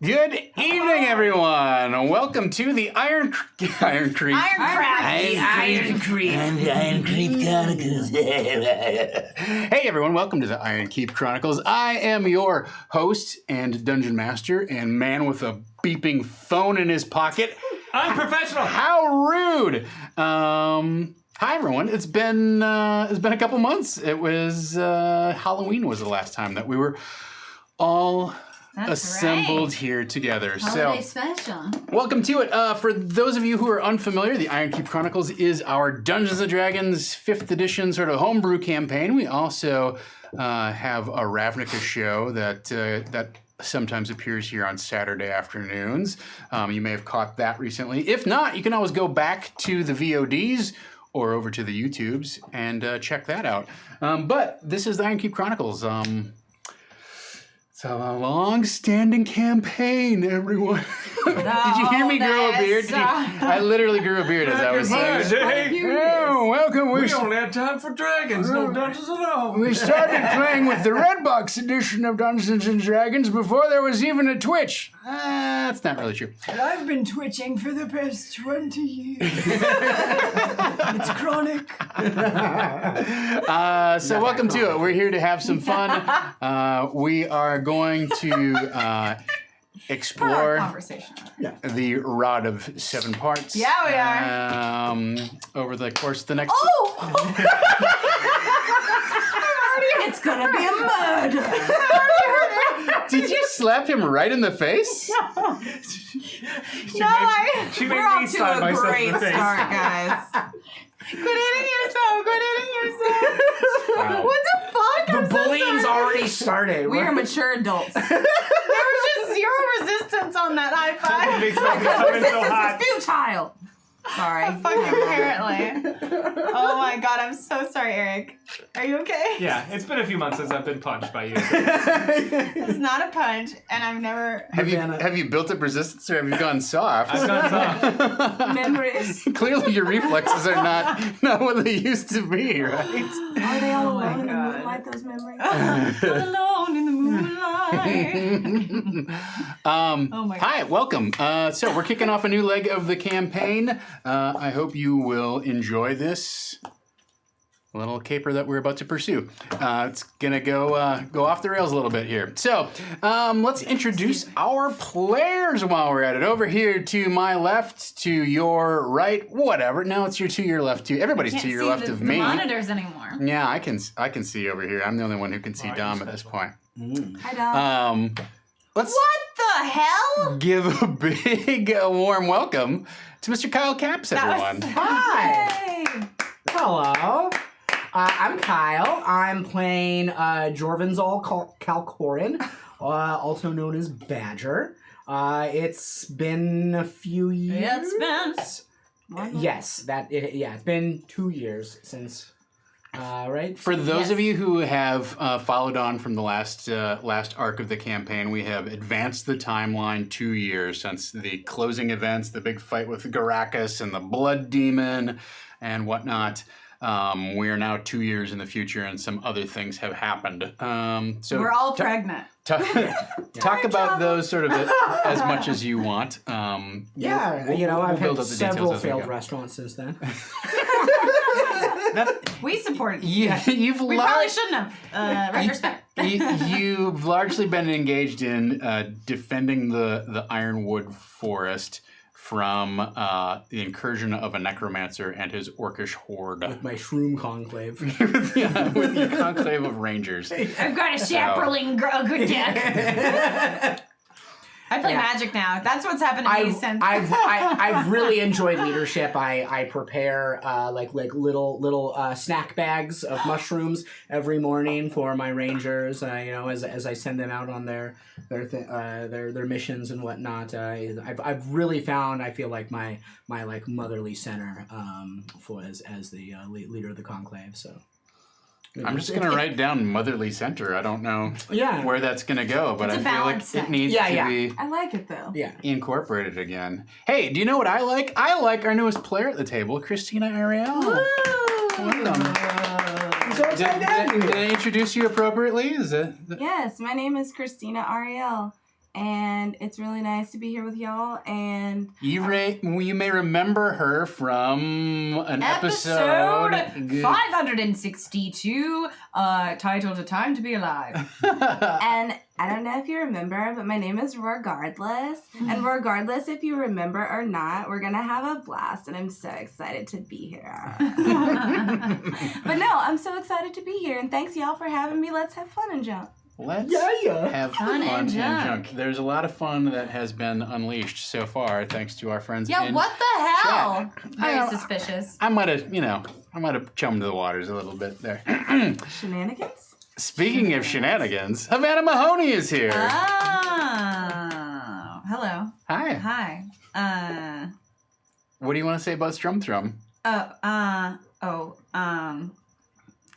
Good evening, everyone. Welcome to the Ironkeep Chronicles. Hey, everyone. Welcome to the Ironkeep Chronicles. I am your host and dungeon master and man with a beeping phone in his pocket. Unprofessional. How rude. Hi, everyone. It's been a couple months. It was Halloween was the last time that we were all assembled here together. Holiday special. Welcome to it. For those of you who are unfamiliar, the Ironkeep Chronicles is our Dungeons & Dragons 5th edition sort of homebrew campaign. We also have a Ravnica show that sometimes appears here on Saturday afternoons. You may have caught that recently. If not, you can always go back to the VODs or over to the YouTubes and check that out. But this is the Ironkeep Chronicles. It's a long-standing campain, everyone. Did you hear me grow a beard? I literally grew a beard as I was saying. Oh, welcome. We don't have time for dragons, no dungeons at all. We started playing with the Redbox edition of Dungeons & Dragons before there was even a Twitch. That's not really true. I've been twitching for the past 20 years. It's chronic. So welcome to it. We're here to have some fun. We are going to explore the Rod of 7 Parts. Yeah, we are. Over the course of the next... Oh! It's gonna be a murder. Did you slap him right in the face? She made me slap myself in the face. Start, guys. Quit hitting yourself. Wow. What the fuck? The bullying's already started. We are mature adults. There was just zero resistance on that high five. Resistance is futile. Sorry. Fucking apparently. Oh my god, I'm so sorry, Eric. Are you okay? Yeah, it's been a few months since I've been punched by you. It's not a punch, and I've never... Have you built up resistance or have you gone soft? I've gone soft. Memories. Clearly your reflexes are not what they used to be, right? Are they all alone in the moonlight, those memories? Alone in the moonlight. Oh my god. Hi, welcome. So we're kicking off a new leg of the campaign. I hope you will enjoy this little caper that we're about to pursue. It's gonna go off the rails a little bit here. So let's introduce our players while we're at it. Over here to my left, to your right, whatever. No, it's to your left too. Everybody's to your left of me. Can't see the monitors anymore. Yeah, I can see over here. I'm the only one who can see Dom at this point. Hi, Dom. Let's What the hell? give a big warm welcome to Mr. Kyle Capps, everyone. Hi. Hello. I'm Kyle. I'm playing Jorvanzal Calcorin, also known as Badger. It's been a few years. It's been 2 years since. Right? For those of you who have followed on from the last arc of the campaign, we have advanced the timeline 2 years since the closing events, the big fight with Garacus and the Blood Demon and whatnot. We are now 2 years in the future, and some other things have happened. So we're all pregnant. Talk about those sort of as much as you want. I've we'll had build up the several details as we failed go. restaurants since then. We supported We probably shouldn't have. Retrospect. You've largely been engaged in defending the Ironwood Forest from the incursion of a necromancer and his orcish horde. With my shroom conclave. with your conclave of rangers. I've got a chaperone good deck. I play Magic now. That's what's happened to me since. I've really enjoyed leadership. I prepare like little snack bags of mushrooms every morning for my rangers. As I send them out on their missions and whatnot. I've really found, I feel like my like motherly center as the leader of the conclave. So. I'm just going to write down Motherly Center. I don't know where that's going to go, but I feel like it needs to be I like it, though. incorporated again. Hey, do you know what I like? I like our newest player at the table, Christina Ariel. Welcome. I'm so excited to have you Did here. I introduce you appropriately? Yes, my name is Christina Ariel, and it's really nice to be here with y'all. And You may remember her from an episode 562, titled "A Time to Be Alive." And I don't know if you remember, but my name is Regardless. And regardless if you remember or not, we're gonna have a blast, and I'm so excited to be here. But no, I'm so excited to be here, and thanks y'all for having me. Let's have fun and jump. Let's Yeah. have fun and junk. There's a lot of fun that has been unleashed so far, thanks to our friends. Yeah, in what the hell? chat. Very suspicious. I might have chummed the waters a little bit there. Shenanigans? Speaking of shenanigans, Havana Mahoney is here. Oh, hello. Hi. Hi. What do you want to say about Strum Thrum?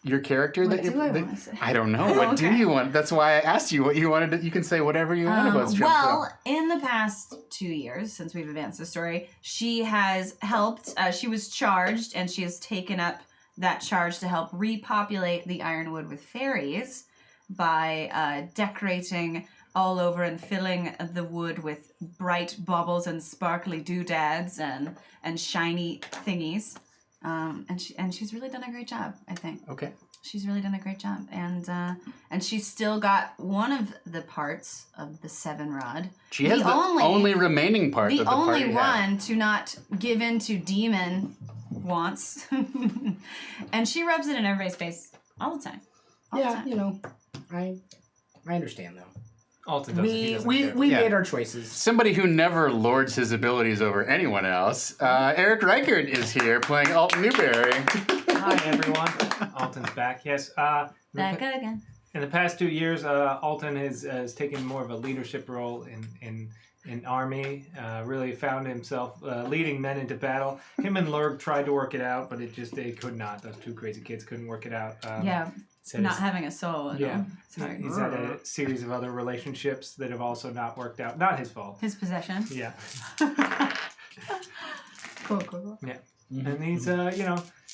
Your character What do I wanna say? I don't know. What do you want? That's why I asked you what you wanted. You can say whatever you want about Strum Thrum. Well, in the past 2 years, since we've advanced the story, she has helped. She was charged, and she has taken up that charge to help repopulate the Ironwood with fairies by decorating all over and filling the wood with bright baubles and sparkly doodads and shiny thingies. And she's really done a great job, I think. Okay. She's really done a great job, and she's still got one of the parts of the 7-rod. She has the only remaining part. The that the only party one had. to not give in to demon wants, and she rubs it in everybody's face all the time. All the time. You know, I understand though. Alton doesn't. He doesn't We care. made our choices. Somebody who never lords his abilities over anyone else. Eric Reichert is here playing Alton Newbury. Hi everyone. Alton's back. Yes. Back again. In the past 2 years, Alton has taken more of a leadership role in army. Really found himself leading men into battle. Him and Lurg tried to work it out, but they could not. Those two crazy kids couldn't work it out. Not having a soul at all. It's hard. He's had a series of other relationships that have also not worked out. Not his fault. His possession. Yeah. Cool. Yeah. And he's,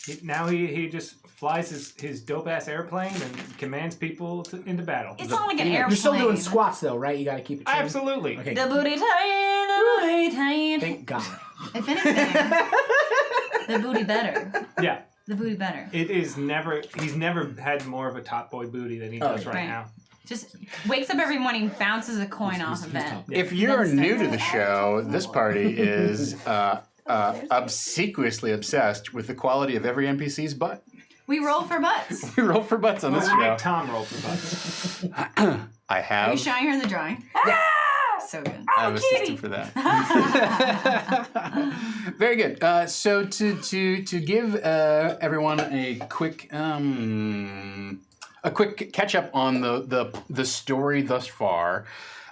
he just flies his dope-ass airplane and commands people into battle. It's not like an airplane. You're still doing squats though, right? You got to keep it chill. Absolutely. Okay. The booty tight, the booty tight. Thank God. If anything, the booty better. Yeah. The booty better. He's never had more of a top boy booty than he does right now. Just wakes up every morning, bounces a coin off of it. If you're Then new starts- to the show, this party is obsequiously obsessed with the quality of every NPC's butt. We roll for butts. We roll for butts on this Let's make show. Tom roll for butts. I Are have. you showing her the drawing? So good. I have a system for that. Very good. So to give everyone a quick catch up on the story thus far.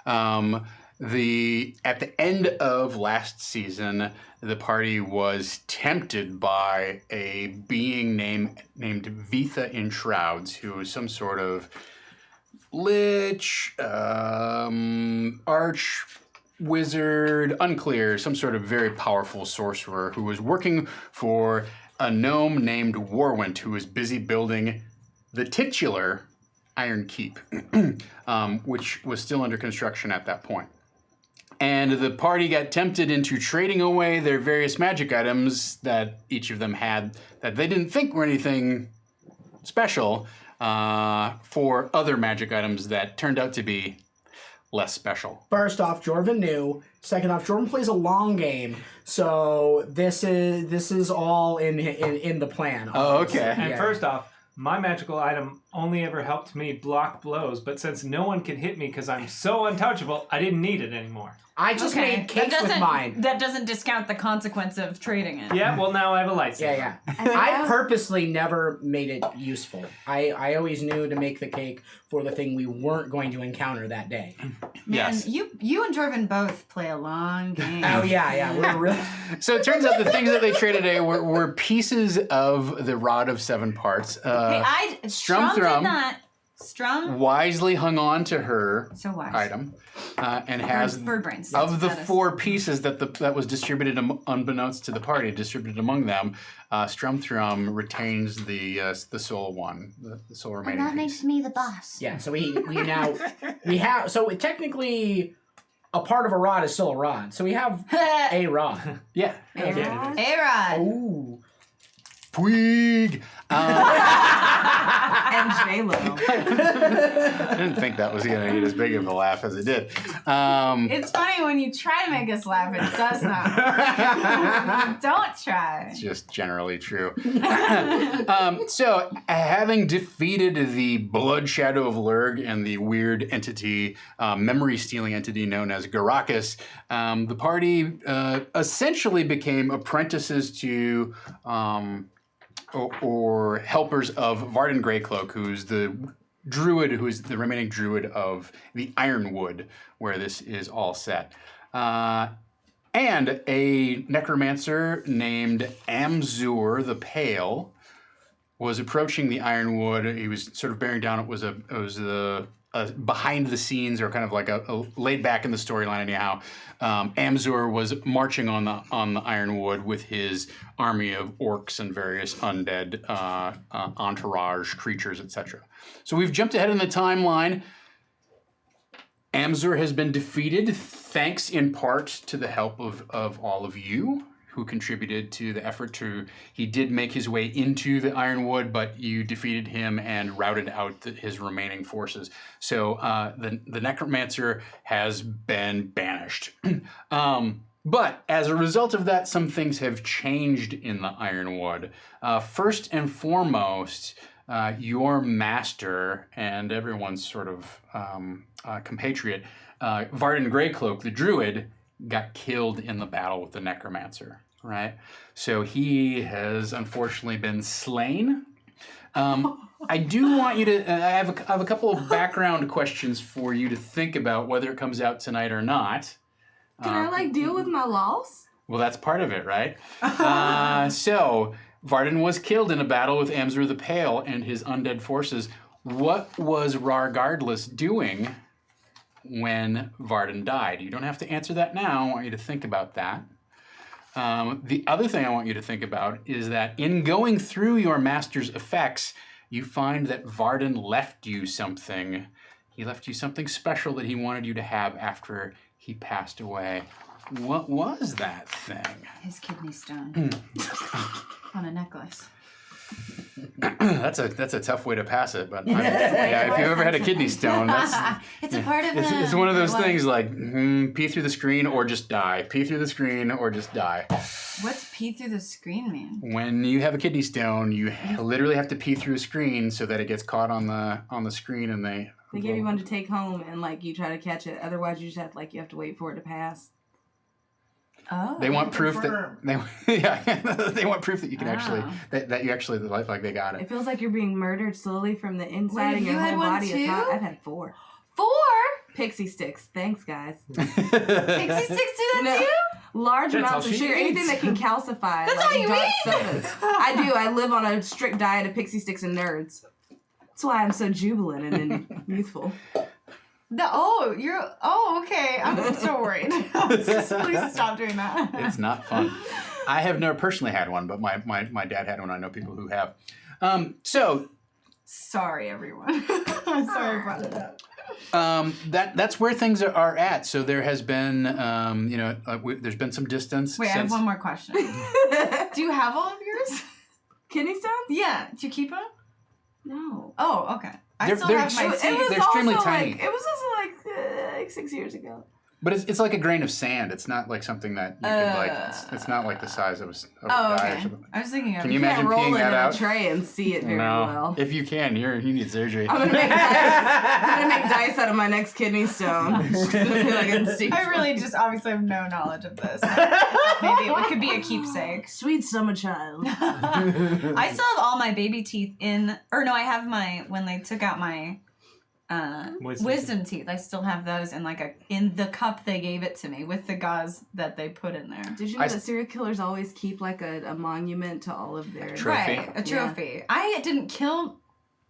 At the end of last season, the party was tempted by a being named Vitha in Shrouds, who was some sort of lich, arch wizard, unclear, some sort of very powerful sorcerer who was working for a gnome named Warwent, who was busy building the titular Ironkeep, which was still under construction at that point. And the party got tempted into trading away their various magic items that each of them had that they didn't think were anything special for other magic items that turned out to be less special. First off, Jorvin knew. Second off, Jorvin plays a long game, so this is all in the plan. Oh, okay. And Yeah. first off, my magical item only ever helped me block blows, but since no one can hit me because I'm so untouchable, I didn't need it anymore. I just made cakes with mine. That doesn't discount the consequence of trading it. Yeah, well now I have a lightsaber. Yeah. I purposely never made it useful. I always knew to make the cake for the thing we weren't going to encounter that day. Yes. And you and Jorvin both play a long game. Oh yeah. We're really. So it turns out the things that they traded today were pieces of the Rod of Seven Parts. Strum did Thrum not. Strum wisely hung on to her so wise. item and has Bird brains. of the That is- 4 pieces that was distributed unbeknownst to the party, distributed among them. Strum Thrum retains the soul one, the soul remaining And that piece. makes me the boss. Yeah. So we have. So technically, a part of a rod is still a rod. So we have a rod. Yeah. A-Rod? A-Rod. Ooh. Puig. And J-Lo. I didn't think that was going to get as big of a laugh as it did. It's funny when you try to make us laugh, it does not. Don't try. It's just generally true. So, having defeated the Blood Shadow of Lurg and the weird entity, memory-stealing entity known as Garakas, the party essentially became apprentices to... or helpers of Varden Greycloak, who's the druid, who is the remaining druid of the Ironwood, where this is all set. And a necromancer named Amzur the Pale was approaching the Ironwood. He was sort of bearing down. It was a behind the scenes, or kind of like a laid back in the storyline anyhow. Amzur was marching on the Ironwood with his army of orcs and various undead entourage creatures, etc. So we've jumped ahead in the timeline. Amzur has been defeated, thanks in part to the help of all of you who contributed to the effort he did make his way into the Ironwood, but you defeated him and routed out his remaining forces. So the necromancer has been banished. But as a result of that, some things have changed in the Ironwood. First and foremost, your master and everyone's sort of compatriot, Varden Greycloak, the druid, got killed in the battle with the necromancer. Right, so he has unfortunately been slain. I do want you to. I have a couple of background questions for you to think about whether it comes out tonight or not. Can I deal with my loss? Well, that's part of it, right? So Varden was killed in a battle with Amzur the Pale and his undead forces. What was Rargardless doing when Varden died? You don't have to answer that now. I want you to think about that. The other thing I want you to think about is that in going through your master's effects, you find that Varden left you something. He left you something special that he wanted you to have after he passed away. What was that thing? His kidney stone on a necklace. That's a tough way to pass it, but yeah, if you ever had a kidney stone, It's a part of it's one of those things like pee through the screen or just die. Pee through the screen or just die. What's pee through the screen mean? When you have a kidney stone, you literally have to pee through a screen so that it gets caught on the screen, and they give you one to take home, and you try to catch it. Otherwise, you just have to wait for it to pass. Oh, they want proof that they want proof that you can actually that you actually like they got it. It feels like you're being murdered slowly from the inside, Wait, and your you had whole one body too? is hot. I've had 4 pixie sticks. Thanks, guys. Pixie sticks do that too? Large That's amounts all of she sugar, eats. anything that can calcify. That's all you dark eat? sodas. I do. I live on a strict diet of pixie sticks and nerds. That's why I'm so jubilant and youthful. Okay. I'm so worried. Please stop doing that. It's not fun. I have never personally had one, but my dad had one. I know people who have. So Sorry, everyone. I'm sorry about that. that's where things are at. So there has been, there's been some distance. Wait, I have one more question. Do you have all of yours? Kidney stones? Yeah. Do you keep them? No. Oh, okay. I They're- still they're have my extremely- teeth. They're extremely tiny. It was also like 6 years ago. But it's like a grain of sand. It's not like something that you can it's not like the size of a guy or Okay. something. I was thinking of Can you You imagine can't roll peeing it that in out? a tray and see it very No. well. If you can, you need surgery. I'm gonna make dice out of my next kidney stone. It's gonna be like a I really just obviously have no knowledge of this. Maybe it could be a keepsake. Sweet summer child. I still have all my baby teeth I have when they took out my wisdom teeth. I still have those in the cup they gave it to me with the gauze that they put in there. Did you know that serial killers always keep a monument to all of their Trophy. Right, a trophy. I didn't kill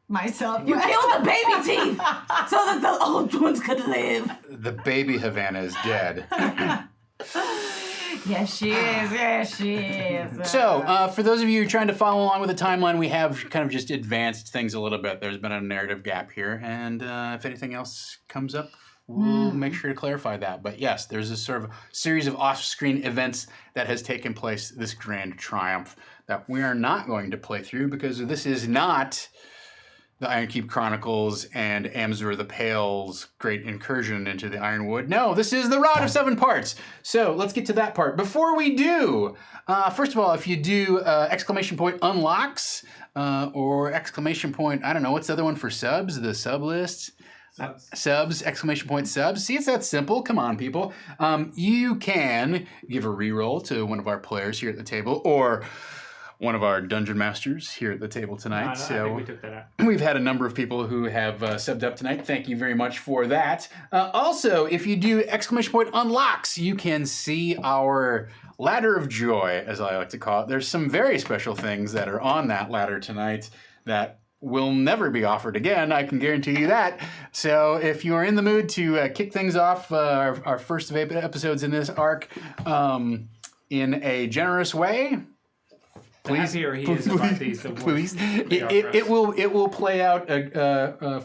myself. You killed the baby teeth so that the old ones could live. The baby Havana is dead. Yes, she is. Yes, she is. So, for those of you trying to follow along with the timeline, we have kind of just advanced things a little bit. There's been a narrative gap here, and if anything else comes up, we'll make sure to clarify that. But yes, there's a sort of series of off-screen events that has taken place this Grand Triumph that we are not going to play through because this is not the Ironkeep Chronicles and Amzur the Pale's great incursion into the Ironwood. No, this is the Rod of 7 Parts. So let's get to that part. Before we do, first of all, if you do exclamation point unlocks or exclamation point, I don't know, what's the other one for subs? The sub list? Subs, exclamation point subs. See, it's that simple. Come on, people. You can give a reroll to one of our players here at the table or one of our dungeon masters here at the table tonight. I think we took that out. We've had a number of people who have subbed up tonight. Thank you very much for that. Also, if you do exclamation point unlocks, you can see our ladder of joy, as I like to call it. There's some very special things that are on that ladder tonight that will never be offered again. I can guarantee you that. So if you are in the mood to kick things off, our first of 8 episodes in this arc in a generous way, please, he is about these. Please, it will play out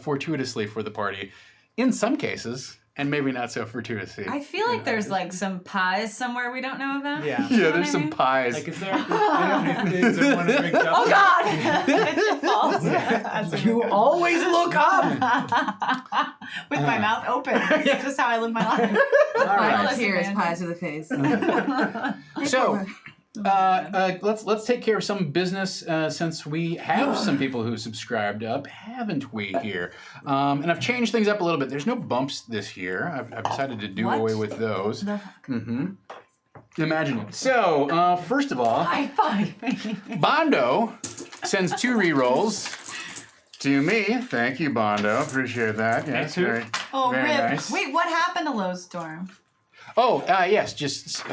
fortuitously for the party, in some cases, and maybe not so fortuitously. I feel like there's like some pies somewhere we don't know about. Yeah, yeah, there's some pies. Like, is there one to drink Oh God! It's false. You always look up. With my mouth open. That's just how I live my life. All right. Listen, Tears, pie to the face. So. Let's take care of some business since we have some people who subscribed up, haven't we? Here, and I've changed things up a little bit. There's no bumps this year. I've decided to do away with those. Imagine it. So first of all, High five. Bondo sends 2 rerolls to me. Thank you, Bondo. Appreciate that. Yes, very, Oh, very rip. nice. Wait, what happened to Low Storm? Oh, yes, just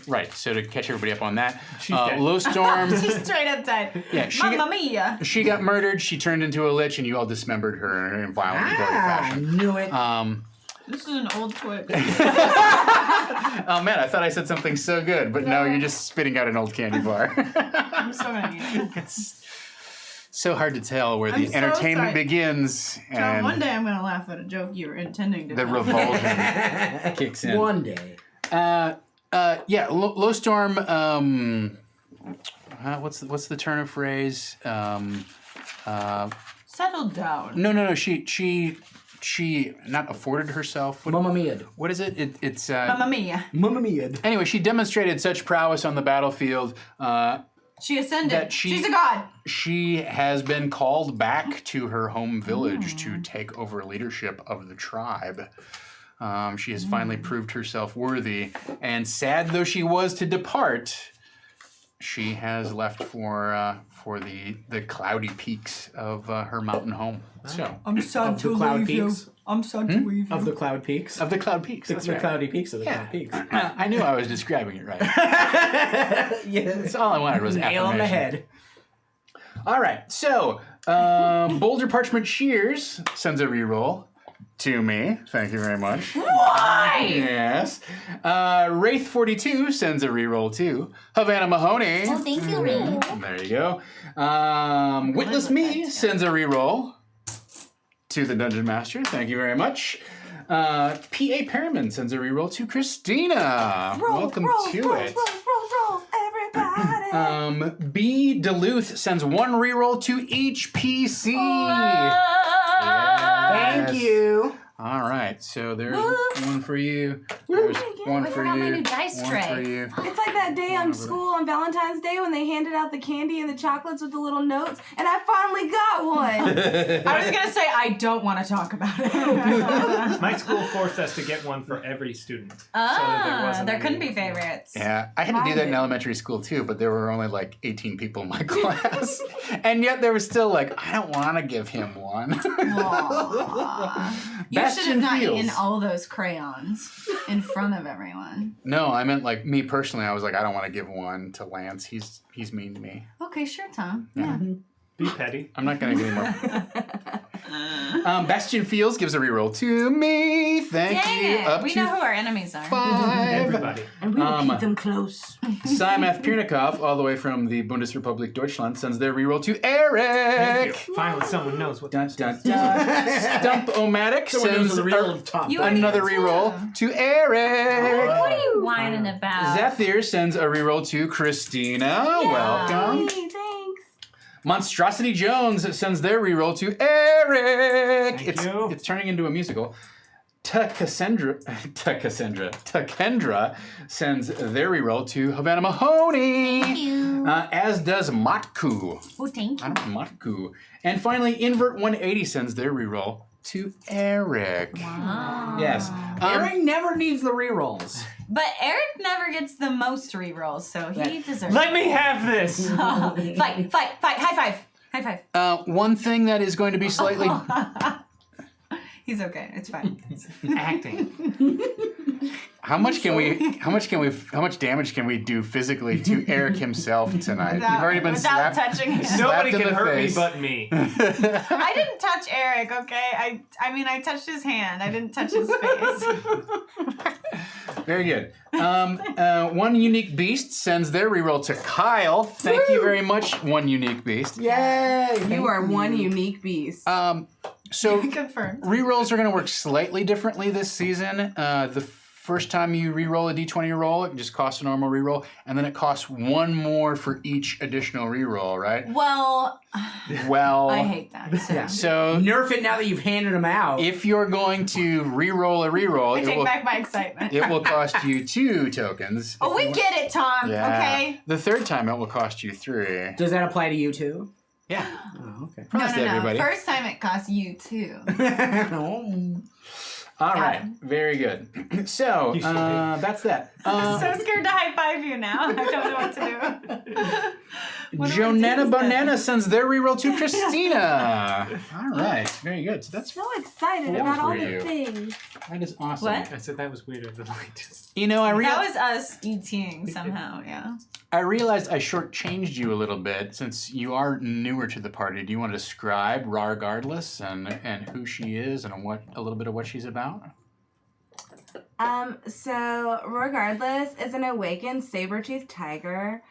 right. So to catch everybody up on that, She's dead. Low Storm. She's straight up dead. Yeah, Mamma mia. She got murdered. She turned into a lich, and you all dismembered her in violent, gory fashion. Knew it. This is an old twig. Oh man, I thought I said something so good, but no, you're just spitting out an old candy bar. I'm still gonna eat it. It's so hard to tell where the I'm so entertainment sorry. begins John, and one day I'm gonna laugh at a joke you were intending to the tell. revulsion kicks in. One day. Yeah, Low Storm. What's the turn of phrase? Settle down. No. She not afforded herself. Mamma mia. What is it? It's Mamma mia. Mamma mia. Anyway, she demonstrated such prowess on the battlefield. She ascended. That She's a god. She has been called back to her home village to take over leadership of the tribe. She has finally proved herself worthy, and sad though she was to depart, she has left for the cloudy peaks of her mountain home. So I'm sad Of the cloud peaks? I'm sad to leave you. Of the cloud peaks. of the cloud peaks. the That's right. cloudy peaks of the Yeah. cloud peaks. I knew I was describing it right. Yes. That's all I wanted was Nail on the affirmation. head. All right, so Boulder Parchment Shears sends a reroll to me. Thank you very much. Why? Yes. Wraith 42 sends a reroll too. Havana Mahoney. Oh, thank you, Ray. There you go. Witless Me sends a reroll to the Dungeon Master. Thank you very much. P.A. Perriman sends a reroll to Christina. Welcome to it. Rolls, everybody. B. Duluth sends 1 reroll to each PC. Thank you. All right, so there's one for you. There's one I for found my you. new dice One tray. for you. It's like that day on school on Valentine's Day when they handed out the candy and the chocolates with the little notes, and I finally got one. I was gonna say I don't want to talk about it. My school forced us to get one for every student. so that wasn't there couldn't be any- favorites. Yeah, I had to do that in elementary school too, but there were only like 18 people in my class. And yet there was still like, I don't want to give him one. You should have Bastion not Fields. eaten all those crayons in front of everyone. No, I meant like me personally. I was like, I don't want to give one to Lance. He's mean to me. Okay, sure, Tom. Yeah. Be petty. I'm not going to give him more. Bastion Fields gives a reroll to me. Thank you. Up We to know who our enemies are. 5. Everybody. And we will keep them close. Simath Pirnikov, all the way from the Bundesrepublik Deutschland, sends their reroll to Eric. Thank you. Finally, someone knows what Dun, that dun, is. dun. Stump-O-Matic sends another reroll to Eric. What are you whining about? Zephyr sends a reroll to Christina. Welcome. Hey, thanks. Monstrosity Jones sends their reroll to Eric. Thank you. It's turning into a musical. Takendra sends their reroll to Havana Mahoney. Thank you. As does Matku. Oh, thank you. Matku. And finally, Invert 180 sends their reroll to Eric. Wow. Yes. Eric never needs the rerolls. But Eric never gets the most rerolls, so he deserves Let me have this. it. Fight. High five. One thing that is going to be slightly... He's okay. It's fine. Acting. How much damage can we do physically to Eric himself tonight? You've already been without slapped. touching him. Nobody in can the hurt me face. but me. I didn't touch Eric, okay? I mean, I touched his hand. I didn't touch his face. Very good. One Unique Beast sends their reroll to Kyle. Thank you very much, One Unique Beast. Yay! You are one unique beast. So Confirmed. rerolls are going to work slightly differently this season. The first time you reroll a d20 roll, it just costs a normal reroll, and then it costs one more for each additional reroll, right? Well, Well, I hate that. So. Yeah. so Nerf it now that you've handed them out. if you're going to reroll a reroll, I take back my excitement. it will cost you 2 tokens. Oh, we get it, Tom. Yeah. Okay. The third time it will cost you 3. Does that apply to you too? Yeah. Oh, okay. Promise to everybody. First time it costs you too. All right. Very good. So, You should be. that's that. I'm so scared to high five you now. I don't know what to do. What do I do Jonetta instead? Banana sends their reroll to Christina. All right. Very good. So that's So excited Four about all for the you. things. that is awesome. What? I said that was weirder than I just. You know, I That was us ETing somehow, yeah. realized I shortchanged you a little bit since you are newer to the party. Do you want to describe Regardless and who she is and a little bit of what she's about? So Regardless is an awakened saber-toothed tiger,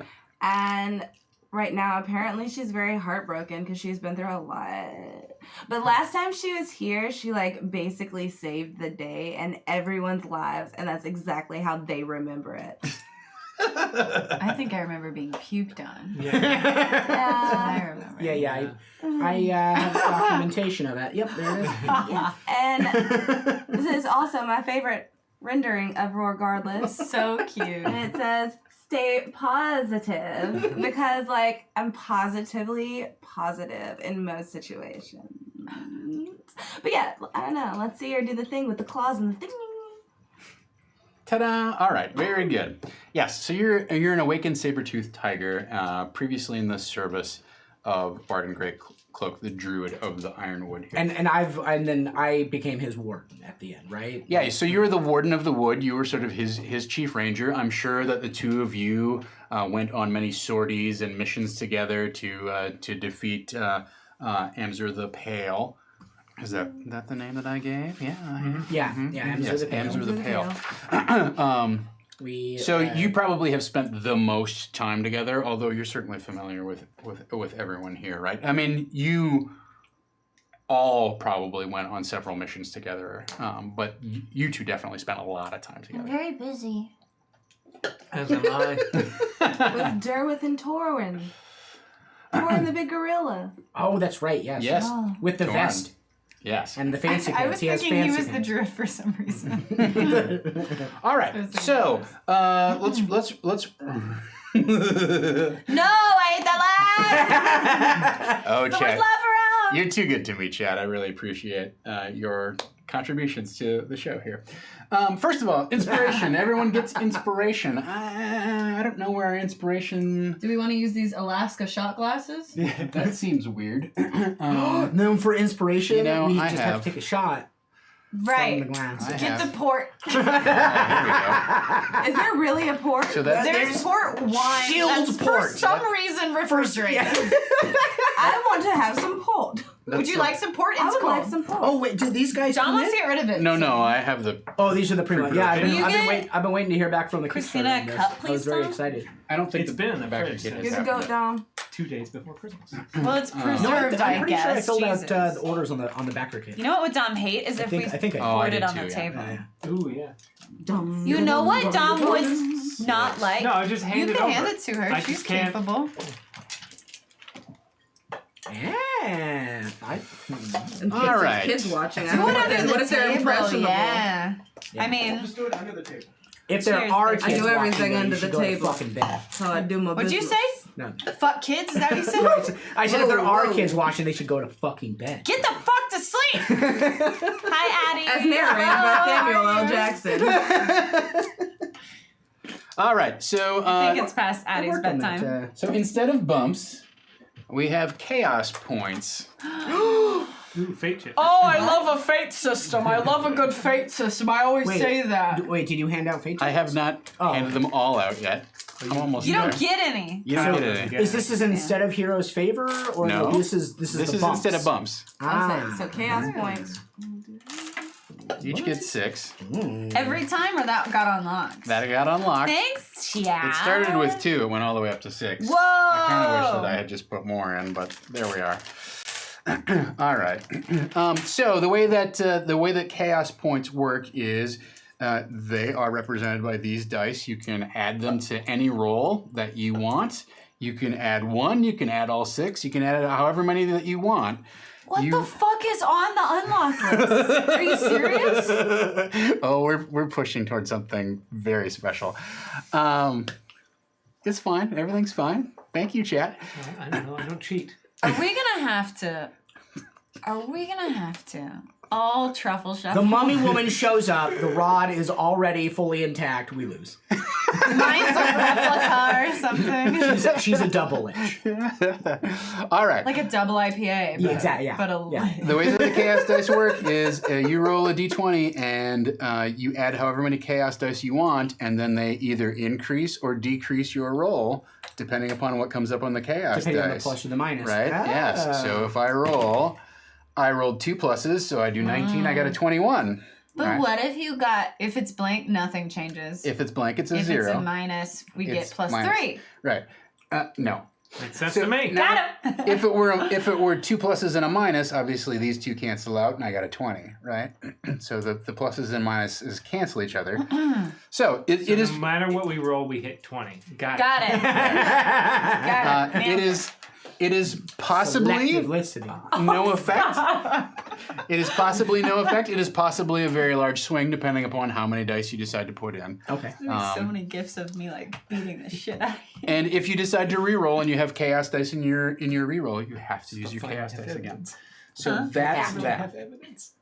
and right now apparently she's very heartbroken because she's been through a lot. But last time she was here, she basically saved the day and everyone's lives, and that's exactly how they remember it. I think I remember being puked on. Yeah. I remember. Yeah. I have documentation of that. Yep, there it is. Yes. And this is also my favorite rendering of Regardless. So cute. And it says, stay positive, because I'm positively positive in most situations. But yeah, I don't know. Let's see her do the thing with the claws and the thing. Ta-da! All right, very good. Yes, so you're an awakened saber-toothed tiger, previously in the service of Barden Greycloak, the druid of the Ironwood here. And then I became his warden at the end, right? Yeah, so you were the warden of the wood. You were sort of his chief ranger. I'm sure that the two of you went on many sorties and missions together to defeat Amzer the Pale. Is that the name that I gave? Yeah. Yeah, Amzer the Pale. Amzer the Pale. So you probably have spent the most time together, although you're certainly familiar with everyone here, right? I mean, you all probably went on several missions together, but you two definitely spent a lot of time I'm together. very busy. As am I. With Derwith and Torwin. Torwin the big gorilla. Oh, that's right. Yes. Yes. Oh. With the Torn. vest Yes. and the fancy I pants. was He has thinking he fancy was the pants. druid for some reason. All right. So let's. No, I hate that laugh! Oh, So much Chad, laugh around! you're too good to me, Chad. I really appreciate your contributions to the show here. First of all, inspiration. Everyone gets inspiration. I don't know where our inspiration. Do we want to use these Alaska shot glasses? That seems weird. Known for inspiration, You know, we I just have to take a shot from the Right. glass. I Get have. the port. Oh, here we Is there really a port? go. So that's There's port wine. Chilled that's port. For some reason refrigerated. I want to have some port. Would you like some port? It's I would cold. like some pork. Oh wait, did these guys John come wants in? to get rid of it. No, I have the. Oh, these are the primo. Yeah, I've been waiting to hear back from the Christina, Kickstarter on this. cup, I was please, very Dom? excited. I don't think It's been in the back fridge kit since- has Here's a goat happened. down. 2 days before Christmas. Well, it's No, preserved, I'm I pretty guess. sure I filled out Jesus. the orders on the backer kit. You know what would Dom hate is if we I think I Oh, I poured did it on too, the yeah. table. Ooh, yeah. Dum, You know what dum, Dom dum, would dum. not like? No, I just You hand it can over. hand it to her. I She's just can't. capable. Yeah. And All right. Kids watching. Do it under the What if they're table? impressionable? Yeah. Yeah. I mean, Just do it under the table. If there Cheers, are bitch. kids I do watching, everything though, you under should the go to table. fucking bed. That's how I do my what'd you business. say? No. Fuck kids? Is that what you said? I said if there Whoa, are whoa. kids watching, they should go to fucking bed. Get the fuck to sleep. Hi, Addie. As narrated by Samuel L. Jackson. All right, so I think it's past Addie's Worked on that, bedtime. so instead of bumps, we have chaos points. Ooh, fate chip. Oh, I love a fate system. I love a good fate system. I always Wait. say that. Wait, did you hand out fate I tickets? have not handed them all out yet. I'm almost You there. don't get any. You don't So- get any. Is this instead of Hero's Favor, or No. this is This the is bumps? instead of bumps. Ah. So chaos points. Each gets 6. Every time or that got unlocked? That got unlocked. Thanks, yeah. It started with 2. It went all the way up to 6. Whoa! I kind of wish that I had just put more in, but there we are. All right. So the way that chaos points work is they are represented by these dice. You can add them to any roll that you want. You can add 1. You can add all 6. You can add however many that you want. What the fuck is on the unlock list? Are you serious? Oh, we're pushing towards something very special. It's fine. Everything's fine. Thank you, chat. I don't know. I don't cheat. Are we gonna have to? All truffle shuffle. The mummy woman shows up. The rod is already fully intact. We lose. Mine's a replica or something. She's a double inch. All right. Like a double IPA. But, Yeah, exactly. Yeah. But a Yeah. The way that the chaos dice work is you roll a d20 and you add however many chaos dice you want, and then they either increase or decrease your roll depending upon what comes up on the chaos Depending dice. on the plus or the minus. Right? Ah. Yes. So if I rolled 2 pluses, so I do 19, I got a 21. But Right. what if you got? if it's blank, nothing changes. If it's blank, it's a If 0. it's a minus, we It's get plus minus. 3. Right. No. Makes sense to me. Now, if it were 2 pluses and a minus, obviously these two cancel out, and I got a 20, right? So the pluses and minuses cancel each other. So it is No matter what we roll, we hit 20. Got Got it. Got it. it is possibly Selective listening. no effect. It is possibly no effect. It is possibly a very large swing, depending upon how many dice you decide to put in. Okay. There's so many gifs of me like beating the shit out of you. And if you decide to re-roll and you have chaos dice in your re-roll, you have to use your chaos dice again. So that's that. evidence.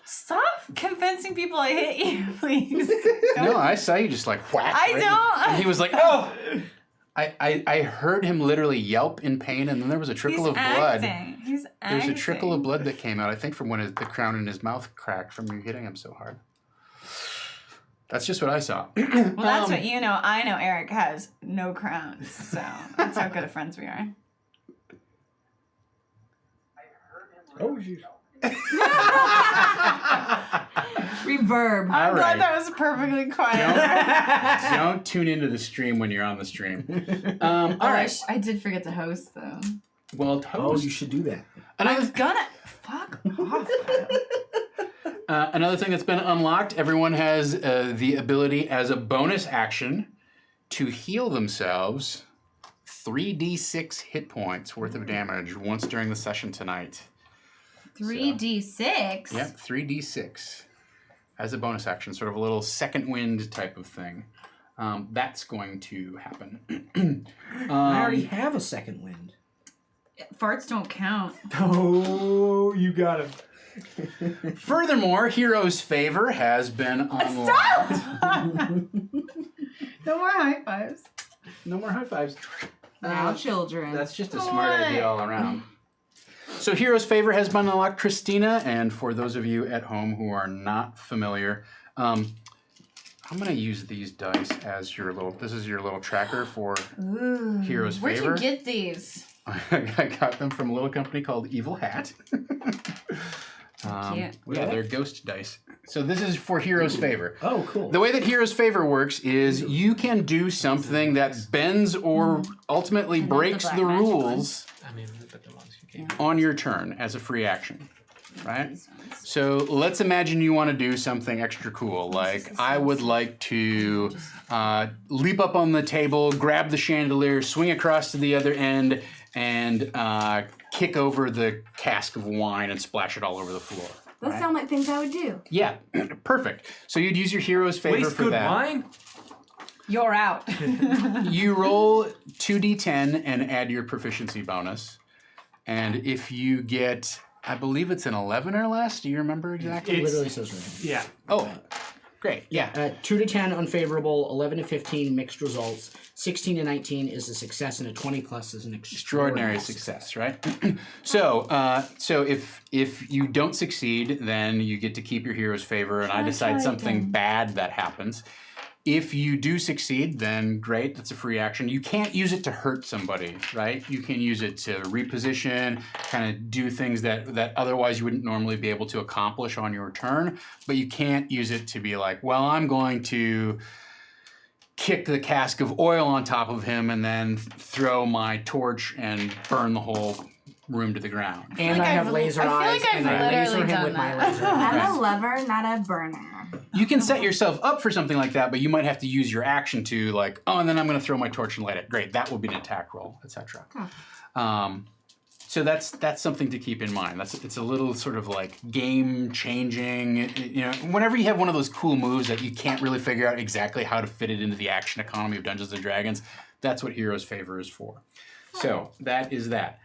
Stop convincing people I hit you, please. No, I saw you just like whack. I right? don't. And he was like, oh. I heard him literally yelp in pain, and then there was a trickle of blood. He's There acting. was a trickle of blood that came out, I think, from when the crown in his mouth cracked from you hitting him so hard. That's just what I saw. Well, that's what you know. I know Eric has no crowns, so that's how good of friends we are. Oh, you. Reverb. All I'm right. glad that was perfectly quiet. Don't tune into the stream when you're on the stream. All right. I did forget to host though. Well, Oh, host. you should do that. Another, I'm gonna fuck off. another thing that's been unlocked, everyone has the ability as a bonus action to heal themselves 3d6 hit points worth of damage once during the session tonight. 3d6. Yep, 3d6 as a bonus action, sort of a little second wind type of thing. That's going to happen. I already have a second wind. Farts don't count. Oh, you got him. Furthermore, Hero's Favor has been unlocked. No more high fives. No more high fives. Now, children. That's just a smart idea all around. So Hero's Favor has been unlocked, Christina, and for those of you at home who are not familiar, I'm going to use these dice as your little, this is your little tracker for Hero's Where'd Favor. you get these? I got them from a little company called Evil Hat. Cute. Yeah, they're ghost dice. So this is for Hero's Favor. Oh, cool. The way that Hero's Favor works is you can do something that bends or ultimately breaks black the magic rules I mean, but the ones you gave. on your turn as a free action, right? So let's imagine you want to do something extra cool, like I would like to leap up on the table, grab the chandelier, swing across to the other end, and kick over the cask of wine and splash it all over the floor. Those sound like things I would do. Yeah, perfect. So you'd use your Hero's Favor Waste for good that. wine? You're out. You roll 2d10 and add your proficiency bonus. And if you get, I believe it's an 11 or less, do you remember exactly? It literally says right here. Yeah. Oh, great. Yeah. 2 to 10 unfavorable, 11 to 15 mixed results, 16 to 19 is a success, and a 20 plus is an Extraordinary success, right? So if you don't succeed, then you get to keep your Hero's Favor, and I decide something bad that happens. If you do succeed, then great, that's a free action. You can't use it to hurt somebody, right? You can use it to reposition, kind of do things that otherwise you wouldn't normally be able to accomplish on your turn, but you can't use it to be like, well, I'm going to kick the cask of oil on top of him and then throw my torch and burn the whole room to the ground. And I have laser eyes, I've and I laser literally him done with my that. laser. I'm a lover, not a burner. You can set yourself up for something like that, but you might have to use your action to like, oh, and then I'm going to throw my torch and light it. Great, that will be an attack roll, etc. So that's something to keep in mind. It's a little sort of like game changing. You know, whenever you have one of those cool moves that you can't really figure out exactly how to fit it into the action economy of Dungeons and Dragons, that's what Hero's Favor is for. So that is that.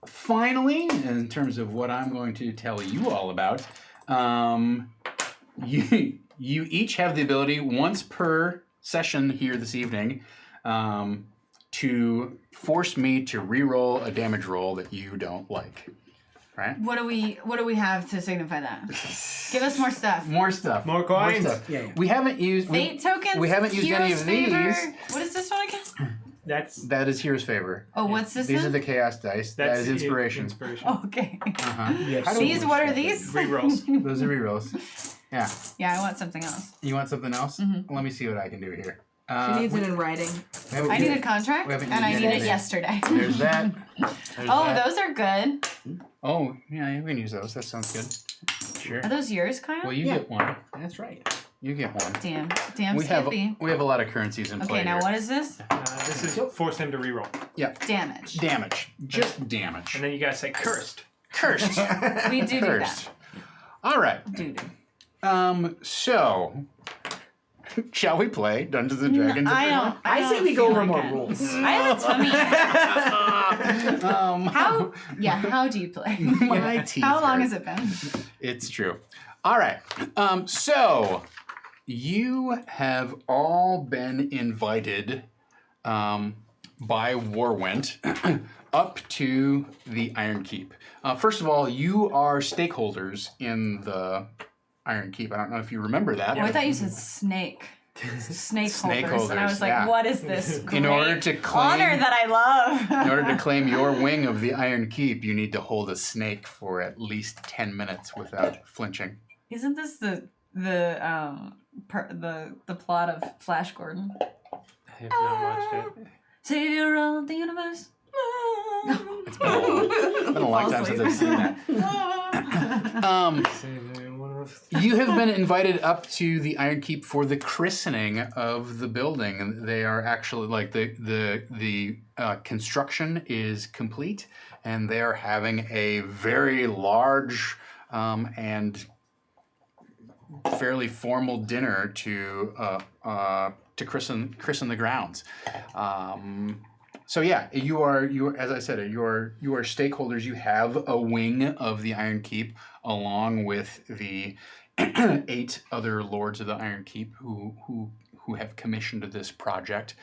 Finally, in terms of what I'm going to tell you all about, you each have the ability once per session here this evening to force me to re-roll a damage roll that you don't like. Right? What do we have to signify that? Give us more stuff. More stuff. More coins. stuff. Yeah. We haven't used Fate tokens. we haven't used any Hero's of Favor. these. What is this one again? That is Hero's Favor. Oh, what's this? These then? are the Chaos dice. That is Inspiration. Inspiration. Okay. Uh-huh. These. What are these? Rerolls. Those are rerolls. Yeah. Yeah, I want something else. You want something else? Let me see what I can do here. She needs it in writing. I need a contract, we haven't and I used need anything. it yesterday. There's that. There's Oh, that. those are good. Oh, yeah, we can use those. That sounds good. Sure. Are those yours, Kyle? Well, you Yeah. get one. That's right. You get one. Damn We have Skippy. a lot of currencies in play Okay, now here. what is this? This is force him to reroll. Damage. Damage. Just damage. And then you guys say cursed. Cursed. We do that. Cursed. All right. So, shall we play Dungeons and Dragons? I say we go over more rules. I have a tummy. How do you play? My teeth How long hurt. has it been? It's true. All right. So you have all been invited by Warwent up to the Ironkeep. First of all, you are stakeholders in the Ironkeep. I don't know if you remember that. Oh, I thought you said snake. Snake holders. And I holders, was like, yeah. what is this great In order to claim- honor that I love? In order to claim your wing of the Ironkeep, you need to hold a snake for at least 10 minutes without flinching. Isn't this the plot of Flash Gordon? I have not watched it. Savior of the universe. It's been a long time since I've seen that. You have been invited up to the Ironkeep for the christening of the building, and they are actually like the construction is complete, and they are having a very large and fairly formal dinner to christen the grounds. So yeah, you are as I said, you are stakeholders. You have a wing of the Ironkeep along with the 8 other lords of the Ironkeep who have commissioned this project.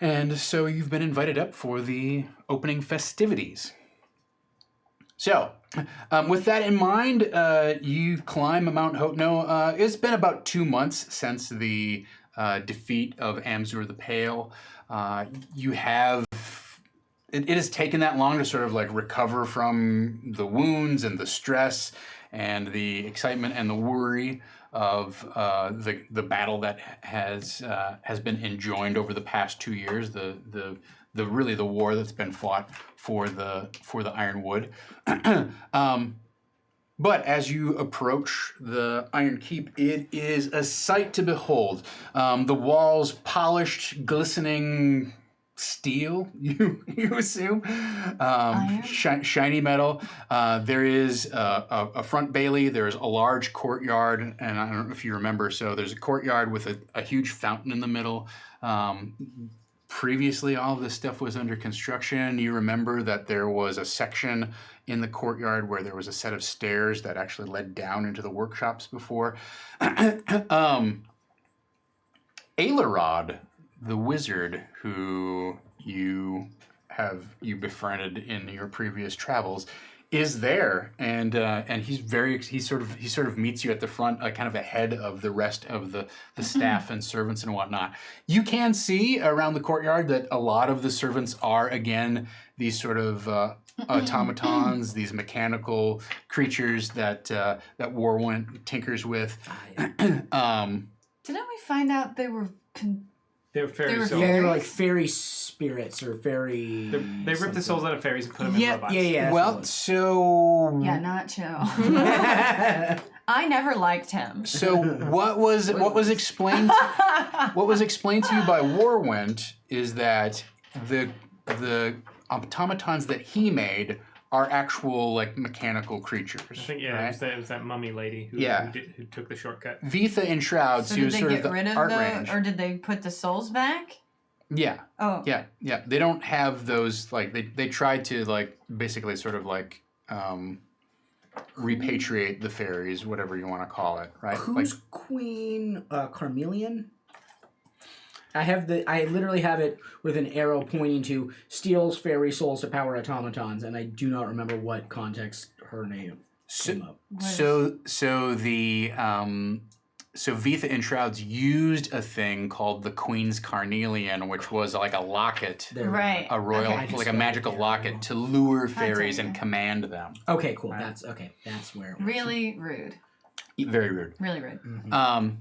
And so you've been invited up for the opening festivities. So, with that in mind, you climb Mount Hotno. It's been about 2 months since the defeat of Amzur the Pale. You have it has taken that long to sort of like recover from the wounds and the stress and the excitement and the worry of the battle that has been enjoined over the past 2 years. The really the war that's been fought for the Ironwood. But as you approach the Iron Keep, it is a sight to behold. The walls polished, glistening steel, you assume, shiny metal. There is a front bailey. There's a large courtyard, and I don't know if you remember. So there's a courtyard with a huge fountain in the middle. Previously, all of this stuff was under construction. You remember that there was a section in the courtyard where there was a set of stairs that actually led down into the workshops before. Ailerod, the wizard who you befriended in your previous travels, is there, and he sort of meets you at the front, kind of ahead of the rest of the staff and servants and whatnot. You can see around the courtyard that a lot of the servants are again these sort of automatons, these mechanical creatures that Warwind tinkers with. Didn't we find out they were? They were fairy souls. Yeah, they were like fairy spirits or fairy. They ripped the souls out of fairies and put them in robots. Yeah. Well, so Yeah, not chill. I never liked him. So what was explained to you by Warwind is that the automatons that he made are actual like mechanical creatures. I think right? it was that mummy lady who took the shortcut. Vitha in Shrouds, So who did was they sort of get the rid of art the, range. or did they put the souls back? Yeah. Oh. Yeah. They don't have those like they tried to like basically sort of like repatriate the fairies, whatever you want to call it, right? Who's Queen Carmelian? I literally have it with an arrow pointing to steals fairy souls to power automatons, and I do not remember what context her name came up. So Vitha in Shrouds used a thing called the Queen's Carnelian, which was like a locket, Right. a royal, Okay. like a magical locket to lure fairies and command them. Okay, cool. That's where it was. Really rude. Very rude. Really rude. Mm-hmm.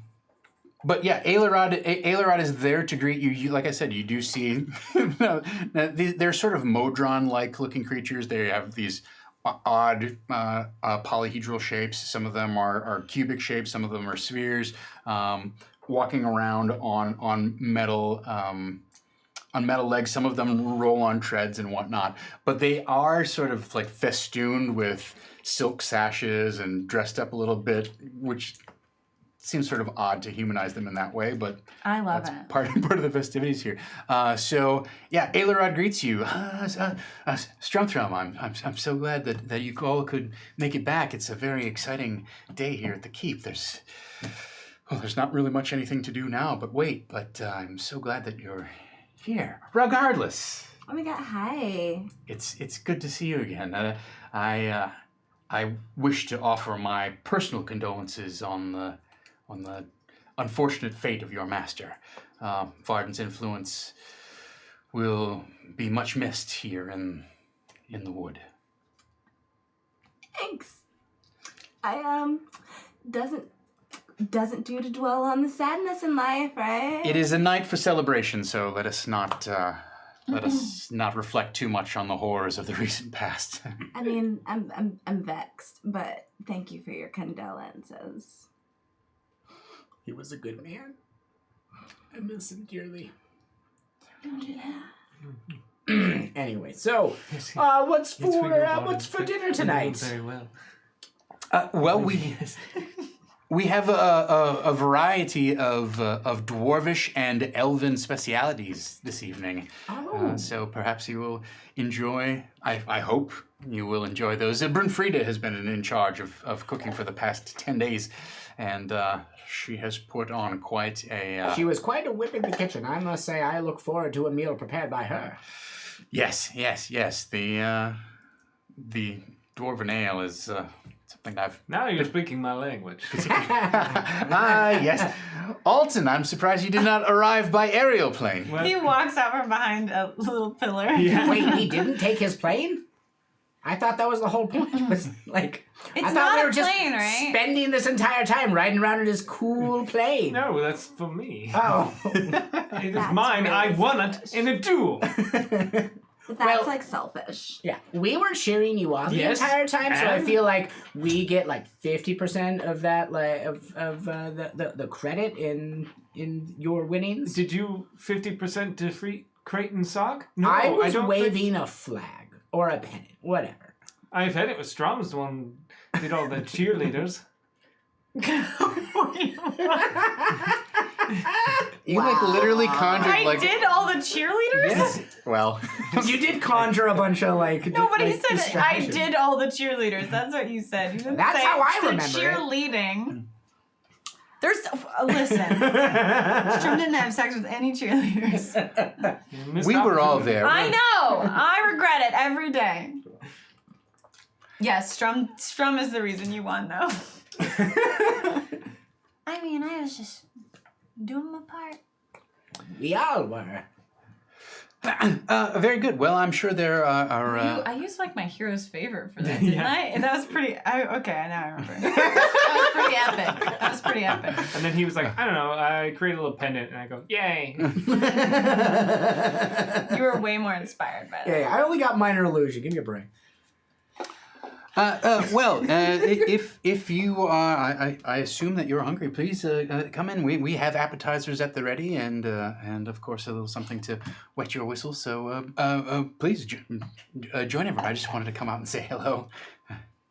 But yeah, Ailerod is there to greet you. Like I said, you do see they're sort of Modron-like looking creatures. They have these odd polyhedral shapes. Some of them are cubic shapes. Some of them are spheres. Walking around on metal legs. Some of them roll on treads and whatnot. But they are sort of like festooned with silk sashes and dressed up a little bit, which seems sort of odd to humanize them in that way, but I love that's it. part of the festivities here. So yeah, Ailerod greets you. Thrum, I'm so glad that you all could make it back. It's a very exciting day here at the Keep. There's not really much anything to do now, but I'm so glad that you're here. Regardless, Oh my god, hi. it's good to see you again. I wish to offer my personal condolences on the unfortunate fate of your master. Varden's influence will be much missed here in the wood. Thanks. I doesn't do to dwell on the sadness in life, right? It is a night for celebration, so let us not reflect too much on the horrors of the recent past. I mean, I'm vexed, but thank you for your condolences. He was a good man. I miss him dearly. Yeah. Anyway, so what's for dinner tonight? Very well. Well, we have a variety of dwarvish and elven specialities this evening. Oh. So perhaps you will enjoy. I hope you will enjoy those. Brunfrida has been in charge of cooking for the past 10 days, and she has put on quite a. She was quite a whip in the kitchen. I must say, I look forward to a meal prepared by her. Yes. The dwarven ale is something I've... Now you're speaking my language. Yes. Alton, I'm surprised you did not arrive by aerial plane. What? He walks out from behind a little pillar. Yeah. Wait, we didn't take his plane? I thought that was the whole point. Was like, It's I thought not we a were just plane, right? spending this entire time riding around in his cool plane. No, that's for me. Oh. It is That's mine. really I won it in a duel. But that's like selfish. Yeah, we were cheering you on Yes, the entire time, so I and- feel like we get like 50% of that, like of the credit in your winnings. Did you 50% defeat Creighton Sock? No, I was don't waving a flag or a pennant, whatever. I've had it with Strum's the one who did all the cheerleaders. You like literally conjured I like... did all the cheerleaders? Yes. Well, You did conjure a bunch of like. Nobody like, said I distractions. did all the cheerleaders. That's what you said. You didn't That's say how I the remember it. cheerleading. There's listen. Strum didn't have sex with any cheerleaders. we were all there. I know. I regret it every day. Yes, Strum is the reason you won, though. I mean, I was just doing my part. We all were. Very good. Well, I'm sure there are... I used like my hero's favorite for that, didn't I? That was pretty. Okay, now I remember. That was pretty epic. That was pretty epic. And then he was like, I don't know, I created a little pendant, and I go, yay. You were way more inspired by that. Yeah, I only got minor illusion. Give me a break. If you are, I assume that you're hungry. Please come in. We have appetizers at the ready, and of course a little something to wet your whistle. So please join everyone. I just wanted to come out and say hello.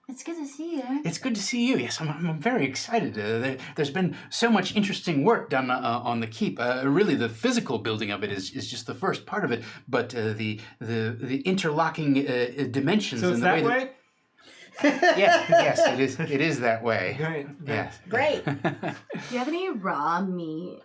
It's good to see you. It's good to see you. Yes, I'm very excited. There's been so much interesting work done on the keep. Really, the physical building of it is just the first part of it, but the interlocking dimensions. So it's and the that way. way? Yes, it is. It is that way. Great. Yes. Great. Do you have any raw meat?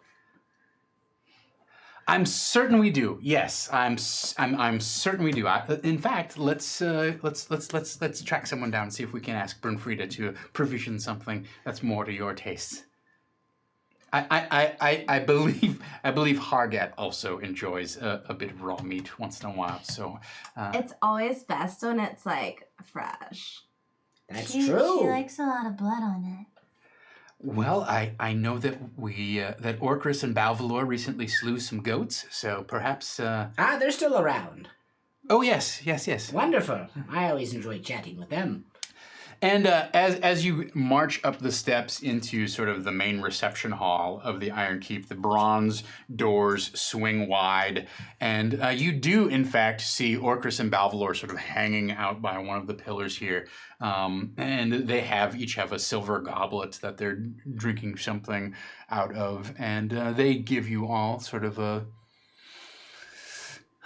I'm certain we do. Yes, I'm certain we do. In fact, let's track someone down and see if we can ask Brunfrida to provision something that's more to your tastes. I believe Hargat also enjoys a bit of raw meat once in a while. So It's always best when it's like fresh. That's She true. likes a lot of blood on it. well, I know that that Orcris and Balvalor recently slew some goats. So perhaps. They're still around. Oh yes. Wonderful. I always enjoy chatting with them. And as you march up the steps into sort of the main reception hall of the Ironkeep, the bronze doors swing wide, and you do, in fact, see Orcris and Balvalor sort of hanging out by one of the pillars here. And they each have a silver goblet that they're drinking something out of, and they give you all sort of a...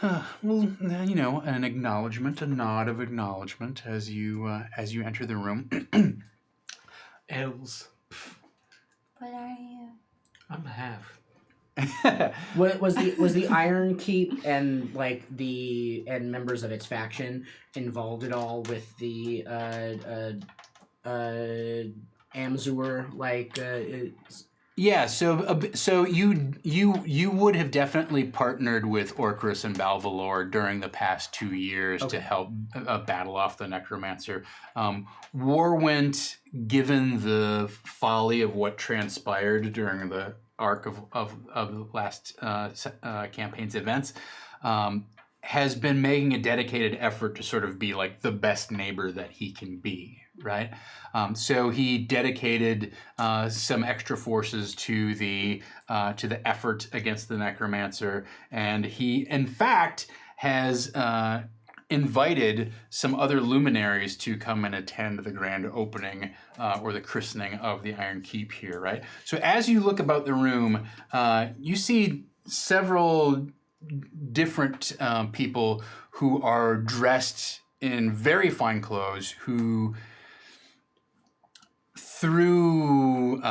an acknowledgement, a nod of acknowledgement as you enter the room. Elves. What are you? I'm a half. Was the Ironkeep and members of its faction involved at all with the Amzur Yeah, so you would have definitely partnered with Orcris and Balvalor during the past 2 years to help battle off the Necromancer. Warwent, given the folly of what transpired during the arc of the last campaign's events, has been making a dedicated effort to sort of be like the best neighbor that he can be. Right, so he dedicated some extra forces to the effort against the Necromancer, and he, in fact, has invited some other luminaries to come and attend the grand opening or the christening of the Ironkeep here. Right, so as you look about the room, you see several different people who are dressed in very fine clothes, who through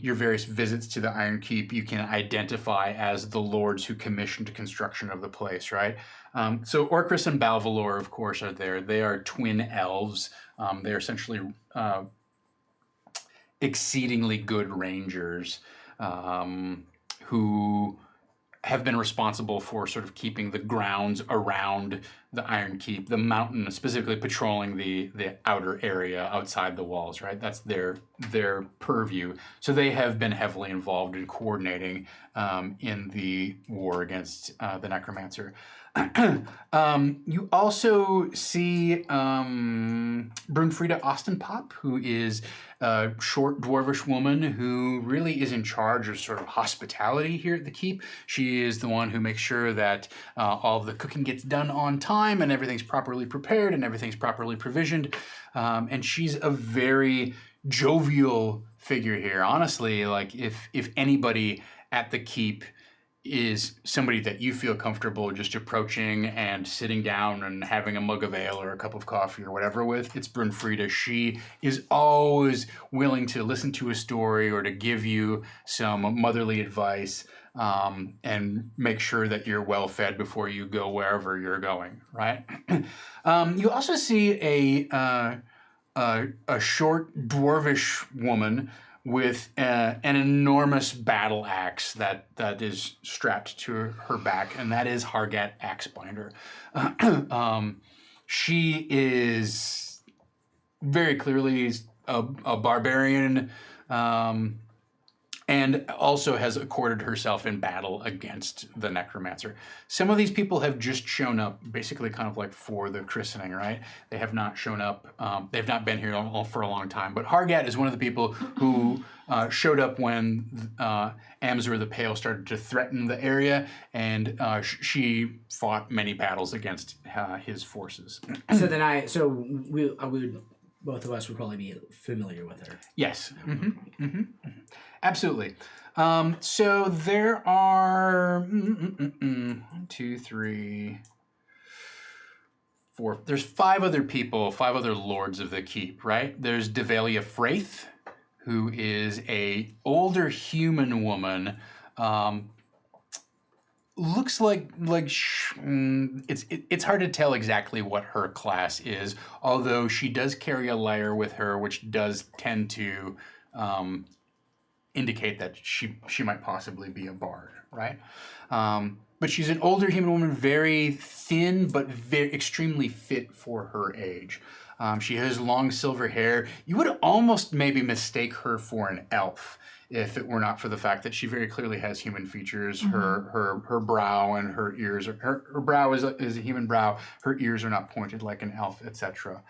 your various visits to the Ironkeep, you can identify as the lords who commissioned the construction of the place, right? So Orcris and Balvalor, of course, are there. They are twin elves. They're essentially exceedingly good rangers who have been responsible for sort of keeping the grounds around the Ironkeep, the mountain, specifically patrolling the outer area outside the walls, right? That's their purview. So they have been heavily involved in coordinating in the war against the Necromancer. You also see Brunfrida Austenpop, who is a short dwarvish woman who really is in charge of sort of hospitality here at the keep. She is the one who makes sure that all of the cooking gets done on time and everything's properly prepared and everything's properly provisioned. And she's a very jovial figure here. Honestly, like if anybody at the keep is somebody that you feel comfortable just approaching and sitting down and having a mug of ale or a cup of coffee or whatever with, it's Brunfrida. She is always willing to listen to a story or to give you some motherly advice and make sure that you're well fed before you go wherever you're going, right? You also see a short dwarvish woman with an enormous battle axe that is strapped to her back, and that is Hargat Axebinder. She is very clearly a barbarian, and also has accorded herself in battle against the Necromancer. Some of these people have just shown up basically kind of like for the christening, right? They have not shown up, they've not been here for a long time, but Hargat is one of the people who showed up when Amzur the Pale started to threaten the area, and she fought many battles against his forces. So we would, both of us would probably be familiar with her. Yes. Absolutely. So there are 1, 2, 3, 4. There's 5 other people, 5 other lords of the keep, right? There's Devalia Fraith, who is a older human woman. Looks like it's hard to tell exactly what her class is, although she does carry a lyre with her, which does tend to indicate that she might possibly be a bard, right? But she's an older human woman, very thin, but extremely fit for her age. She has long silver hair. You would almost maybe mistake her for an elf if it were not for the fact that she very clearly has human features. Her brow and her ears, her brow is a human brow. Her ears are not pointed like an elf, etc.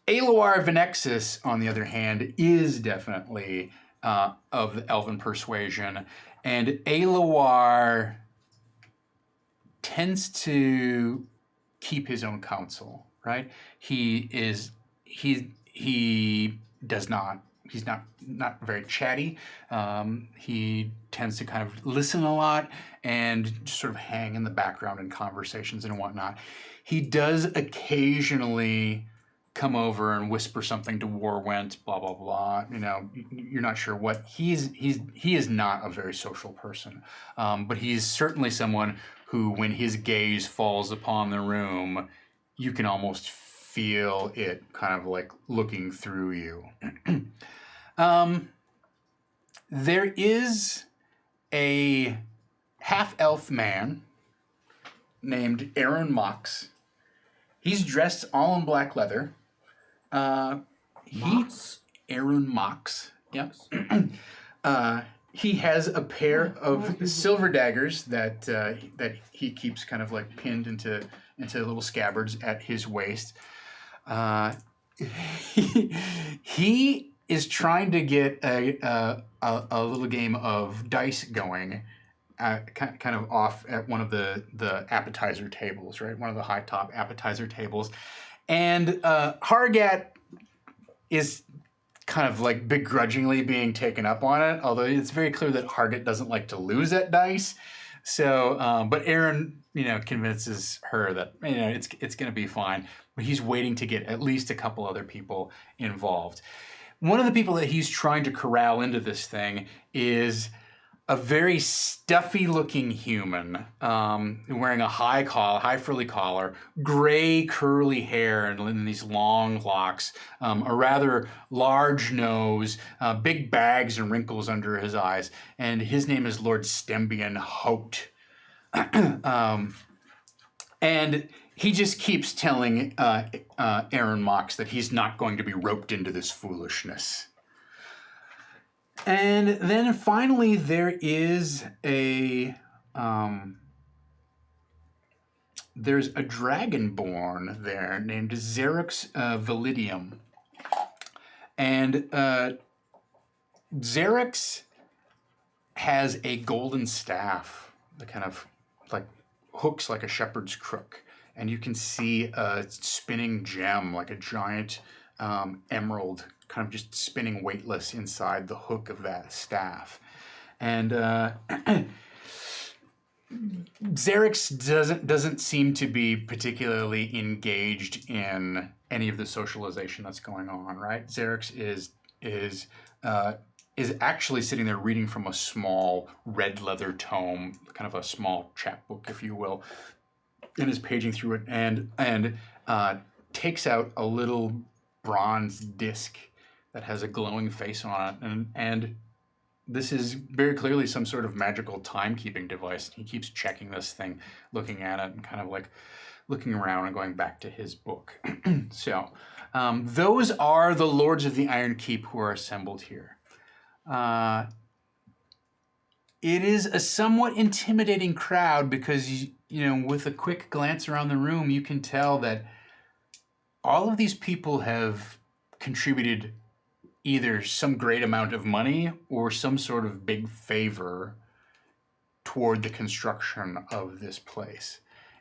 Aloar Venexis, on the other hand, is definitely of the elven persuasion, and Aloar tends to keep his own counsel, right? He's not very chatty. He tends to kind of listen a lot and just sort of hang in the background in conversations and whatnot. He does occasionally come over and whisper something to Warwent, blah, blah, blah. You know, you're not sure what. He is not a very social person, but he's certainly someone who, when his gaze falls upon the room, you can almost feel it kind of like looking through you. There is a half-elf man named Aaron Mox. He's dressed all in black leather. Aaron Mox. Yep. He has a pair of silver daggers that he keeps kind of like pinned into little scabbards at his waist. He is trying to get a little game of dice going, kind of off at one of the appetizer tables, right? One of the high top appetizer tables. And Hargat is kind of like begrudgingly being taken up on it, although it's very clear that Hargat doesn't like to lose at dice. So, but Aaron, convinces her that, it's going to be fine. But he's waiting to get at least a couple other people involved. one of the people that he's trying to corral into this thing is a very stuffy-looking human wearing a high frilly collar, gray curly hair and these long locks, a rather large nose, big bags and wrinkles under his eyes, and his name is Lord Stembian Hote. And he just keeps telling Aaron Mox that he's not going to be roped into this foolishness. And then finally there is there's a dragonborn there named Xerix Validium. And Xerix has a golden staff that kind of like hooks like a shepherd's crook. And you can see a spinning gem, like a giant emerald, kind of just spinning weightless inside the hook of that staff. And Xerix doesn't seem to be particularly engaged in any of the socialization that's going on, right? Xerix is actually sitting there reading from a small red leather tome, kind of a small chapbook, if you will, and is paging through it and takes out a little bronze disc that has a glowing face on it, and this is very clearly some sort of magical timekeeping device. He keeps checking this thing, looking at it, and kind of like looking around and going back to his book. So those are the Lords of the Iron Keep who are assembled here. It is a somewhat intimidating crowd because, you know, with a quick glance around the room, you can tell that all of these people have contributed either some great amount of money or some sort of big favor toward the construction of this place.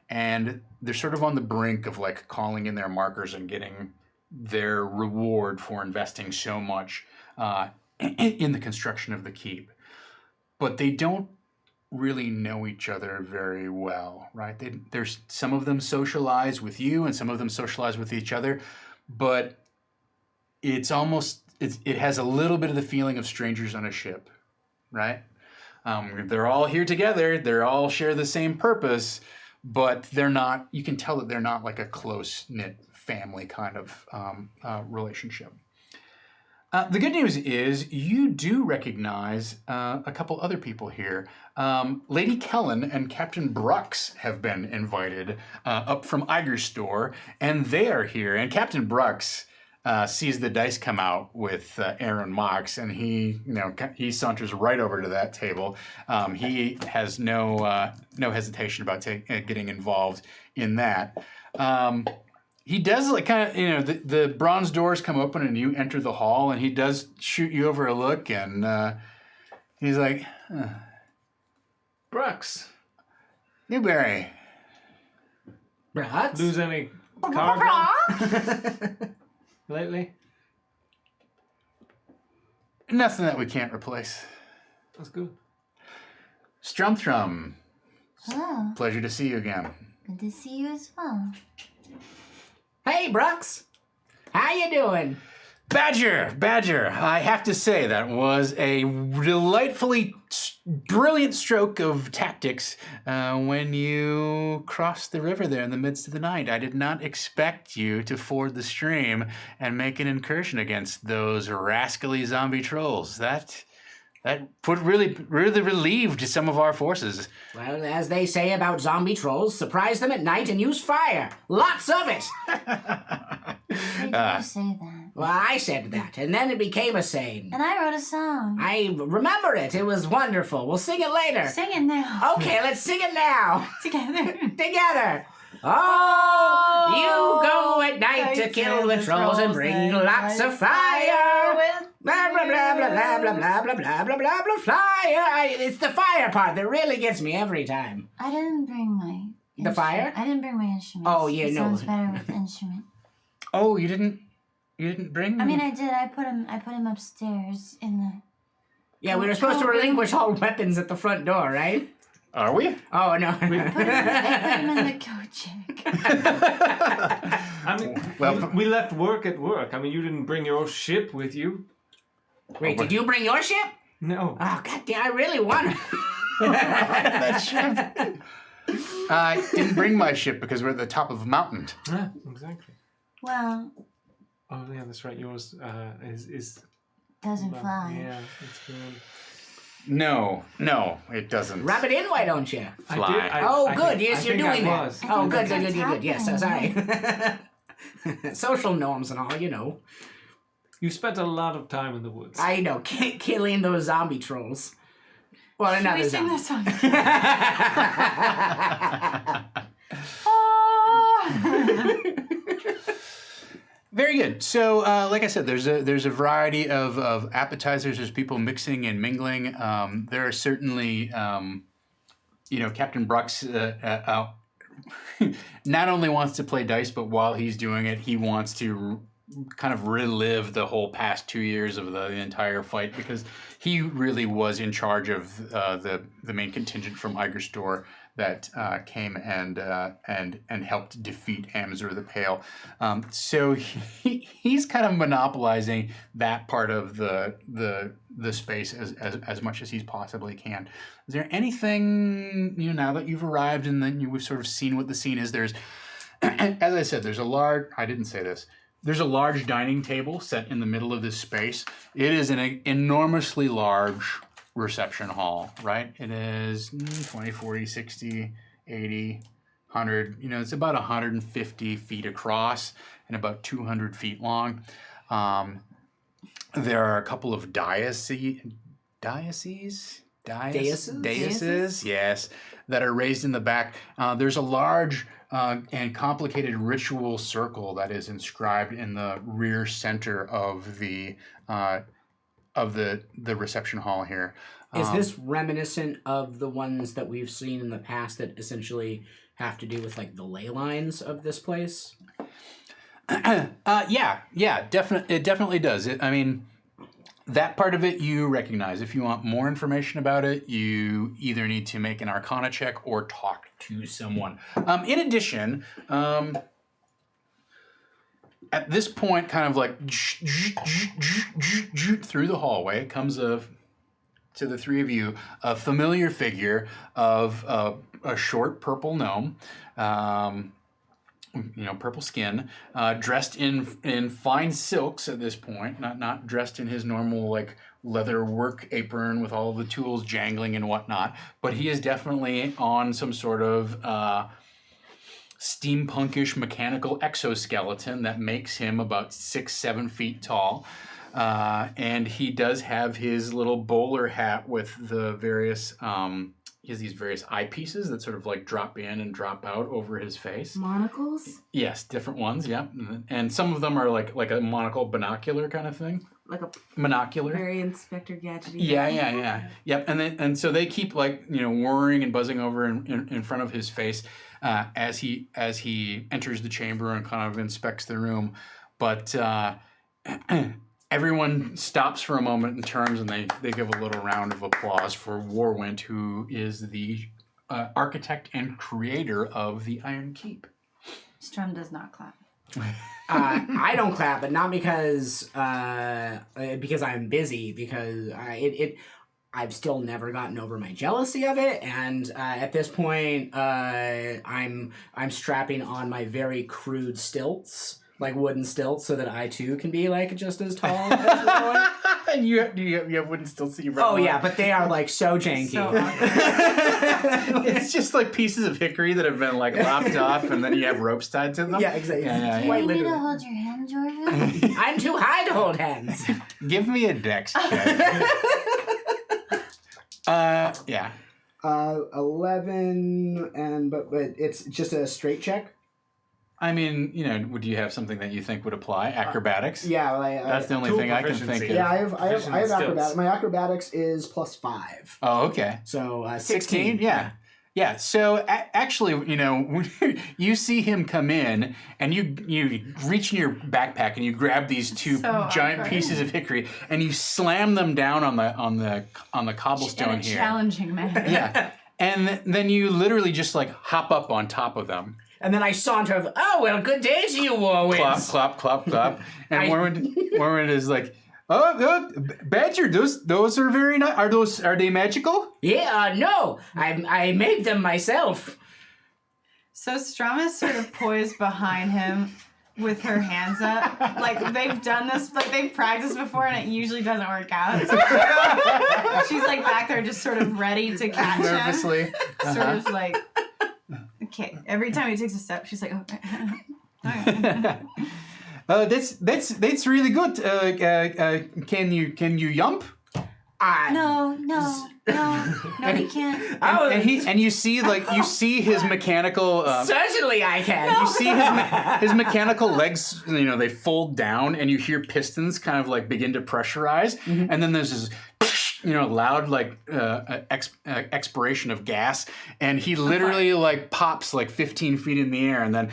And they're sort of on the brink of like calling in their markers and getting their reward for investing so much in the construction of the keep. But they don't really know each other very well, right? There's some of them socialize with you and some of them socialize with each other, but it's almost, it has a little bit of the feeling of strangers on a ship, right? They're all here together, they're all share the same purpose, but they're not, you can tell that they're not like a close-knit family kind of relationship. The good news is you do recognize a couple other people here. Lady Kellen and Captain Brux have been invited up from Iger's store, and they are here. And Captain Brux sees the dice come out with Aaron Mox, and he saunters right over to that table. He has no hesitation about getting involved in that. He does like kind of, you know, the bronze doors come open and you enter the hall, and he does shoot you over a look, and he's like, Brux. Newbury. Brats? Lose any cargo lately? Nothing that we can't replace. That's good. Thrum. Oh, Pleasure to see you again. good to see you as well. Hey, Brux. How you doing? Badger, I have to say that was a delightfully brilliant stroke of tactics when you crossed the river there in the midst of the night. I did not expect you to ford the stream and make an incursion against those rascally zombie trolls. That really relieved some of our forces. Well, as they say about zombie trolls, surprise them at night and use fire. Lots of it. Why did you say that? Well, I said that, and then it became a saying. And I wrote a song. I remember it. It was wonderful. We'll sing it later. Sing it now. Okay, let's sing it now. Together. Together. Oh, you go at night to kill the trolls and bring lots of fire. Blah, blah, blah, blah, blah, blah, blah, blah, blah, blah, blah, blah, fire. It's the fire part that really gets me every time. I didn't bring my The fire? I didn't bring my instruments. Oh, yeah, it no. sounds better with instrument. Oh, you didn't bring? I mean, I did. I put him upstairs in the. Yeah, we were supposed to relinquish all weapons at the front door, right? Are we? Oh, no. I put him in the coat check. I mean, Well- we left work at work. I mean, you didn't bring your ship with you. Wait, did you bring your ship? No. Oh, goddamn! I really want it. That ship. I didn't bring my ship because we're at the top of a mountain. Yeah, exactly. Well, Oh yeah, that's right. Yours is doesn't fly. Yeah, it's good. No, it doesn't. Rub it in, why don't you? Fly. Good. Yes, you're doing that. Was. Oh, good. that's what's Yes, sorry. Social norms and all, you know. You spent a lot of time in the woods. I know, killing those zombie trolls. Well, Should another we sing zombie. this song? Very good. So, like I said, there's a variety of appetizers. There's people mixing and mingling. There are certainly, Captain Brooks not only wants to play dice, but while he's doing it, he wants to kind of relive the whole past 2 years of the entire fight, because he really was in charge of the main contingent from Igerstor that came and helped defeat Amzur the Pale. So he's kind of monopolizing that part of the space as much as he possibly can. Is there anything, now that you've arrived and then we've sort of seen what the scene is, there's, as I said, there's a large dining table set in the middle of this space. It is an enormously large reception hall, right? It is 20, 40, 60, 80, 100, it's about 150 feet across and about 200 feet long. There are a couple of daises, yes, that are raised in the back. There's a large and complicated ritual circle that is inscribed in the rear center of the reception hall here. Is this reminiscent of the ones that we've seen in the past that essentially have to do with like the ley lines of this place? Yeah, definitely. It definitely does. That part of it you recognize. If you want more information about it, you either need to make an Arcana check or talk to someone. In addition, at this point, kind of like through the hallway comes to the three of you, a familiar figure of a short purple gnome, purple skin, dressed in fine silks at this point, not dressed in his normal like leather work apron with all the tools jangling and whatnot, but he is definitely on some sort of steampunkish mechanical exoskeleton that makes him about 6-7 feet tall. And he does have his little bowler hat with the various, he has these various eyepieces that sort of like drop in and drop out over his face. Monocles? Yes, different ones, yeah. And some of them are like a monocle binocular kind of thing. Like a monocular. very Inspector Gadget. Yeah. Yep. And so they keep like, whirring and buzzing over in front of his face as he enters the chamber and kind of inspects the room. But everyone stops for a moment and turns, and they give a little round of applause for Warwind, who is the architect and creator of the Iron Keep. Strum does not clap. I don't clap, but not because I'm busy. Because I've still never gotten over my jealousy of it, and at this point, I'm strapping on my very crude stilts. Like wooden stilts, so that I too can be like just as tall as the one. And you have wooden stilts that you brought. Oh yeah, but they are like so janky. So It's just like pieces of hickory that have been like lopped off, and then you have ropes tied to them. Yeah, exactly. Yeah. You need to hold your hand, Jordan. I'm too high to hold hands. Give me a dex check. Yeah. 11, but it's just a straight check. Would you have something that you think would apply? Acrobatics? Yeah, That's the only tool thing I can proficiency. think of. Yeah, I have Stilts. acrobatics. My acrobatics is +5. Oh, okay. So 16? Yeah. Yeah, so actually, you see him come in, and you reach in your backpack and you grab these two giant pieces of hickory, and you slam them down on the cobblestone in a here. challenging manner. Yeah, and then you literally just like hop up on top of them. And then I saunter over, oh, well, good day to you, Warwinds. Clop, clop, clop, clop. And Warwind is like, oh, Badger, those are very nice. Are they magical? Yeah, no, I made them myself. So Strum is sort of poised behind him with her hands up. Like, they've done this, like, they've practiced before, and it usually doesn't work out. So she's, like, back there just sort of ready to catch Nervously. him. Sort of like, okay. Every time he takes a step, she's like, okay. Okay. That's really good. Can you yump? No, you can't. And you see his mechanical. Certainly I can. You see his mechanical legs. They fold down, and you hear pistons kind of like begin to pressurize, and then there's this. Loud expiration of gas, and he literally like pops like 15 feet in the air, and then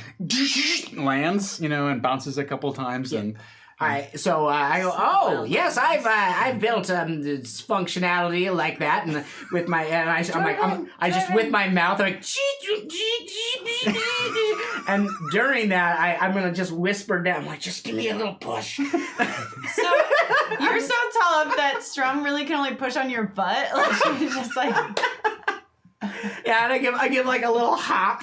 lands, and bounces a couple times, and. I go, oh yes, I've built this functionality like that, and with my I just with my mouth I'm like, and during that I'm gonna just whisper down, like, just give me a little push. So you're so tall up that Strum really can only push on your butt. Like, she's just like, yeah, and I give like a little hop.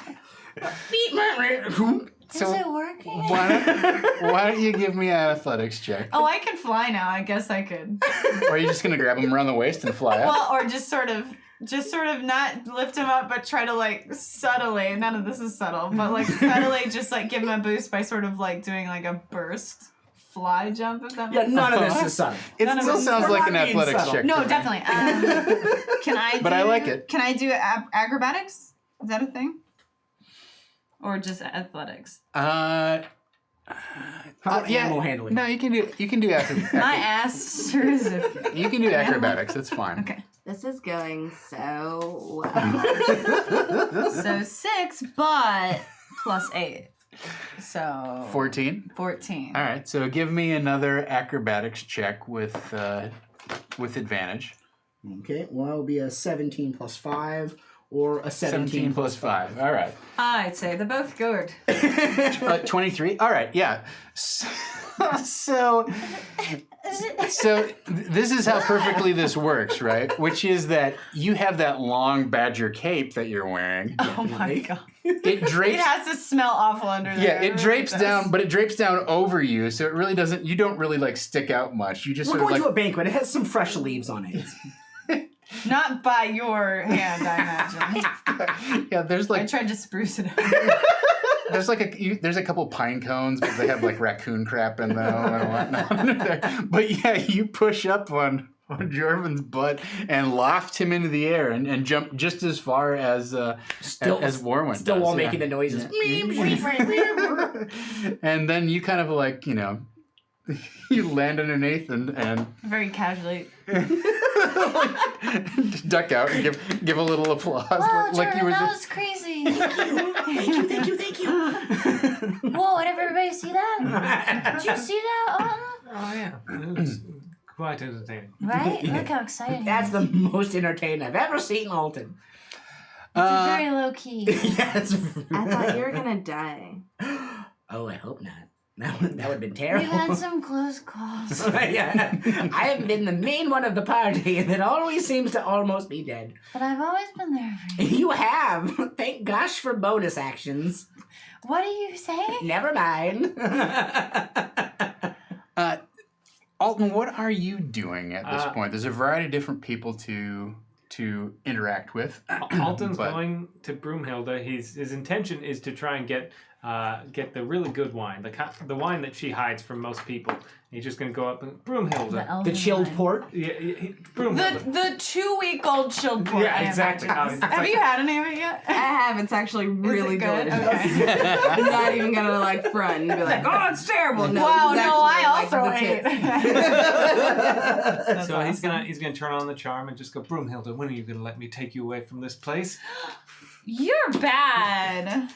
Is it working? Why don't you give me an athletics check? oh, I can fly now. I guess I could. Or are you just gonna grab him around the waist and fly up? Well, or just sort of not lift him up, but try to like subtly. None of this is subtle, but like subtly just like give him a boost by sort of like doing like a burst fly jump. If that makes sense. None of this is subtle. It still sounds like an athletics subtle. check. No, to me. definitely. Can I? But I like it. Can I do acrobatics? Is that a thing? Or just athletics? How about animal handling? No, you can do acrobatics. My ass sure is a... You can do acrobatics. That's fine. Okay. This is going so well. So 6, but plus 8. So... 14. 14. All right. So give me another acrobatics check with advantage. Okay, well, it will be a 17 plus 5, or a 17 plus 5. All right. I'd say they're both good. 23. All right. Yeah. So this is how perfectly this works, right? Which is that you have that long badger cape that you're wearing. Oh my god. It drapes. It has to smell awful under there. Yeah, it drapes down, but it drapes down over you, so it really doesn't. You don't really like stick out much. You just We're sort going of to a banquet. It has some fresh leaves on it. Not by your hand, I imagine. Yeah, there's I like tried to spruce it up. there's like there's a couple pine cones, but they have like raccoon crap in them and whatnot. But yeah, you push up on Jorvin's butt and loft him into the air and jump just as far as Warwind Still does, while yeah. making the noises. And then you kind of like, you land underneath and Very casually. duck out and give a little applause. Wow, like you Jordan, were that just was crazy. Thank you. Whoa, did everybody see that? Did you see that? Oh, yeah. It was quite entertaining. Right? Look how excited That's he is. the most entertaining I've ever seen Alton. It's very low key. Yes. I thought you were gonna die. Oh, I hope not. That would have been terrible. We've had some close calls. Yeah. I have been the main one of the party that always seems to almost be dead. But I've always been there for you. You have. Thank gosh for bonus actions. What do you say? Never mind. Alton, what are you doing at this point? There's a variety of different people to interact with. Alton's But- going to Broomhilda. His intention is to try and get the really good wine, the wine that she hides from most people. He's just going to go up and Broomhilda. The chilled port. Yeah, Broomhilda. The 2-week-old chilled port. Yeah, exactly. Have you had any of it yet? I have. It's actually really good? delicious. Okay. I'm not even gonna like front and be like, oh, it's terrible. No, Wow, it's no, I actually, also like, the ate. tits. So he's gonna turn on the charm and just go, Broomhilda, when are you gonna let me take you away from this place? You're bad.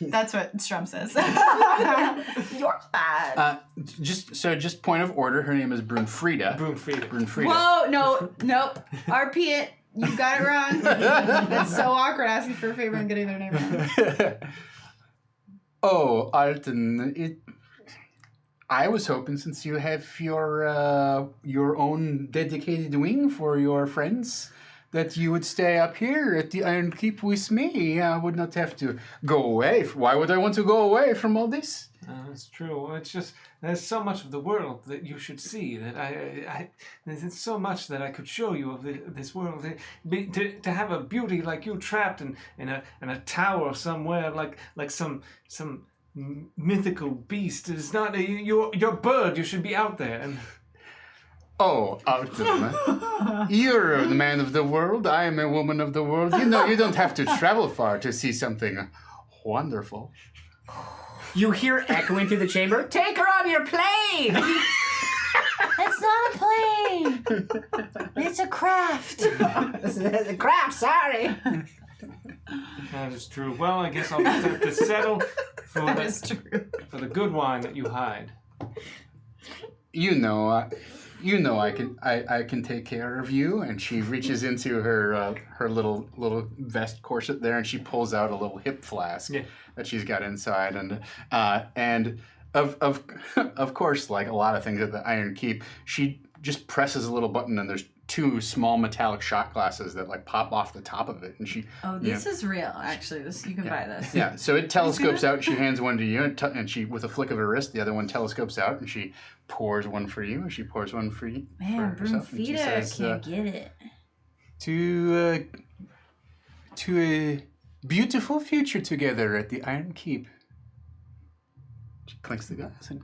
That's what Strum says. You're bad. Just point of order. Her name is Brunfrida. Brunfrida. Whoa, nope. RP it. You got it wrong. That's so awkward asking for a favor and getting their name wrong. Oh, Alton, I was hoping, since you have your own dedicated wing for your friends, that you would stay up here at the Ironkeep with me. I would not have to go away. Why would I want to go away from all this? That's true. It's just there's so much of the world that you should see. That there's so much that I could show you of this world. To have a beauty like you trapped in a tower somewhere, like some mythical beast. It's not you're a bird. You should be out there. And Oh, Alton, you're the man of the world. I am a woman of the world. You know, you don't have to travel far to see something wonderful. You hear echoing through the chamber, take her on your plane! It's not a plane. It's a craft. This is a craft, sorry. that is true. Well, I guess I'll just have to settle for That is true. for the good wine that you hide. You know I can take care of you. And she reaches into her little vest corset there, and she pulls out a little hip flask that she's got inside, and of course, like a lot of things at the Ironkeep, she just presses a little button, and there's 2 small metallic shot glasses that like pop off the top of it, and she. Oh, this is real. Actually, you can buy this. Yeah, so it telescopes out. She hands one to you, and she, with a flick of her wrist, the other one telescopes out, and she pours one for you, and she pours one for you. Man, for herself, and she Broomfeeder says, can't get it. To a beautiful future together at the Ironkeep. She clinks the glass and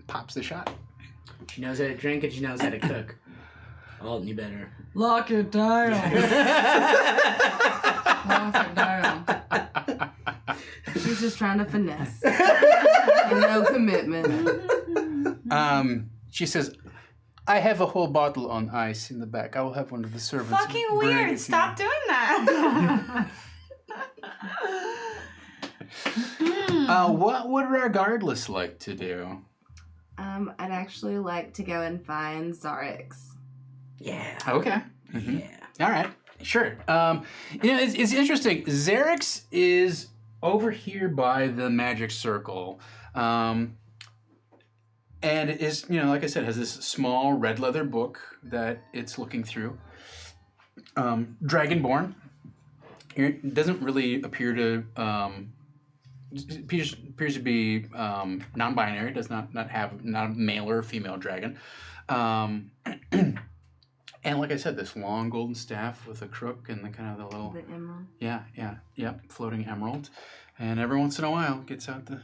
pops the shot. She knows how to drink and she knows how to cook. Alton, you better. Lock it down. Lock it down. She's just trying to finesse. And no commitment. She says, I have a whole bottle on ice in the back. I will have one of the servants. Fucking bring it weird. to Stop you." doing that. What would regardless like to do? I'd actually like to go and find Zarix. Yeah. Okay. Yeah. All right. Sure. It's interesting. Zarix is over here by the magic circle. And it is, like I said, has this small red leather book that it's looking through. Dragonborn. It doesn't really appear to appears to be non-binary. Does not have a male or female dragon. And like I said, this long golden staff with a crook and the kind of the little The emerald. yeah, floating emerald, and every once in a while gets out the.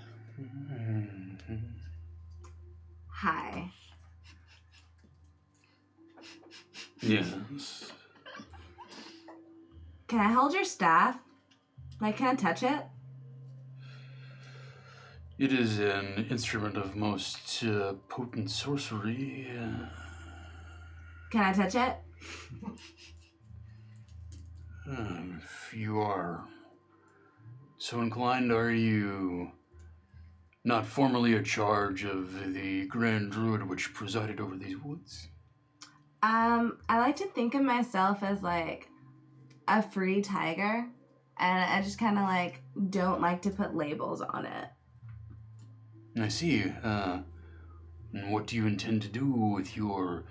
Hi. Yes. Can I hold your staff? Like, can I touch it? It is an instrument of most potent sorcery. Can I touch it? If you are so inclined, are you not formally in charge of the Grand Druid which presided over these woods? I like to think of myself as like a free tiger, and I just kind of like don't like to put labels on it. I see. And what do you intend to do with your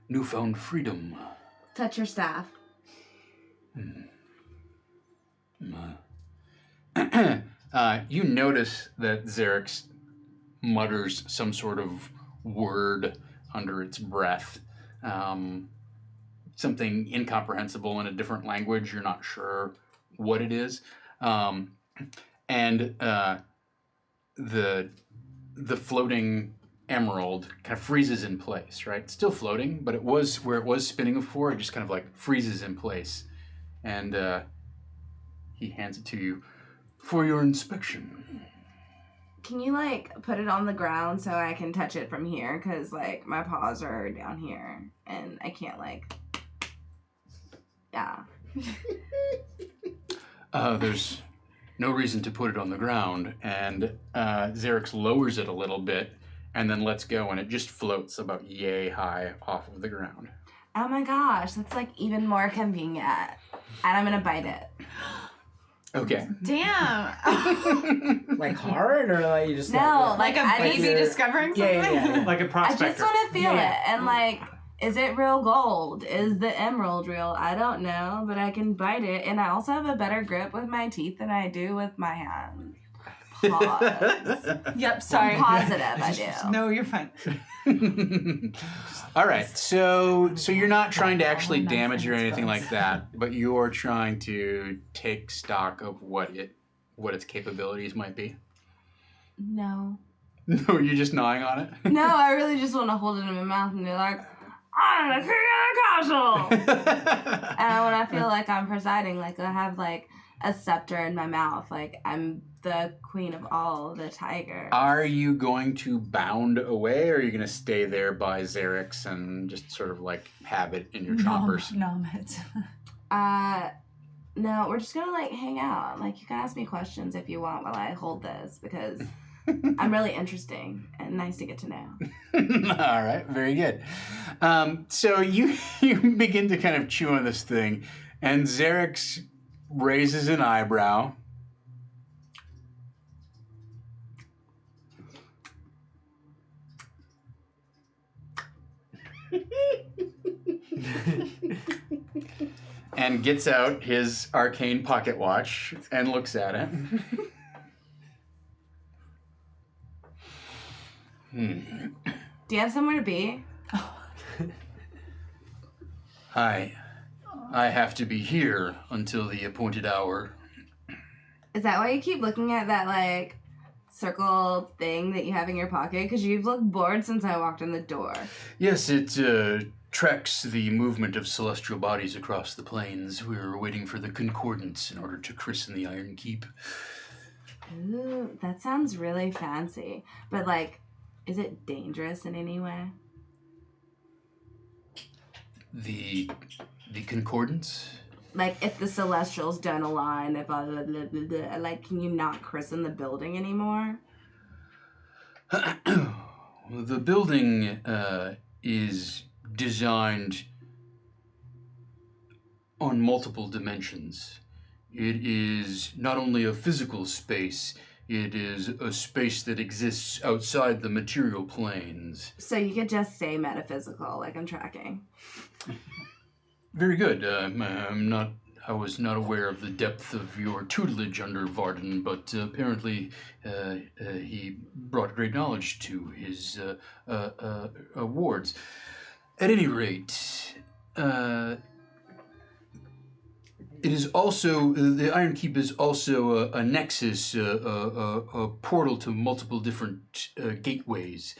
newfound freedom? Touch your staff. You notice that Zarix mutters some sort of word under its breath. Something incomprehensible in a different language. You're not sure what it is. And the floating emerald kind of freezes in place, right? It's still floating, but it was where it was spinning before. It just kind of like freezes in place. And he hands it to you for your inspection. Can you like put it on the ground so I can touch it from here? Cause like my paws are down here and I can't like. Yeah. There's no reason to put it on the ground, and Zarix lowers it a little bit and then lets go, and it just floats about yay high off of the ground. Oh my gosh, that's like even more convenient. And I'm gonna bite it. Okay. Damn. Like hard, or like you just No, Like a I baby just- discovering something? yeah. Like a I prospector. just want to feel Yeah. it. And like, is it real gold? Is the emerald real? I don't know, but I can bite it. And I also have a better grip with my teeth than I do with my hands. Pause. Yep, sorry. Positive, I do. No, you're fine. All right, so you're not trying to actually damage or anything like that, but you're trying to take stock of what its capabilities might be. No. No, you're just gnawing on it. No, I really just want to hold it in my mouth and be like, I'm the king of the castle. And I want to feel like I'm presiding, like I have like a scepter in my mouth, like I'm the queen of all the tigers. Are you going to bound away, or are you going to stay there by Xerix and just sort of like have it in your chompers? Nom it. No, we're just gonna like hang out. Like you can ask me questions if you want while I hold this because I'm really interesting and nice to get to know. All right, very good. So you begin to kind of chew on this thing, and Xerix raises an eyebrow. And gets out his arcane pocket watch and looks at it. Do you have somewhere to be? I have to be here until the appointed hour. Is that why you keep looking at that like circle thing that you have in your pocket? Because you've looked bored since I walked in the door. Yes, it tracks the movement of celestial bodies across the plains. We're waiting for the concordance in order to christen the Ironkeep. Ooh, that sounds really fancy. But like, is it dangerous in any way? The concordance? Like, if the Celestials don't align, if blah, blah, blah, blah, blah, like, can you not christen the building anymore? The building is designed on multiple dimensions. It is not only a physical space, it is a space that exists outside the material planes. So you could just say metaphysical, like I'm tracking. Very good. I was not aware of the depth of your tutelage under Varden, but apparently he brought great knowledge to his wards. At any rate, it is also, the Ironkeep is also a nexus, a portal to multiple different gateways,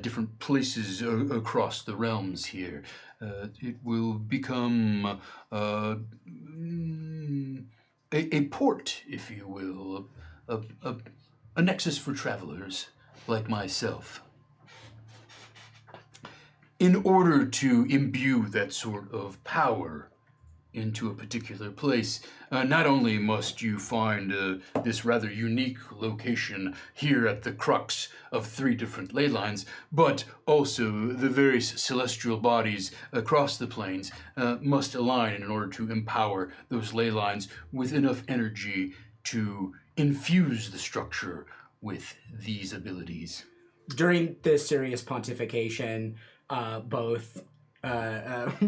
different places across the realms here. It will become a port, if you will, a nexus for travelers like myself. In order to imbue that sort of power into a particular place, not only must you find this rather unique location here at the crux of 3 different ley lines, but also the various celestial bodies across the plains must align in order to empower those ley lines with enough energy to infuse the structure with these abilities. During this serious pontification, both Jorvin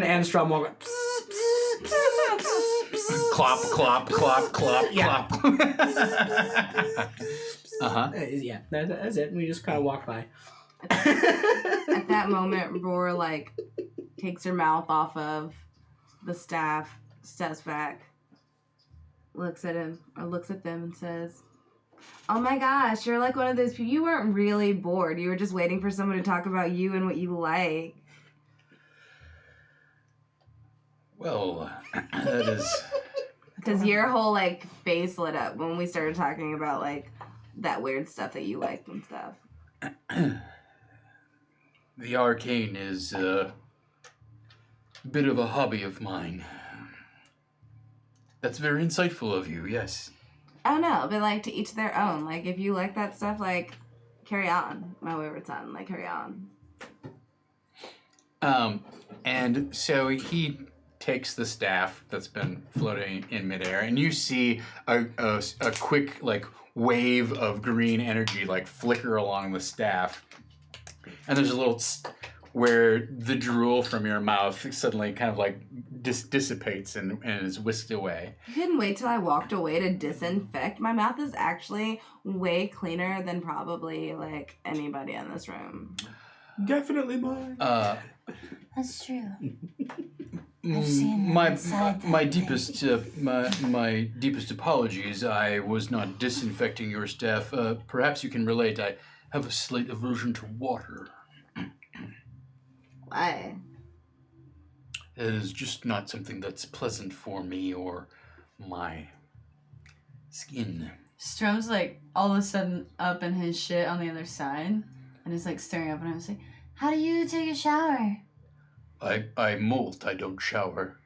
and Strum will go, Clop, clop, clop, clop, Yeah. clop. Uh-huh. yeah, that's it. We just kind of walk by. At that moment, Roar, like, takes her mouth off of the staff, steps back, looks at him, or looks at them and says, oh my gosh, you're like one of those people. You weren't really bored. You were just waiting for someone to talk about you and what you like. Well, that is... Because your whole, like, face lit up when we started talking about, like, that weird stuff that you liked and stuff. The arcane is a bit of a hobby of mine. That's very insightful of you, yes. Oh, no, but, like, to each their own. Like, if you like that stuff, like, carry on, my wayward son. Like, carry on. And so he takes the staff that's been floating in midair, and you see a quick like wave of green energy like flicker along the staff, and there's a little where the drool from your mouth suddenly kind of like dissipates and is whisked away. You couldn't wait till I walked away to disinfect. My mouth is actually way cleaner than probably like anybody in this room. Definitely mine. That's true. I've seen them inside my that deepest my deepest apologies. I was not disinfecting your staff. Perhaps you can relate. I have a slight aversion to water. Why? It is just not something that's pleasant for me or my skin. Strum's like all of a sudden up in his shit on the other side and is like staring up at him and saying, How do you take a shower? I molt. I don't shower.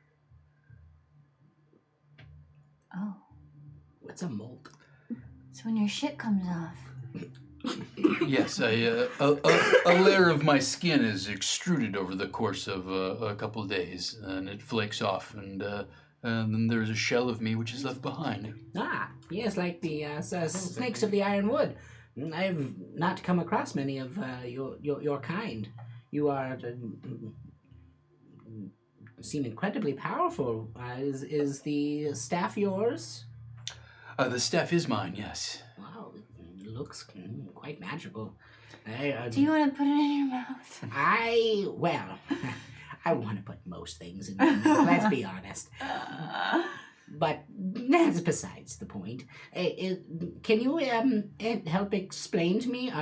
Oh, What's a molt? it's when your shit comes off. Yes, a layer of my skin is extruded over the course of a couple days, and it flakes off, and then there's a shell of me which is left behind. Ah, yes, like the snakes of the ironwood. I've not come across many of your kind. You are seem incredibly powerful. Is the staff yours? The staff is mine, yes. Wow, it looks quite magical. Do you want to put it in your mouth? I want to put most things in my mouth, let's be honest. But that's besides the point. Can you help explain to me?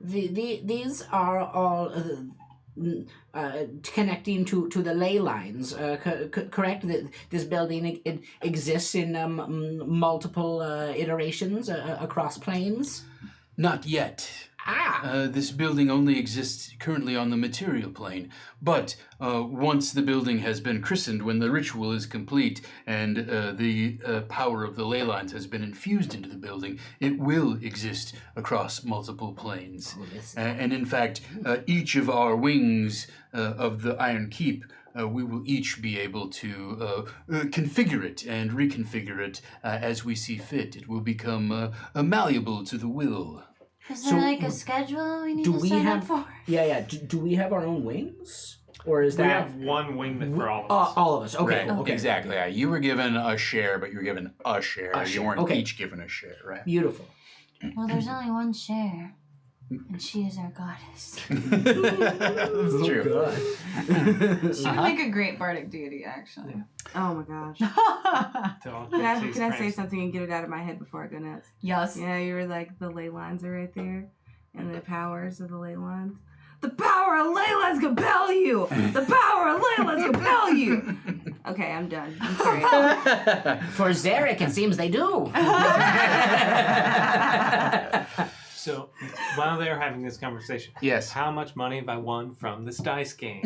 These are all connecting to the ley lines, correct? This building exists in multiple iterations across planes? Not yet. Ah! This building only exists currently on the material plane, but once the building has been christened, when the ritual is complete and the power of the ley lines has been infused into the building, it will exist across multiple planes. And in fact, each of our wings of the Ironkeep, we will each be able to configure it and reconfigure it as we see fit. It will become malleable to the will. Is there like a schedule we need do to we sign have- up for? Yeah. Do we have our own wings? Or is We that... have one wing for all of us. All of us. Okay, Right, cool, okay. exactly. Yeah. You were given a share, but you were given a share. A You share, weren't okay. each given a share, right? Beautiful. Well, there's only one share, and she is our goddess. That's true. she would make a great bardic deity, actually. Oh my gosh. So, Can I she's say crazy. something and get it out of my head before I go nuts? Yes. Yeah, you were like, the ley lines are right there, and the powers of the ley lines. The power of ley lines compel you! The power of ley lines compel you! Okay, I'm done. I'm sorry. For Zarek, it seems they do. So, while they're having this conversation, Yes. how much money have I won from this dice game?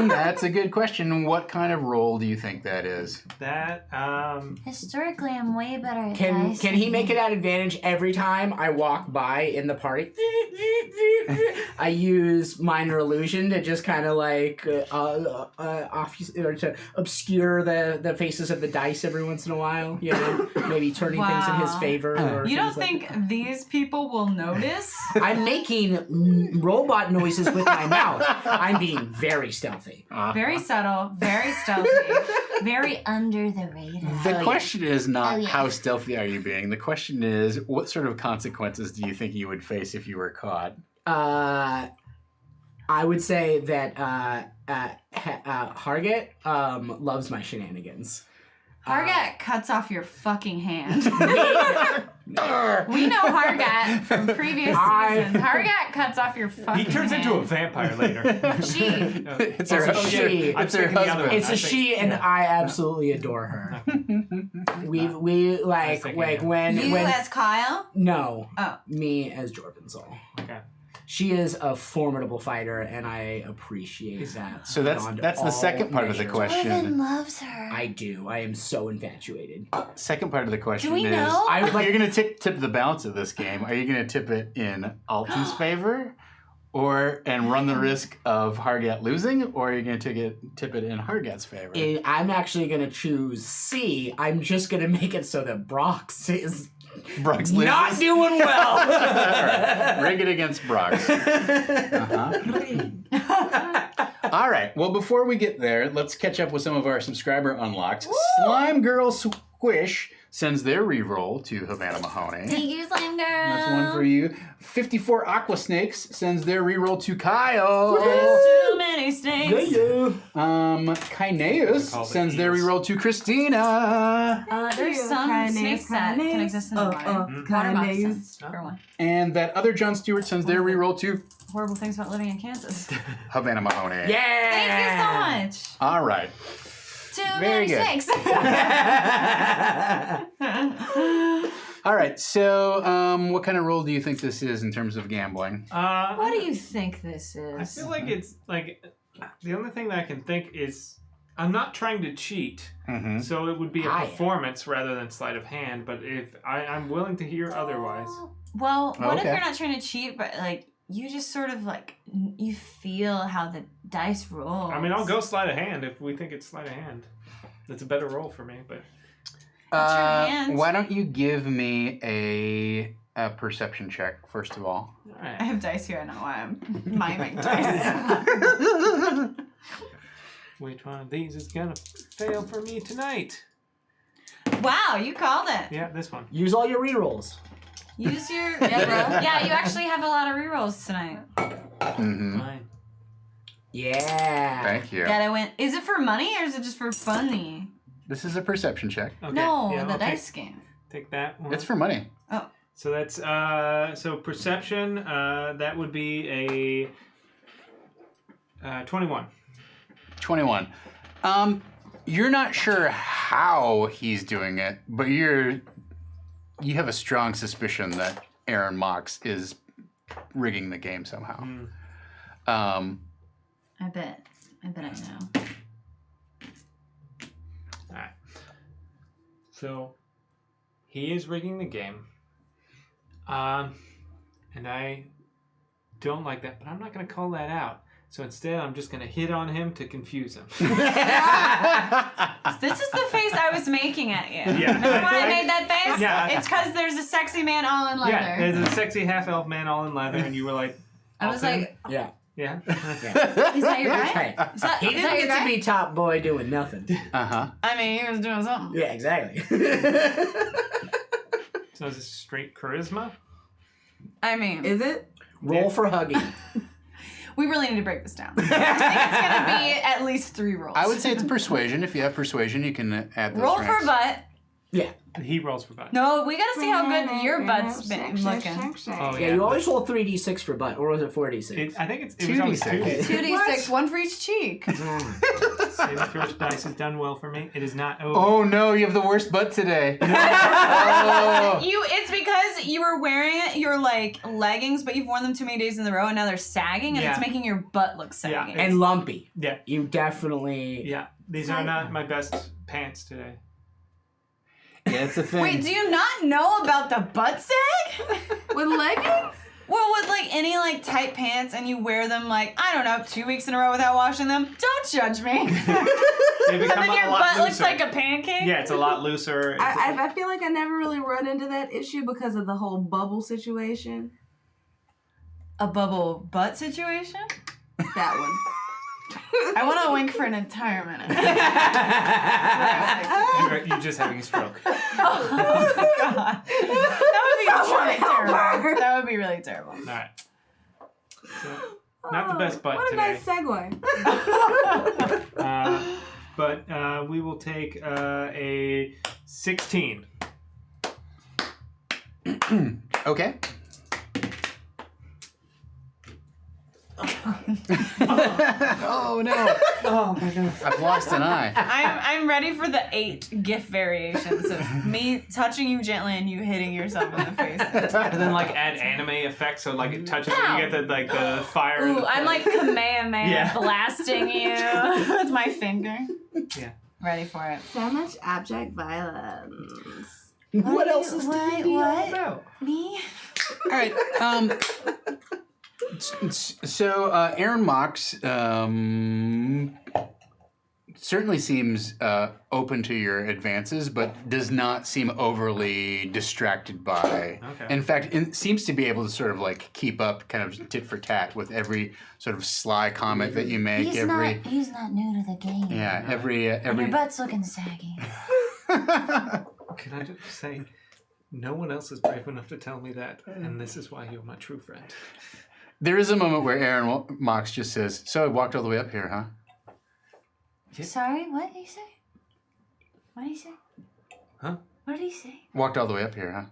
That's a good question. What kind of roll do you think that is? That, Historically, I'm way better at Can dice he than make you. it an advantage every time I walk by in the party? I use minor illusion to just kind of like or to obscure the faces of the dice every once in a while. You know, maybe turning things in his Wow. favor. Or You don't things like think these people will notice? I'm making robot noises with my mouth. I'm being very stealthy. Very subtle, very stealthy. Very under the radar. The question is not Oh, yeah. how stealthy are you being. The question is, what sort of consequences do you think you would face if you were caught? I would say that Hargett loves my shenanigans. Hargat cuts off your fucking hand. We know Hargat from previous seasons. Hargat cuts off your fucking he turns hand. into a vampire later. She. It's her- her, oh, yeah. it's her I'm thinking the other husband. one. It's I a think- she, and yeah. I absolutely adore her. we like thinking, like yeah. when You when as Kyle? no Oh. me as Jorvensol. Okay. She is a formidable fighter, and I appreciate that. So that's beyond the all second part of the measure. question. Jordan loves her. I do. I am so infatuated. Second part of the question we is, know? I if like- you're going to tip the balance of this game, are you going to tip it in Alton's favor and run the risk of Hargat losing, or are you going to tip it in Hargat's favor? I'm actually going to choose C. I'm just going to make it so that Brox is Brox not loses. doing well. All right. Rig it against Brox. All right. Well, before we get there, let's catch up with some of our subscriber unlocks. Woo! Slime Girl Squish sends their reroll to Havana Mahoney. Thank you, Slime Girl. That's one for you. 54 Aqua Snakes sends their reroll to Kyle. There's too many snakes. Kineus sends their reroll to Christina. There's some snakes that can exist in the water. Water moccasins, for one. And that other John Stewart sends their reroll to Horrible things about living in Kansas. Havana Mahoney. Yeah! Thank you so much. All right. Too Very many good. snakes. All right. So, what kind of role do you think this is in terms of gambling? What do you think this is? I feel like it's like the only thing that I can think is I'm not trying to cheat, so it would be a performance rather than sleight of hand. But if I'm willing to hear otherwise. Well, what if Okay. you're not trying to cheat, but like you just sort of like you feel how the dice roll? I mean, I'll go sleight of hand if we think it's sleight of hand. That's a better roll for me, but. It's your hand. Why don't you give me a perception check first of all? I Alright. have dice here. I know why I'm miming dice. Which one of these is gonna fail for me tonight? Wow, you called it. Yeah, this one. Use all your rerolls. Use your yeah. You actually have a lot of rerolls tonight. Fine. Yeah. Thank you. Gotta win. Is it for money or is it just for funny? This is a perception check. Okay. No, yeah, the I'll dice game. Take that one. It's for money. So that's so perception. That would be a 21. 21. You're not sure how he's doing it, but you have a strong suspicion that Aaron Mox is rigging the game somehow. I bet I know. All right. So he is rigging the game, and I don't like that. But I'm not going to call that out. So instead, I'm just going to hit on him to confuse him. This is the face I was making at you. Yeah. Remember when I made that face? Yeah. It's because there's a sexy man all in leather. Yeah, there's a sexy half-elf man all in leather, and you were like, I was Alton? like, Yeah. Yeah. is that your guy? Hey, Is that, he is didn't that your get to guy? be top boy doing nothing. Uh-huh. I mean, he was doing something. Yeah, exactly. So is this straight charisma? I mean, Is it? Roll for hugging. we really need to break this down. I think it's going to be at least 3 rolls. I would say it's persuasion. If you have persuasion, you can add those roll ranks. for butt. Yeah. He rolls for butt. No, we got to see how good your butt's been looking. Oh, Yeah, you always roll 3d6 for butt, or was it 4d6? I think it was always 2d6. 2d6, 1 for each cheek. Say the first dice has done well for me. It is not over. Oh no, you have the worst butt today. Oh. It's because you were wearing your like leggings, but you've worn them too many days in a row, and now they're sagging, and Yeah. it's making your butt look Yeah. saggy. And lumpy. Yeah. You definitely... Yeah. These are not my best pants today. Yeah, it's a thing. Wait, do you not know about the butt sag? With leggings? Well, with like any like tight pants, and you wear them like I don't know 2 weeks in a row without washing them. Don't judge me. They And become then a your lot butt looser. looks like a pancake. Yeah, it's a lot looser. I feel like I never really run into that issue because of the whole bubble situation. A bubble butt situation. That one. I want to wink for an entire minute. You're just having a stroke. Oh God, that would be really terrible. That would be really terrible. All right. So, not the best butt What a today. nice segue. But we will take a 16. Okay. Oh no! Oh my goodness. I've lost an eye. I'm ready for the 8 GIF variations of me touching you gently and you hitting yourself in the face. And then like add anime effects, so like it touches and you get the fire. Ooh, I'm like Kamehameha Yeah. blasting you with my finger. Yeah. Ready for it. So much abject violence. What else is What? D&D all What? about? Me? All right. So Aaron Mox certainly seems open to your advances, but does not seem overly distracted by. Okay. In fact, it seems to be able to sort of like keep up, kind of tit for tat with every sort of sly comment that you make. He's not new to the game. Yeah, every. And your butt's looking saggy. Can I just say, no one else is brave enough to tell me that, and this is why you're my true friend. There is a moment where Aaron Mox just says, "So I walked all the way up here, huh?" Yeah. Sorry, what did he say? What did he say? Huh? What did he say? Walked all the way up here, huh?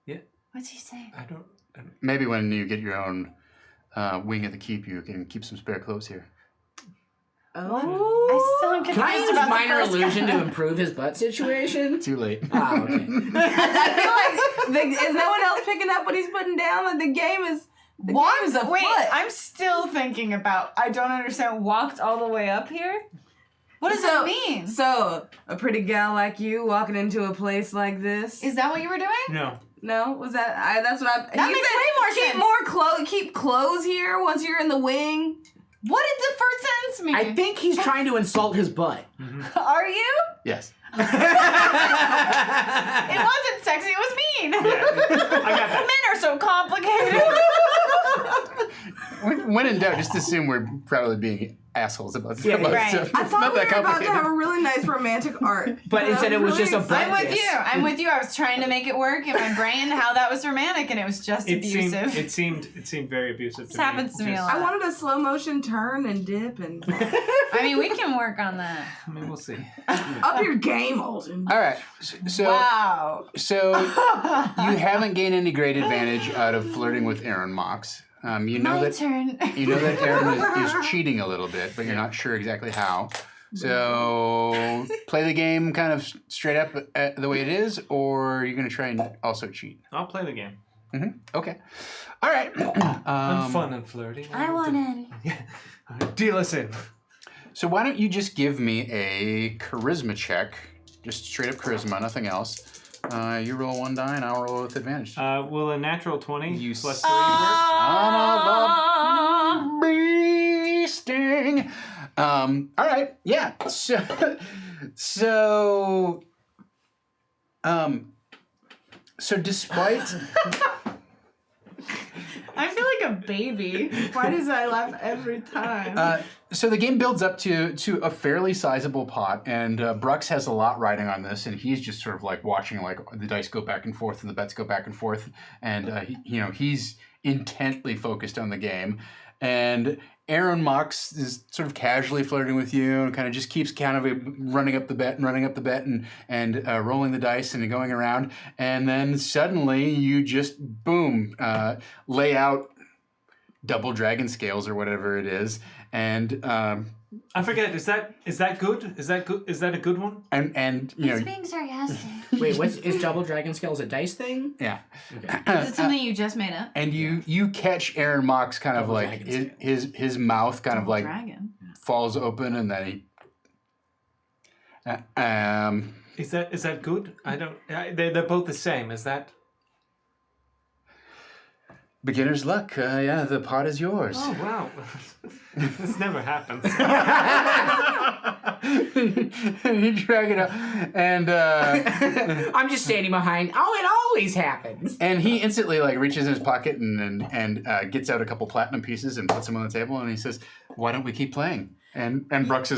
Yeah. What's he say? I don't. Maybe when you get your own wing of the keep, you can keep some spare clothes here. Oh. I still am Can I confused use about minor the first illusion guy. to improve his butt situation? Too late. Oh, okay. I feel like is no one else picking up what he's putting down? Like the game is afoot. Wait, I'm still thinking about. I don't understand. Walked all the way up here. What does that mean? So, a pretty gal like you walking into a place like this? Is that what you were doing? No. No, was that? That's what I. That you makes said way more sense. Keep clothes here once you're in the wing. What did the first sentence mean? I think he's trying to insult his butt. Are you? Yes. It wasn't sexy. It was mean. Yeah, I got that. Men are so complicated. When in doubt, just assume we're probably being assholes about Yeah, about right. stuff. I It's thought not we that were about to complicated. have a really nice romantic arc. But instead it was just a butt I'm with kiss. you. I'm with you. I was trying to make it work in my brain how that was romantic, and it was just abusive. It seemed very abusive to This me. happens to me a Just- lot. I wanted a slow motion turn and dip and I mean, we can work on that. I mean, we'll see. up your game, Alton. All right. So Wow. you haven't gained any great advantage out of flirting with Aaron Mox. You know My that turn. you know that Aaron is cheating a little bit, but you're not sure exactly how. So play the game kind of straight up the way it is, or you're going to try and also cheat. I'll play the game. Okay. All right. I'm fun and flirty. I want in. All right, deal us in. So why don't you just give me a charisma check, just straight up charisma, nothing else. You roll one die, and I'll roll with advantage. Will a natural 20 You plus 3 work? Son of a bee sting. All right. Yeah. So despite I feel like a baby. Why does I laugh every time? so the game builds up to a fairly sizable pot, and Brux has a lot riding on this, and he's just sort of like watching like the dice go back and forth and the bets go back and forth, and he's intently focused on the game, and Aaron Mox is sort of casually flirting with you and kind of just keeps kind of running up the bet and rolling the dice and going around. And then suddenly you just, boom, lay out double dragon scales or whatever it is. And I forget. Is that good? Is that good? Is that a good one? and you know, He's being sarcastic. Wait, is double dragon scales a dice thing? yeah. Is it something you just made up? And you catch Aaron Mox kind of Double like dragon his mouth kind of like Dragon. falls open, and then he Is that good? I don't. They're both the same. Is that? beginner's luck. Yeah, the pot is yours. Oh wow, this never happens. You drag it up, and I'm just standing behind. Oh, it always happens. and he instantly like reaches in his pocket and gets out a couple platinum pieces and puts them on the table, and he says, "Why don't we keep playing?" And Brux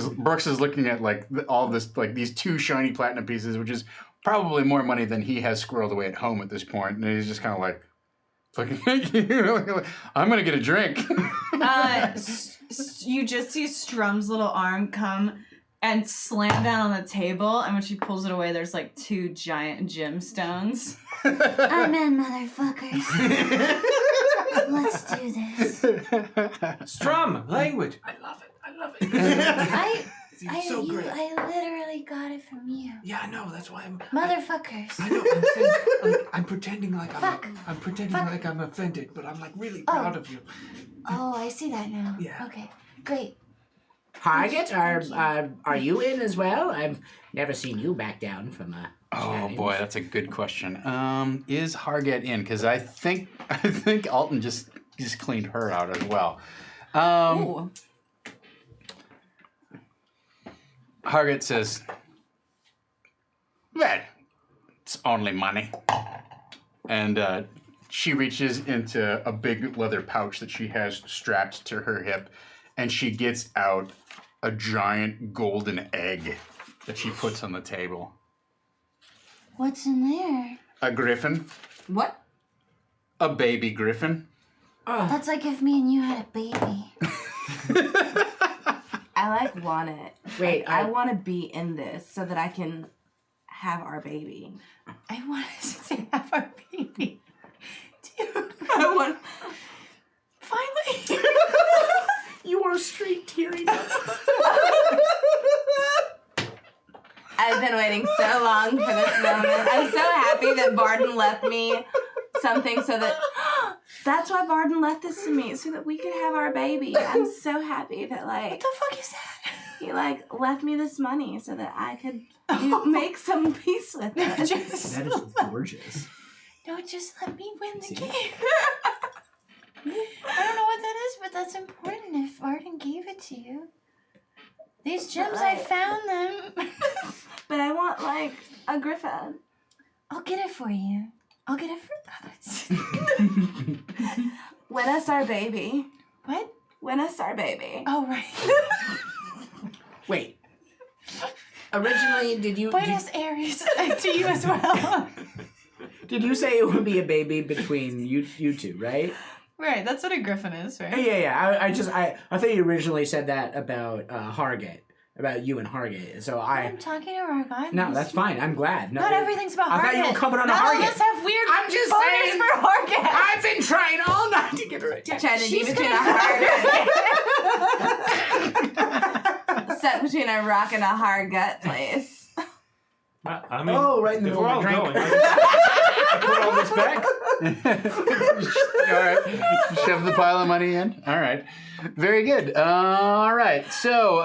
is looking at like all this like these two shiny platinum pieces, which is probably more money than he has squirreled away at home at this point, and he's just kind of like. I'm gonna get a drink. You just see Strum's little arm come and slam down on the table, and when she pulls it away, there's like 2 giant gemstones. I'm in, motherfuckers. Let's do this. Strum language. I love it. So great. I literally got it from you. Yeah, I know. That's why I'm. Motherfuckers. I know. I'm saying, like, I'm pretending like Fuck. I'm pretending Fuck. like I'm offended, but I'm like really proud of you. Oh, I see that now. Yeah. Okay, great. Hargett, are you in as well? I've never seen you back down from Oh boy, that's a good question. Is Hargett in? Because I think Alton just just cleaned her out as well. Ooh. Hargett says, well, it's only money. And she reaches into a big leather pouch that she has strapped to her hip, and she gets out a giant golden egg that she puts on the table. What's in there? A griffin. What? A baby griffin. That's like if me and you had a baby. I want it. Wait, I want to be in this so that I can have our baby. I want us to have our baby. I want. Finally. You are straight tearing up. I've been waiting so long for this moment. I'm so happy that Barden left me something so that. That's why Barden left this to me, so that we could have our baby. I'm so happy that, like... What the fuck is that? He, like, left me this money so that I could make some peace with it. That is gorgeous. No, just let me win the See? game. I don't know what that is, but that's important if Arden gave it to you. These gems, I found them. But I want, like, a griffin. I'll get it for you. I'll get it for us. Win us our baby. What? Win us our baby. Oh, right. Wait. Originally, did you Buenos Aires to you as well. did you say it would be a baby between you two, right? Right, that's what a griffin is, right? Yeah. I thought you originally said that about Hargett, about you and Hargett. So I'm talking to Argon. no, that's fine. I'm glad. No, Not everything's about I thought you Hargett. were coming on to Not all of Hargett. us have weird I'm just boners saying. for Hargett. I've been trying all night to get her attention. Trying to be She's between gonna a hard stuck between a rock and a hard gut place. I mean, Oh, right in the if middle we're of all my drink. going, I put all this back. All right. Shove the pile of money in. All right. Very good. All right. So,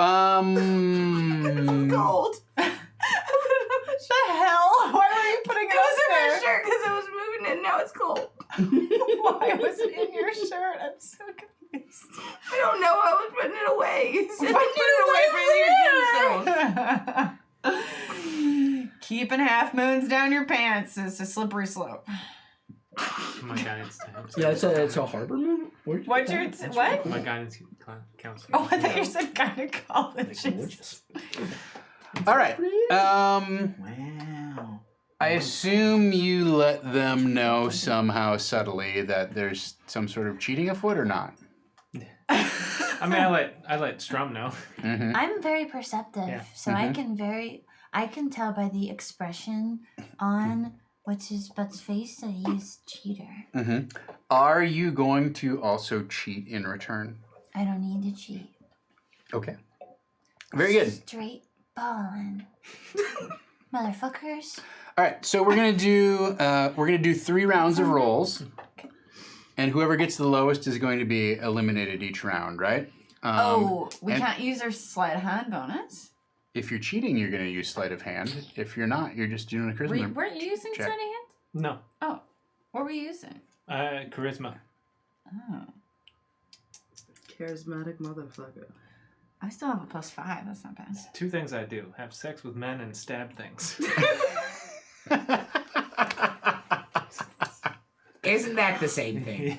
Cold. The hell? Why were you putting It it was in my there? shirt because it was moving and now it's cold. Why was it in your shirt? I'm so confused. I don't know. I was putting it away. You said to put it away for your Keeping half moons down your pants is a slippery slope. Oh my guidance. Yeah, it's a harbor move. What's your what? My guidance counselor. Oh, I thought you said gynecologist. all right. Wow. I assume you let them know somehow subtly that there's some sort of cheating afoot or not? I mean, I let Strum know. Mm-hmm. I'm very perceptive, Yeah. so I can tell by the expression on what's his butt's face that he's cheater. Mm-hmm. Are you going to also cheat in return? I don't need to cheat. Okay. Very good. Straight ballin'. Motherfuckers. All right, so we're gonna do 3 rounds of rolls, and whoever gets the lowest is going to be eliminated each round, right? We and- can't use our sleight of hand bonus. If you're cheating, you're going to use sleight of hand. If you're not, you're just doing a charisma. Weren't you using check. sleight of hand? No. Oh, what were you using? Charisma. Oh, Charismatic motherfucker. I still have a +5. That's not bad. 2 things I do: have sex with men and stab things. Isn't that the same thing?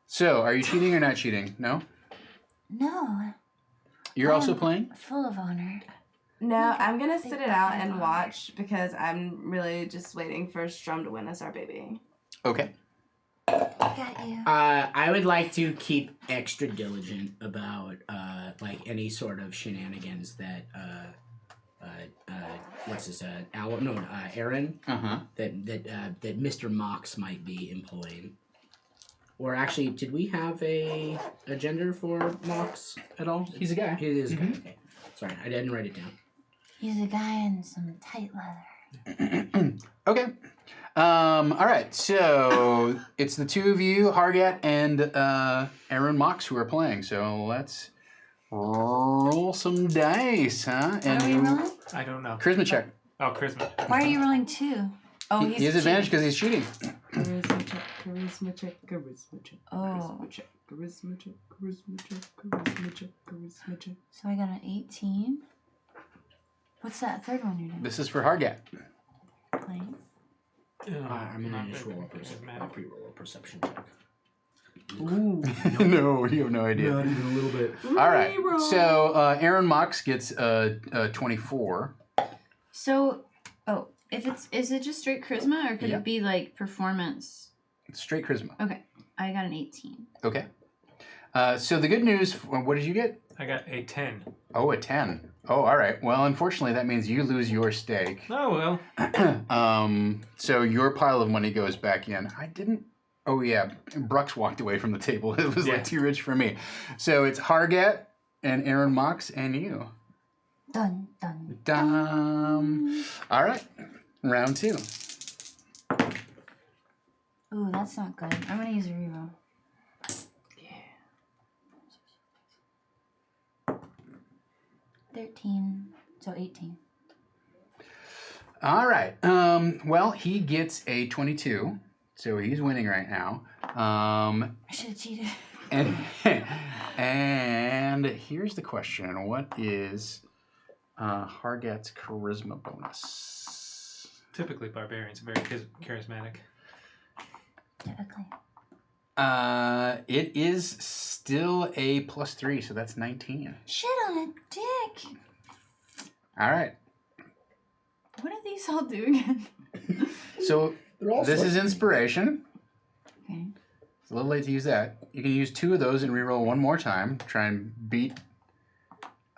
So, are you cheating or not cheating? No? No. You're also playing? Full of honor. No, I'm gonna sit it out and watch because I'm really just waiting for Strum to win us our baby. Okay. Got you. I would like to keep extra diligent about like any sort of shenanigans that what's this Aaron Uh-huh. that Mr. Mox might be employing. Or actually, did we have a gender for Mox at all? He's a guy. He is a guy. Okay. Sorry, I didn't write it down. He's a guy in some tight leather. Okay. All right, so it's the 2 of you, Hargat and Aaron Mox, who are playing. So let's roll some dice, huh? What are we rolling? I don't know. Charisma check. Oh, charisma. Why are you rolling 2? Oh, He has advantage because he's cheating. Charisma check, charisma check, charisma check. Oh. Charisma check, charisma check, charisma check, charisma check, charisma check. So I got an 18. What's that third one you're doing? This is for Hargat. Playing? I'm gonna Not just very roll good, a pre-roll a perception check. Ooh. No, you have no idea. Not even a little bit. All right. So Aaron Mox gets a 24. So, is it just straight charisma or could Yeah. it be like performance? It's straight charisma. Okay, I got an 18. Okay. So the good news, what did you get? I got a 10. Oh, a 10. Oh, all right. Well, unfortunately, that means you lose your stake. Oh, well. So your pile of money goes back in. I didn't. Oh, yeah. Brooks walked away from the table. It was Yeah. like too rich for me. So it's Hargat and Aaron Mox and you. Dun, dun. All right. Round 2. Ooh, that's not good. I'm gonna use a reroll. Yeah. 13. So 18. All right. Well, he gets a 22, so he's winning right now. I should have cheated. And here's the question: what is Hargat's charisma bonus? Typically, barbarians are very charismatic. Typically. It is still a +3, so that's 19. Shit on a dick. All right. What do these all do again? So this is inspiration. Okay. It's a little late to use that. You can use 2 of those and reroll one more time. Try and beat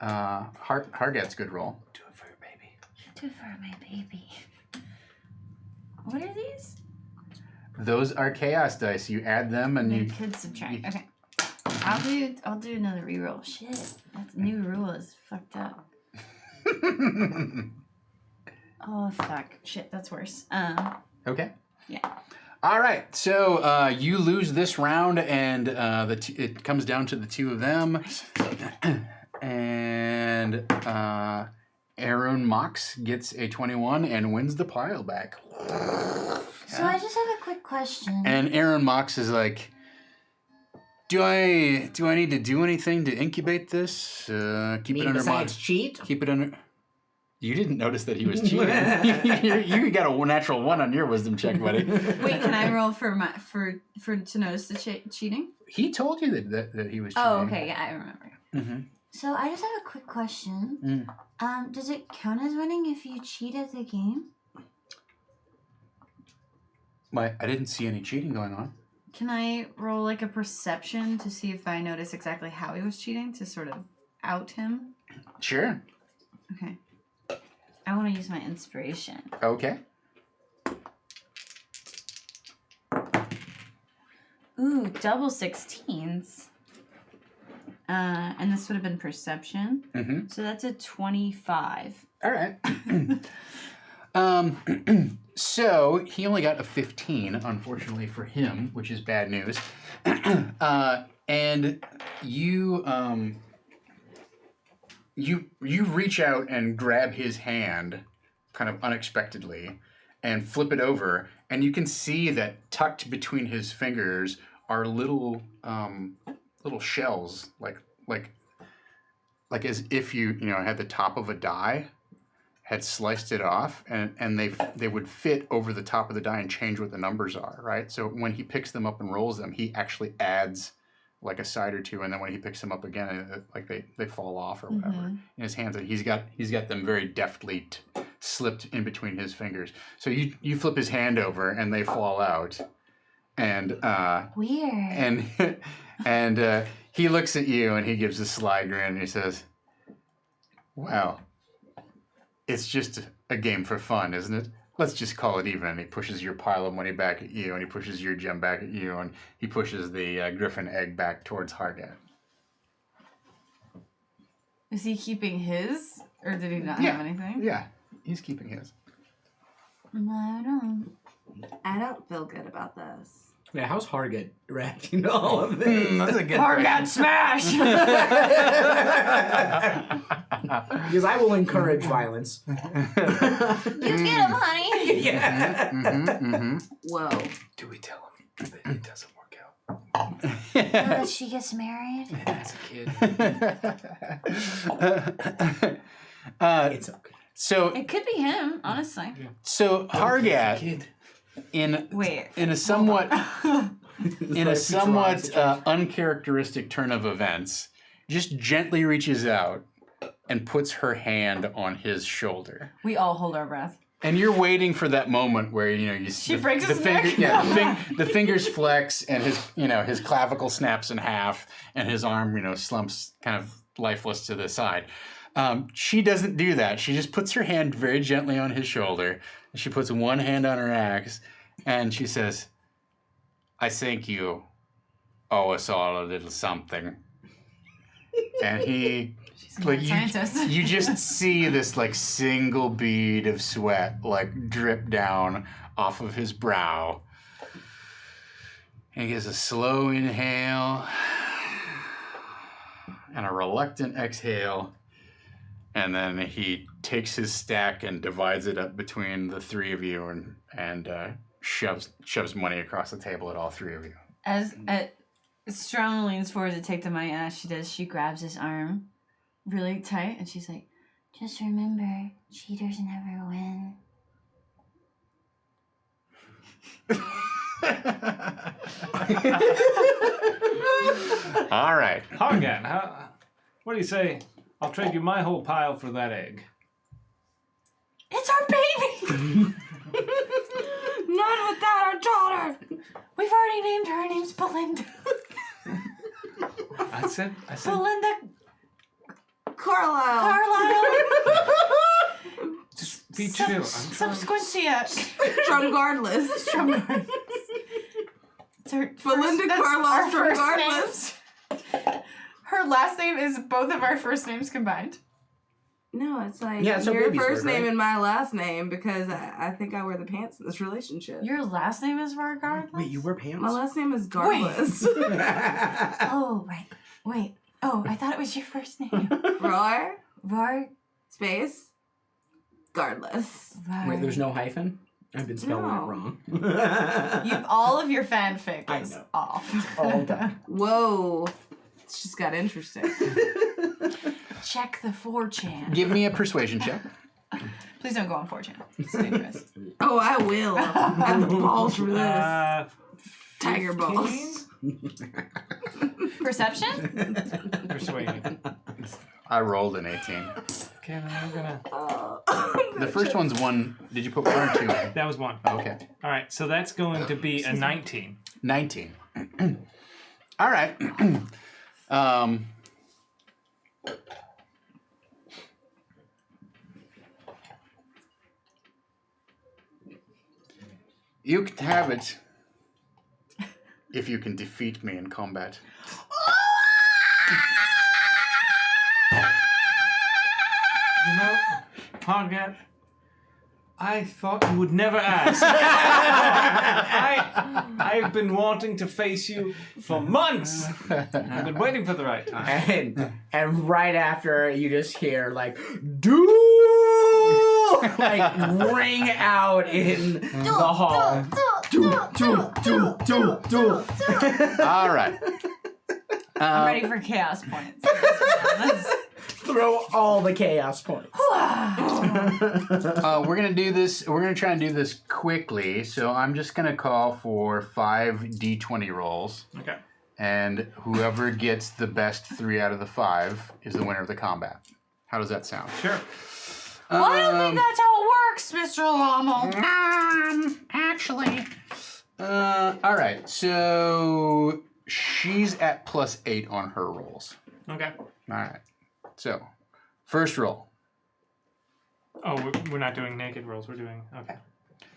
Hargat's good roll. Do it for your baby. Do it for my baby. What are these? Those are chaos dice. You add them and you. Could subtract. Okay. I'll do another reroll. Shit. That new rule is fucked up. Oh fuck. Shit, that's worse. Okay. Yeah. All right. So you lose this round, and it comes down to the 2 of them. And Aaron Mox gets a 21 and wins the pile back. So I just have a quick question. And Aaron Mox is like, "Do I need to do anything to incubate this? Keep it under besides cheat? Keep it under." You didn't notice that he was cheating. you got a natural 1 on your wisdom check, buddy. Wait, can I roll for to notice the cheating? He told you that he was cheating. Oh, okay, yeah, I remember. Mm-hmm. So I just have a quick question. Does it count as winning if you cheat at the game? I didn't see any cheating going on. Can I roll like a perception to see if I notice exactly how he was cheating to sort of out him? Sure. Okay. I want to use my inspiration. Okay. Ooh, double 16s. And this would have been perception. Mm-hmm. So that's a 25. All right. So he only got a 15, unfortunately for him, which is bad news. And you reach out and grab his hand, kind of unexpectedly, and flip it over, and you can see that tucked between his fingers are little shells, like as if you had the top of a die, had sliced it off, and they would fit over the top of the die and change what the numbers are, right? So when he picks them up and rolls them, he actually adds like a side or 2, and then when he picks them up again, like they fall off or whatever in his hands. And he's got them very deftly slipped in between his fingers. So you flip his hand over and they fall out, and Weird. and he looks at you and he gives a sly grin and he says, "Wow. It's just a game for fun, isn't it? Let's just call it even." And he pushes your pile of money back at you, and he pushes your gem back at you, and he pushes the griffin egg back towards Hargat. Is he keeping his? Or did he not Yeah. have anything? Yeah, he's keeping his. No, I don't. I don't feel good about this. Yeah, how's Hargett reacting to all of this? That's a good Hargat smash! Because I will encourage violence. You get him, honey. Yeah. Whoa. Do we tell him that it doesn't work out? That she gets married. As a kid. It's okay. So It could be him, honestly. Hargat, in a somewhat uncharacteristic turn of events, just gently reaches out and puts her hand on his shoulder. We all hold our breath. And you're waiting for that moment where you see breaks his finger, neck? yeah, the fingers flex and his clavicle snaps in half and his arm slumps kind of lifeless to the side. She doesn't do that. She just puts her hand very gently on his shoulder. And she puts one hand on her axe and she says, "I think you owe us all a little something." And he. Like you just see this like single bead of sweat like drip down off of his brow. And he gets a slow inhale and a reluctant exhale. And then he takes his stack and divides it up between the three of you and shoves money across the table at all three of you. As Strum leans forward to take the money, and as she does, she grabs his arm really tight, and she's like, Just remember, cheaters never win. All right. Hargat, what do you say? I'll trade you my whole pile for that egg. "It's our baby! Not without our daughter. We've already named her. Her name's Belinda. I said. Belinda Carlisle. Carlisle Just be chill. I'm trying. Subsequentia. Strumgardless. It's her Belinda That's Carlisle our first Strumgardless. Her last name is both of our first names combined. No, it's like Yeah, it's her your baby's first word, name right? and my last name because I think I wear the pants in this relationship. Your last name is Regardless? Wait, you wear pants? My last name is Gardless. Oh, right. Wait. Oh, I thought it was your first name. Roar, Var. space, Gardless. Wait, there's no hyphen? I've been spelling No. it wrong. All of your fanfic I is know. off. All done. Whoa. It's just got interesting. Check the 4chan. Give me a persuasion check. Please don't go on 4chan. It's dangerous. Oh, I will. I have the balls for this. Tiger balls. 15? Perception? Persuasion. I rolled an 18. Okay, then I'm gonna. The first one's one. Did you put 1 or 2 in? That was one. Okay. All right, so that's going to be a 19. 19. All right. You can have it if you can defeat me in combat. You know, Hargat, I thought you would never ask. I've been wanting to face you for months. I've been waiting for the right time. And right after, you just hear, like, duel! Like, ring out in the hall. Duel. All right. I'm ready for chaos points. Throw all the chaos points. We're gonna do this. We're gonna try and do this quickly. So I'm just gonna call for 5 d20 rolls, Okay. and whoever gets the best 3 out of the 5 is the winner of the combat. How does that sound? Sure. Well, I don't think that's how it works, Mr. Lommel. Actually. All right. So she's at +8 on her rolls. Okay. All right. So, first roll. Oh, we're not doing naked rolls. We're doing okay.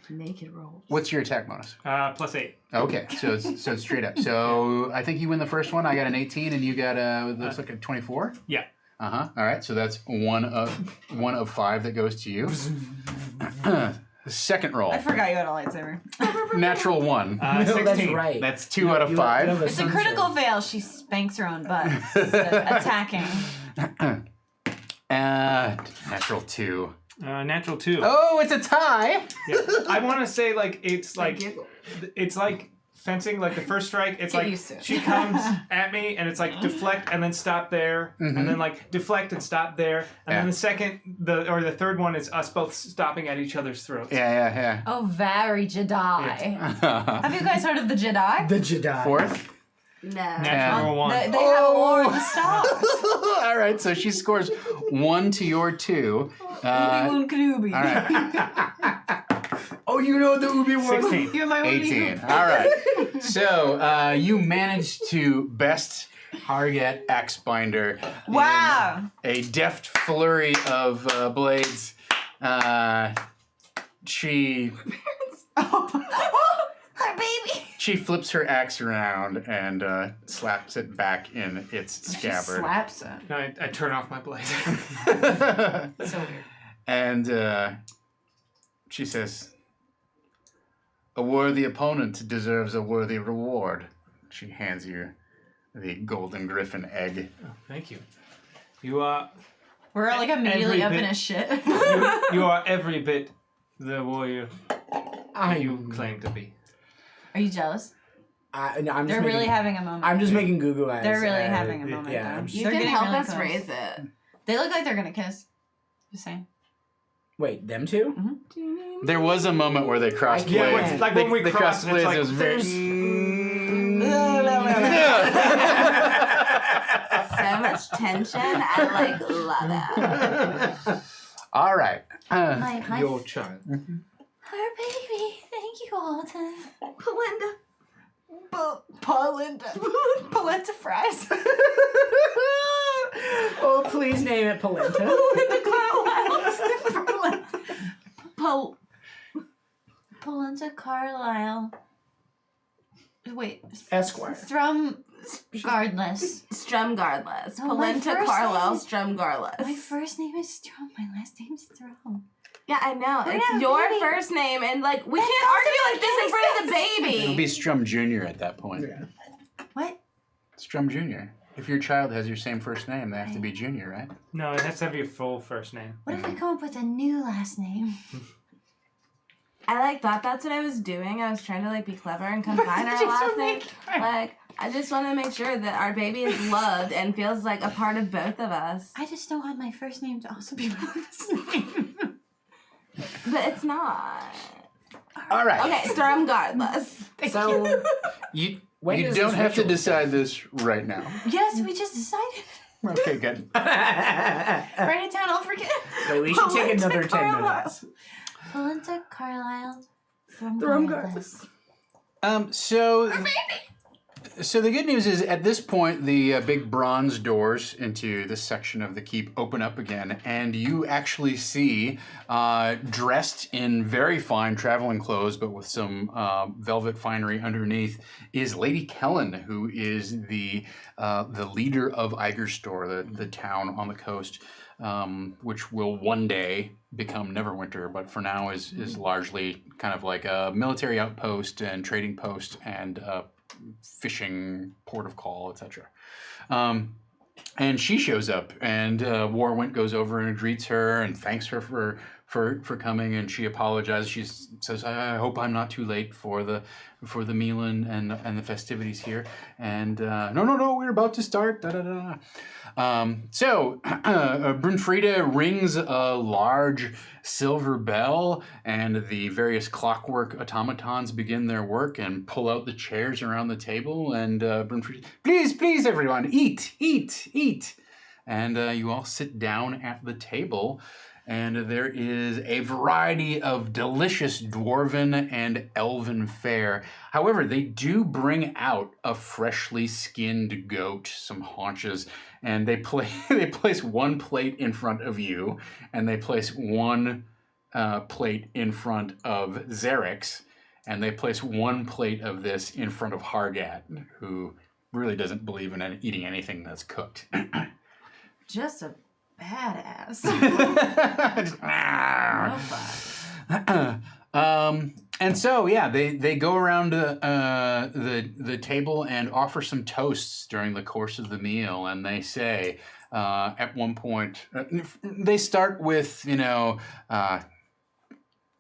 Naked rolls. What's your attack bonus? +8. Okay, so it's straight up. So I think you win the first one. I got an 18, and you got looks like a 24. Yeah. All right. So that's one of 5 that goes to you. second roll. I forgot you had a lightsaber. Natural 1. 16. That's right. That's 2 out of You 5. have a It's a sunset. critical fail. She spanks her own butt. Instead of attacking. Natural 2. Natural 2. Oh, it's a tie. Yeah. I want to say it's like fencing. Like the first strike, it's Get like used to it. she comes at me and it's like deflect and then stop there, and then like deflect and stop there, and then the third one is us both stopping at each other's throats. Yeah. Oh, very Jedi. Have you guys heard of the Jedi? The Jedi. 4th. No. Natural 1. They have a war of the stars. All right, so she scores 1 to your 2. Obi-Wan Kenobi. All right. Oh, you know the Ubi one. 16. You're my only 18. All right. So you managed to best Harget Axebinder. Wow. In a deft flurry of blades. She Her baby. She flips her axe around and slaps it back in its scabbard. Slaps it. No, I turn off my blade. So weird. And she says, "A worthy opponent deserves a worthy reward." She hands you the golden griffin egg. Oh, thank you. You are We're like immediately every up in bit- his shit. you are every bit the warrior you claim to be. Are you jealous? I'm just They're really making, having a moment. I'm just making goo-goo eyes. They're really having a moment. Yeah. though. I'm just- You They're can getting help really us close. raise it. They look like they're gonna kiss. Just saying. Wait, them two? There was a moment where they crossed Yeah, blades. it's like when we crossed, blades. it's like, It was very. So much tension. I love it. All right. My Your child. her baby. Thank you, Alton. Belinda. Polenta fries. Oh, please name it Polenta. Polenta Carlisle. Wait. Esquire. Thrum. Regardless. Strumgardless. No, my Polenta first Carlisle name- Strumgardless. My first name is Strum. My last name's Thrum. Yeah, I know. We're It's not your baby. first name, and like we That can't argue like this in front of the It'll baby. be Strum Jr. at that point. Yeah. What? Strum Jr. If your child has your same first name, they have to be Junior, right? No, it has to have your full first name. What if I come up with a new last name? I thought that's what I was doing. I was trying to be clever and combine our last name. I just want to make sure that our baby is loved and feels like a part of both of us. I just don't want my first name to also be my last name. But it's not. All right. Okay, Strumgardless. So, You when you does don't this have to ritual decide this right now. Yes, we just decided. Okay, good. Write it down. I'll forget. Wait, we should take another 10 minutes. Polenta Carlisle. Thrum-gardless. So the good news is at this point the big bronze doors into this section of the keep open up again, and you actually see, dressed in very fine traveling clothes but with some velvet finery underneath, is Lady Kellen, who is the leader of Igerstor, the town on the coast, which will one day become Neverwinter, but for now is largely kind of like a military outpost and trading post and fishing port of call, etc. And she shows up, and Warwent goes over and greets her and thanks her for coming, and she apologizes. She says, "I hope I'm not too late for the meal and the festivities here." And no, we're about to start. Da, da, da. So Brunfrida rings a large silver bell, and the various clockwork automatons begin their work and pull out the chairs around the table. And Brunfrida, please, everyone, eat. And you all sit down at the table. And there is a variety of delicious dwarven and elven fare. However, they do bring out a freshly skinned goat, some haunches, and they place one plate in front of you, and they place one plate in front of Xerix, and they place one plate of this in front of Hargat, who really doesn't believe in eating anything that's cooked. Just a badass. And so, yeah, they go around the table and offer some toasts during the course of the meal, and they say at one point they start with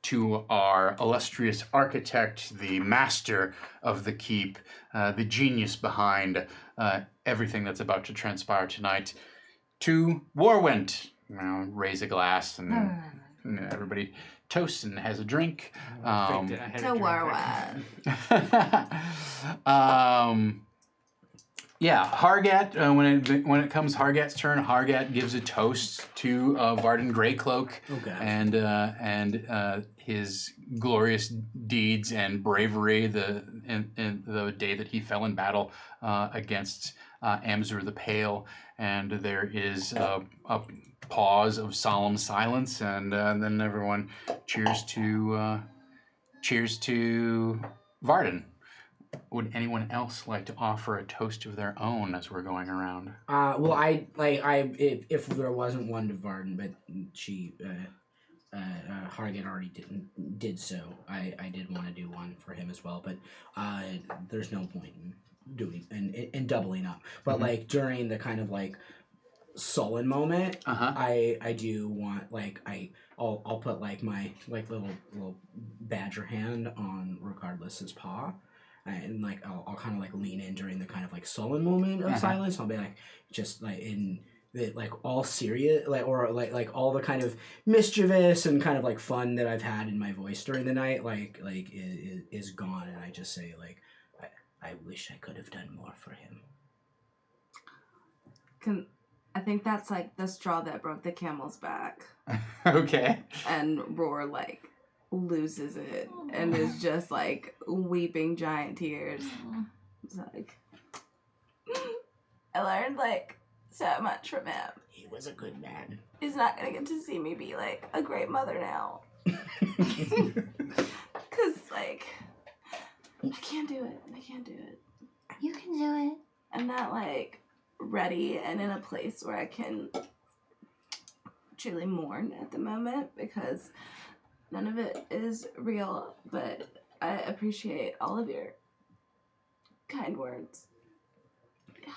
to our illustrious architect, the master of the keep, the genius behind everything that's about to transpire tonight, to Warwent. Raise a glass and everybody toasts and has a drink. To Warwent. Yeah, Hargat. When it comes Hargat's turn, Hargat gives a toast to Varden Greycloak and his glorious deeds and bravery in the day that he fell in battle against Amzur the Pale. And there is a pause of solemn silence, and then everyone cheers to Varden. Would anyone else like to offer a toast of their own as we're going around? Well, if there wasn't one to Varden, but she Hargat already did so. I did want to do one for him as well, but there's no point in doing and doubling up. But like during the kind of like sullen moment, I do want I'll put like my little badger hand on Regardless's paw. And like I'll kind of like lean in during the kind of like sullen moment of silence. I'll be like just like in the like all serious or all the kind of mischievous and kind of like fun that I've had in my voice during the night is gone, and I just say like I wish I could have done more for him. I think that's like the straw that broke the camel's back. Okay. And Roar like loses it and is just like weeping giant tears. It's like I learned like so much from him. He was a good man. He's not gonna get to see me be like a great mother now. Cause like I can't do it. You can do it. I'm not like ready and in a place where I can truly mourn at the moment because none of it is real, but I appreciate all of your kind words. Yeah.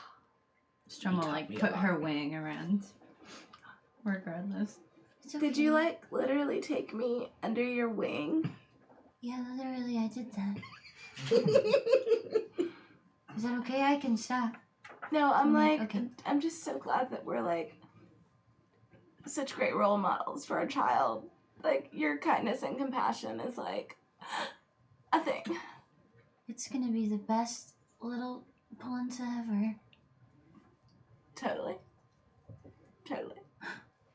Strum will like put her wing around Regardless. It's okay. Did you like literally take me under your wing? Yeah, literally, I did that. Is that okay? I can stop. No, I'm like, okay. I'm just so glad that we're like such great role models for a child. Like, your kindness and compassion is like a thing. It's gonna be the best little polenta ever. Totally.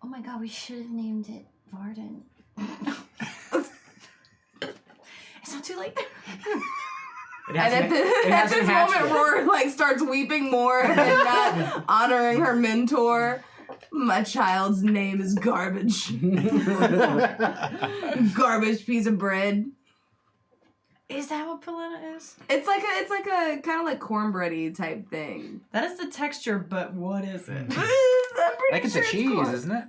Oh my god, we should have named it Varden. It's not too late. It And at this moment, Roar like starts weeping more and not honoring her mentor. My child's name is Garbage. Garbage piece of bread. Is that what polenta is? It's like a kind of like cornbready type thing. That is the texture, but what is it? I'm pretty Like it's sure a cheese, corn. isn't it?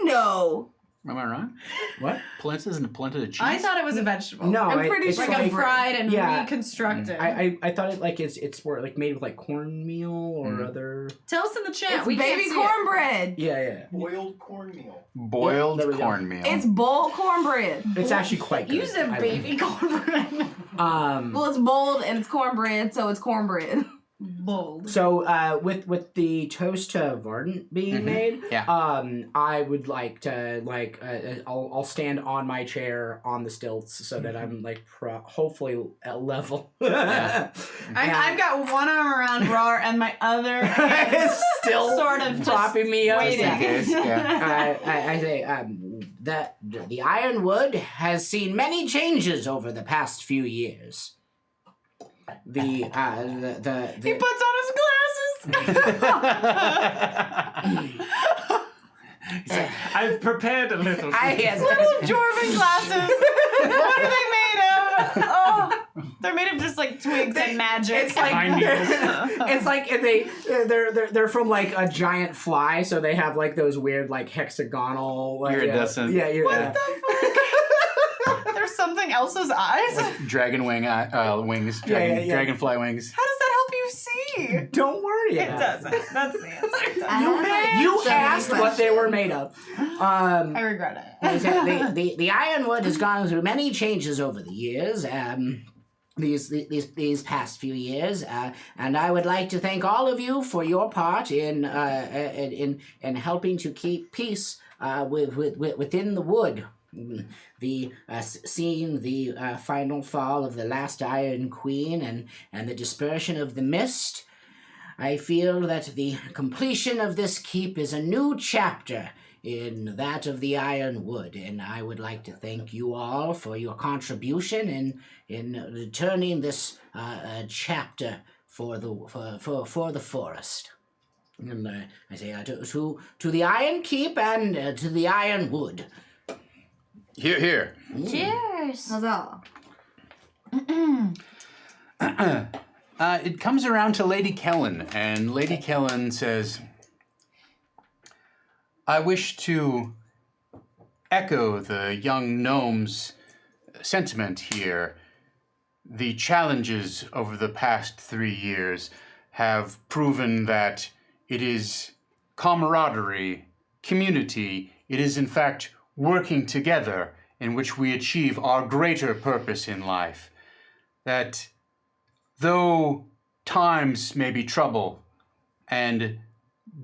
No. Am I wrong? What? Polenta isn't a polenta a cheese? I thought it was a vegetable. No, I'm pretty it's sure Like a fried and Yeah. reconstructed. I thought it like it's more like made with like cornmeal or other. Tell us in the chat. It's We baby can't see it. cornbread. Yeah. Boiled cornmeal. Boiled There we go. cornmeal. It's boiled cornbread. It's actually quite good. You said I baby cornbread. Well, it's boiled and it's cornbread, so it's cornbread. Bold. So with the toast to Varden being made, I would like to I'll stand on my chair on the stilts so that I'm like hopefully at level. I've got one arm around Roar and my other hand It's still sort of just propping me up. waiting. I say that the ironwood has seen many changes over the past few years. He puts on his glasses. I've prepared a little. Little dwarven glasses. What are they made of? Oh, They're made of just like twigs and magic. It's like it's like they're from like a giant fly, so they have like those weird like hexagonal like Iridescent. Yeah, What the fuck? There's something else's eyes. Dragon wing wings. Dragonfly wings. How does that help you see? Don't worry It about doesn't. That's the answer. You asked what they were made of. I regret it. The ironwood has gone through many changes over the years. These past few years, and I would like to thank all of you for your part in helping to keep peace within the wood. Seeing the final fall of the last Iron Queen and the dispersion of the mist, I feel that the completion of this keep is a new chapter in that of the Ironwood, and I would like to thank you all for your contribution in turning this chapter for the forest. And I say to the Ironkeep and to the Ironwood. Here, here. Cheers. Huzzah. It comes around to Lady Kellen, and Lady Kellen says, I wish to echo the young gnome's sentiment here. The challenges over the past 3 years have proven that it is camaraderie, community, it is in fact working together in which we achieve our greater purpose in life. That though times may be trouble and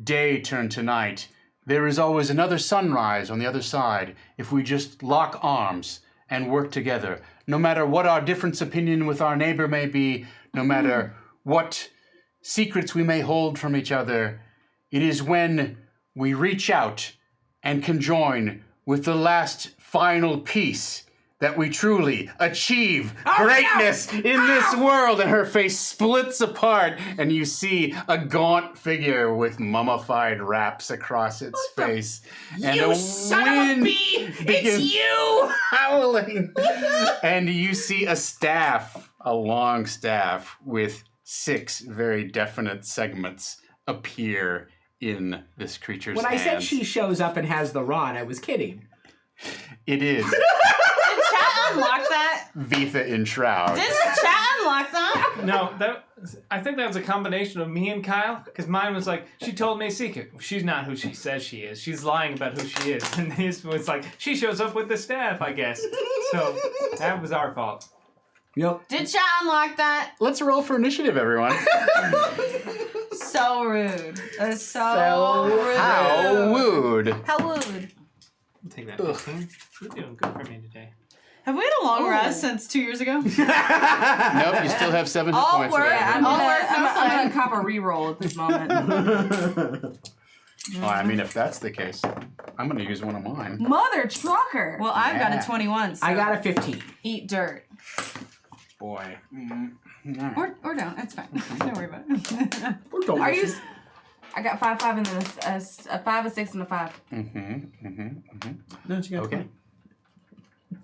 day turn to night, there is always another sunrise on the other side if we just lock arms and work together. No matter what our difference opinion with our neighbor may be, no matter what secrets we may hold from each other, it is when we reach out and conjoin with the last final piece that we truly achieve greatness in this world. And her face splits apart, and you see a gaunt figure with mummified wraps across its face. And You a son of a wind bee! begins It's you! howling. And you see a staff, a long staff with 6 very definite segments appear in this creature's When I hands. said she shows up and has the rod, I was kidding. It is Did chat unlock that? Vitha in Shroud. Didn't chat unlock that? No, I think that was a combination of me and Kyle, because mine was like, she told me a secret. She's not who she says she is. She's lying about who she is. And his was like, she shows up with the staff, I guess. So that was our fault. Yep. Did chat unlock that? Let's roll for initiative, everyone. So rude. That's so rude. How wooed. How rude. I'll take that. 15. You're doing good for me today. Have we had a long rest since 2 years ago? Nope, you still have 7 hit All points. work. available. I'm All gonna, work, no I'm play. gonna cop a reroll at this moment. Well, I mean, if that's the case, I'm going to use one of mine. Mother trucker. Well, I've got Yeah. a 21. So I got a 15. eat dirt. Boy. Or don't. It's fine. Don't worry about it. Are you? I got 5, 5, and then a 5, a 6, and a 5. No, you got Okay.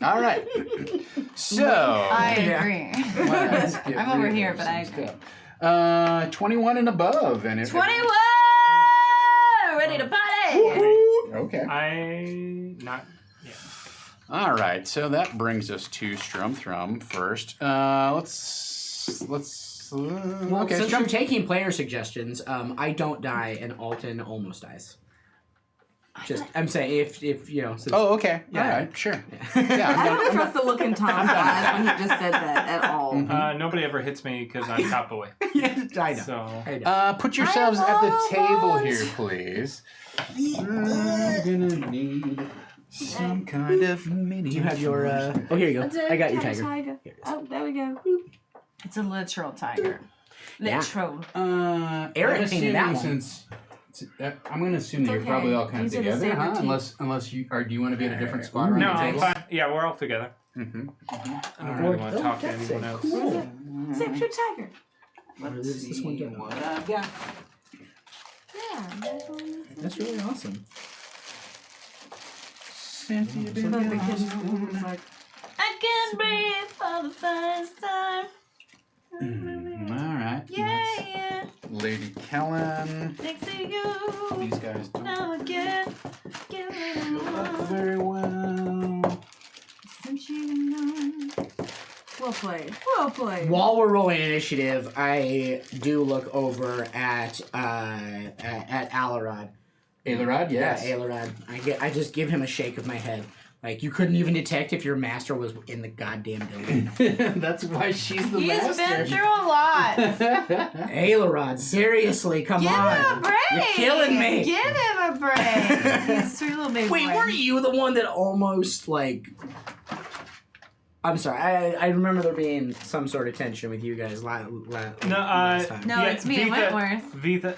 All right. So. I agree. let's get I'm over rid of here, but some I agree. stuff. 21 and above. And if 21! Ready to party! Okay. Not yet. All right. So that brings us to Strum Thrum first. Let's. Well, Okay. since Strum. you're taking player suggestions, I don't die and Alton almost dies. I'm saying if you know. Since, Oh, okay. Yeah. All right. Sure. I Yeah. don't trust the look in Tom's eyes when he just said that at all. Nobody ever hits me because I'm top away. yeah, I know. So I know. Put yourselves at the table here, please. I'm gonna need some kind of mini. Do you have your? Oh, here you go. I got your tiger. Oh, there we go. It's a literal tiger. Yeah. Literal. Eric I'm painted that assuming one. since I'm going to assume that you're okay. probably all kind of These are the together, huh? saber Unless you do you want to be at a different spot around no, the I'm table? fine. Yeah, we're all together. Mm-hmm. I don't really want to talk to that's anyone it. else. Cool. Saber tiger. Let's see this one go. What I've got. Yeah. That's really awesome. So that the kids like, I can breathe for the first time. All right. Yeah. Lady Kellen. Next to you. These guys don't Now again. Give me the show up love. very well. Since you know. Well played. Well played. While we're rolling initiative, I do look over at Alarod. Ailerod, yes. Yeah, Alarod. I just give him a shake of my head. Like, you couldn't even detect if your master was in the goddamn building. That's why she's the He's master. been through a lot. Alarod, seriously, come Give on. him a break. You're killing me. Give him a break. He's a sweet little baby Wait, boy. weren't you the one that almost, like... I'm sorry, I remember there being some sort of tension with you guys last time. No, it's me and Wentworth. Vita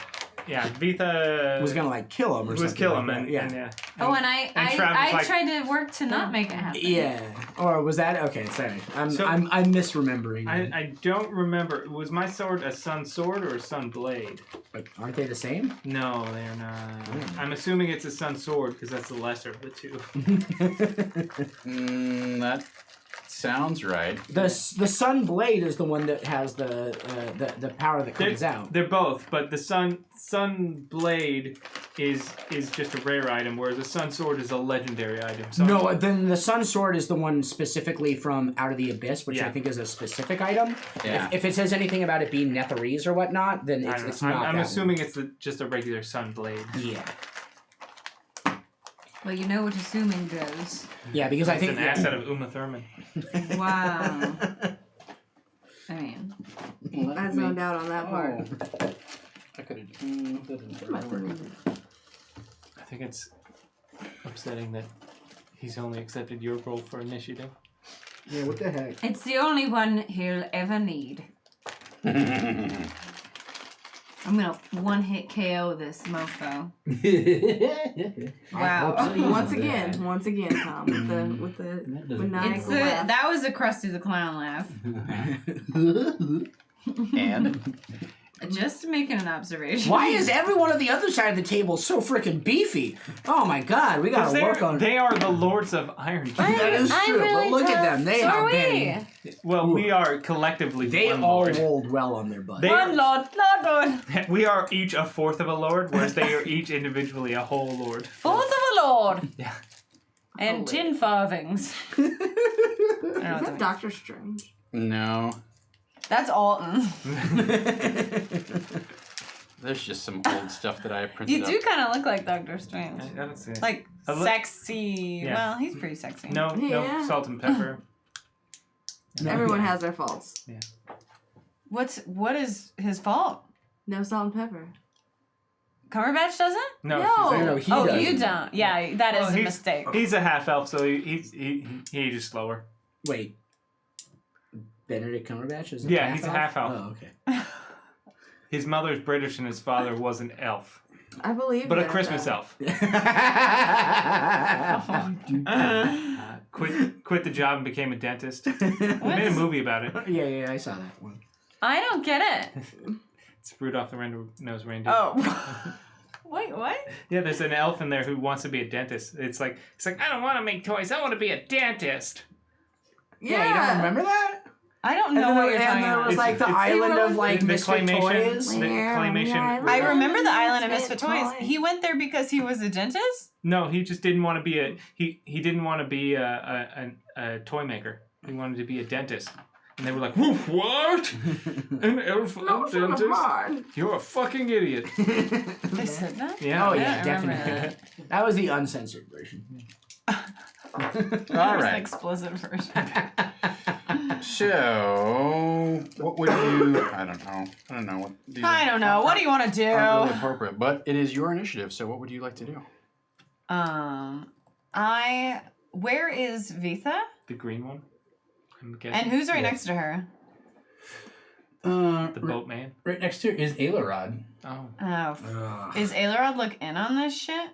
Was gonna, like, kill him or something. was kill him, like that. and yeah. Oh, and I Trav was like- tried to work to not make it happen. Yeah. Or was that okay? Sorry, I'm misremembering. I don't remember. Was my sword a sun sword or a sun blade? But aren't they the same? No, they're not. I'm assuming it's a sun sword because that's the lesser of the two. That sounds right. The sun blade is the one that has the power that comes out. They're both, but the sun blade is just a rare item, whereas the sun sword is a legendary item. No, then the sun sword is the one specifically from Out of the Abyss, which I think is a specific item. Yeah. If it says anything about it being Netherese or whatnot, then it's not. I'm that assuming it's just a regular sun blade. Yeah. Well, you know what assuming goes. Yeah, because I think it's an asset of Uma Thurman. Wow. I mean, I zoned out on that part. I could have. I think it's upsetting that he's only accepted your role for initiative. Yeah, what the heck? it's the only one he'll ever need. I'm gonna one-hit KO this mofo. Wow. Once again, Tom, with the maniacal laugh. That was a Krusty the Clown laugh. And Just making an observation. Why is everyone on the other side of the table so freaking beefy? Oh my god, we gotta work on it. They are the lords of Ironkeep. That is true, but look at them. They have been. Well, we are collectively They one all lord. rolled well on their butts. One lord, lord. We are each a fourth of a lord, whereas they are each individually a whole lord. Fourth of a lord. Yeah. And 10 farthings. Is that Dr. Strange? no, That's Alton. there's just some old stuff that I printed You up. do kind of look like Dr. Strange. I haven't seen it. Like sexy. Yeah. Well, he's pretty sexy. No Yeah. salt and pepper. Everyone has their faults. What is his fault? No salt and pepper. Cumberbatch doesn't? No, No. she's No, a- he Oh, doesn't. you don't. Yeah, that is Well, a mistake. He's a half elf, so he ages slower. Wait. Benedict Cumberbatch is Yeah, he's a half elf. Oh, okay. His mother's British and his father was an elf, I believe but a that, Christmas though. elf. Quit the job and became a dentist. They made a movie about it. Yeah, I saw that one. I don't get it. It's Rudolph the Red-Nosed Reindeer. Oh. Wait, what? Yeah, there's an elf in there who wants to be a dentist. It's like I don't want to make toys. I want to be a dentist. Yeah, you don't remember that? I don't know And what then, you're talking there was about. like the It's- island of like the misfit claymation. toys. The claymation. I remember the Island of Misfit Misfit Toys. Toys. He went there because he was a dentist? No, he just didn't want to be he didn't want to be a toy maker. He wanted to be a dentist. And they were like, what? An elf dentist? You're a fucking idiot. They said that? Yeah. Oh I yeah, don't remember definitely. That was the uncensored version. All There's right. the explicit version. So, what would you? I don't know. What, these I don't know. What do you want to aren't really do? appropriate, but it is your initiative. So, what would you like to do? Where is Vitha? The green one. I'm guessing. And who's right next to her? The boatman. Right next to her is Ailerod. Oh. Oh. Is Ailerod look in on this shit?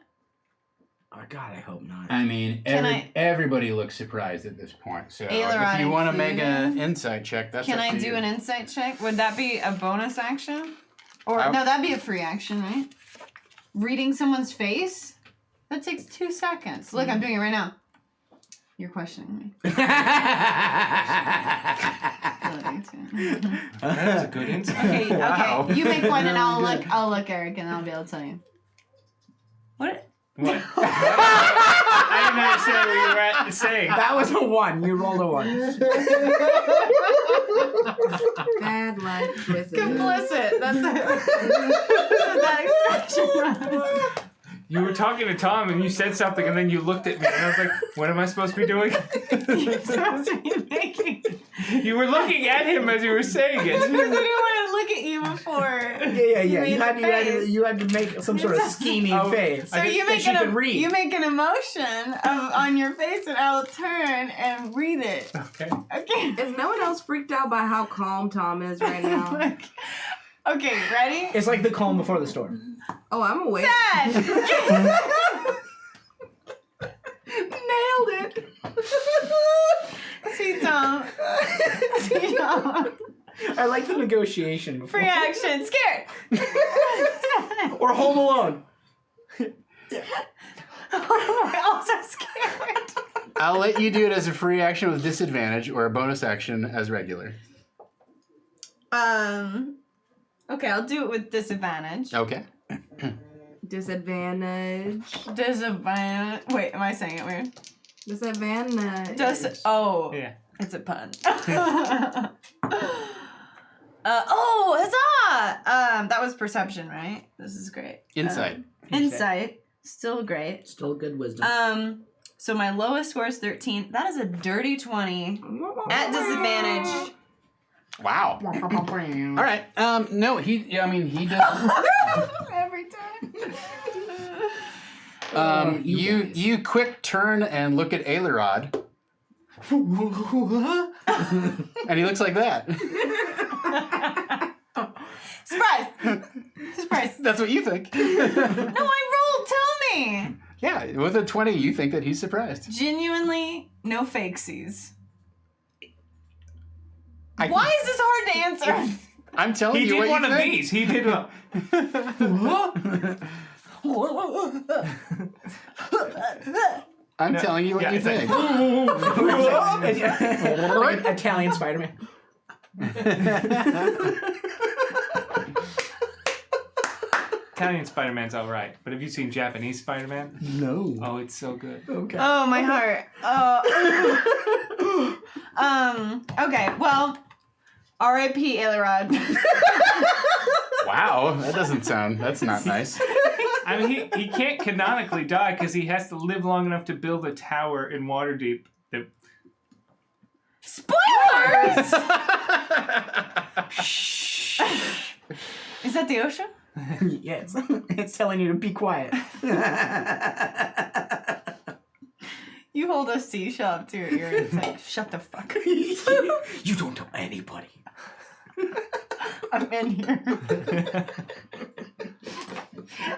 Oh God, I hope not. I mean, everybody looks surprised at this point. So, Ailerod if you want to included? make an insight check, that's Can up I to do you. an insight check? Would that be a bonus action? Or I- no, that'd be a free action, right? Reading someone's face? That takes 2 seconds. Look, I'm doing it right now. You're questioning me. Brilliant. That was a good insight. Okay, Wow. okay. You make one and I'll Really look. I'll look, Eric, and I'll be able to tell you. What? I didn't understand what you were saying. That was a 1. You rolled a 1. Bad life choices. Complicit. That's what that expression was. You were talking to Tom and you said something and then you looked at me and I was like, what am I supposed to be doing? You're supposed to be making. You were looking at him as you were saying it. Because I didn't want to look at you before. Yeah. You You made the had to make some sort of scheming face. So you that make she could read. you make an emotion on your face, and I'll turn and read it. Okay. Okay. Is no one else freaked out by how calm Tom is right now? Okay, ready? It's like the calm before the storm. Oh, I'm awake. Sad. Nailed it. See Tom. See Tom. I like the negotiation before. Free action. Scared. Or Home Alone. Also scared. I'll let you do it as a free action with disadvantage or a bonus action as regular. Okay, I'll do it with disadvantage. Okay. Disadvantage. Disadvantage. Wait, am I saying it weird? Disadvantage. Oh, Yeah. it's a pun. Huzzah! That was perception, right? This is great. Insight. Insight. Still great. Still good wisdom. So my lowest score is 13. That is a dirty 20 at disadvantage. Wow. All right. No, he does. Every time. You quick turn and look at Ailerod. And he looks like that. Surprise! Surprise! That's what you think. No, I rolled. Tell me. Yeah, with a 20, you think that he's surprised. Genuinely, no fakesies. I- Why is this hard to answer? I'm telling He you what did one you of think. these. He did one. I'm telling you what Yeah, you it's like- think. Like an Italian Spider-Man. Italian Spider-Man's all right, but have you seen Japanese Spider-Man? No. Oh, it's so good. Okay. Oh, my heart. Okay, well, R.I.P. Ailerod. Wow, that's not nice. I mean, he can't canonically die because he has to live long enough to build a tower in Waterdeep. That... Spoilers! Is that the ocean? Yes. It's telling you to be quiet. You hold a seashell up to your ear and it's like, shut the fuck up. You don't tell anybody. I'm in here.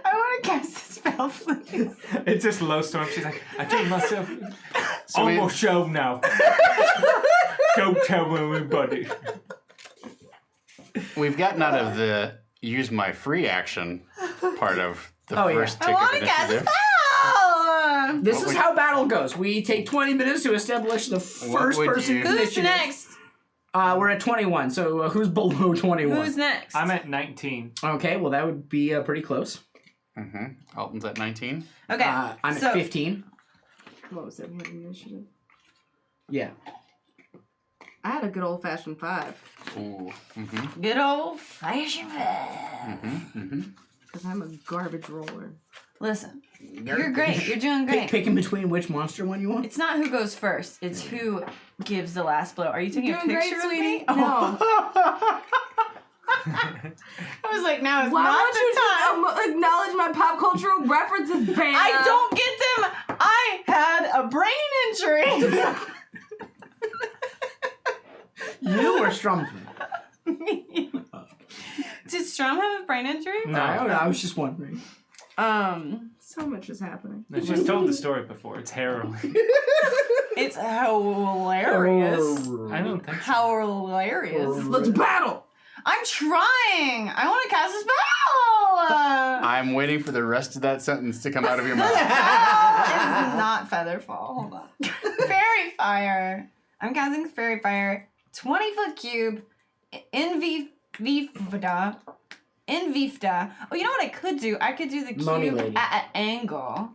I want to cast a spell, please. It's just low storm. She's like, I told myself, So almost show now. Don't tell anybody. We've gotten out of the use my free action part of the first I tick want of to cast a initiative. spell! This is how battle goes. We take 20 minutes to establish the first would person you- Who's initiative. next? We're at 21, so who's below 21? Who's next? I'm at 19. Okay, well, that would be pretty close. Mm-hmm. Alton's at 19. Okay. I'm so, at 15. What was it? Initiative. Yeah. I had a good old fashioned 5. Ooh. Mm-hmm. Good old fashioned. Mm-hmm. Mm-hmm. Because I'm a garbage roller. Listen, you're great. You're doing great. Picking between which monster one you want? It's not who goes first. It's who gives the last blow. Are you taking a Doing great, picture sweetie. of me? No. I was like, now is Why not don't the you time. just acknowledge my pop cultural references, Bam? I don't get them. I had a brain injury. You or Strum? Did Strum have a brain injury? No, I was just wondering. So much is happening. No, she's told the story before. It's harrowing. It's hilarious. I don't think so. How hilarious. Let's battle! I'm trying. I want to cast a spell. I'm waiting for the rest of that sentence to come out of your mouth. It's not Featherfall. Hold on. Fairy Fire. I'm casting Fairy Fire. 20-foot cube. Invifta. Oh, you know what I could do? I could do the Money cube lady. at an angle,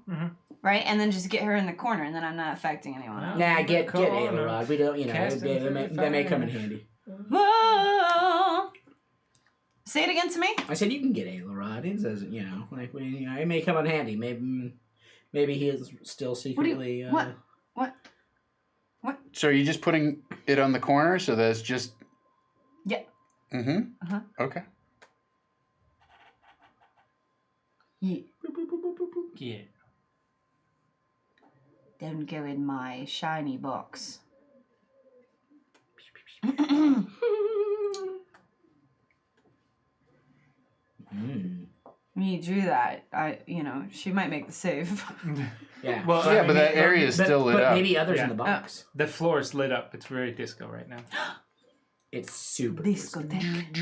right? And then just get her in the corner, and then I'm not affecting anyone else. Nah, get Cool, Ailerod. We don't, Cast they may come in handy. Whoa. Say it again to me. I said you can get Ailerod. It says, it may come in handy. Maybe he is still secretly. What? So are you just putting it on the corner so that it's just... Yeah. Mm-hmm. Okay. Yeah. Yeah. Don't go in my shiny box. When you do that, she might make the save. Yeah. Well, Yeah, but that area is still lit but up. maybe others Yeah. in the box. The floor is lit up. It's very disco right now. It's super. Discotheque.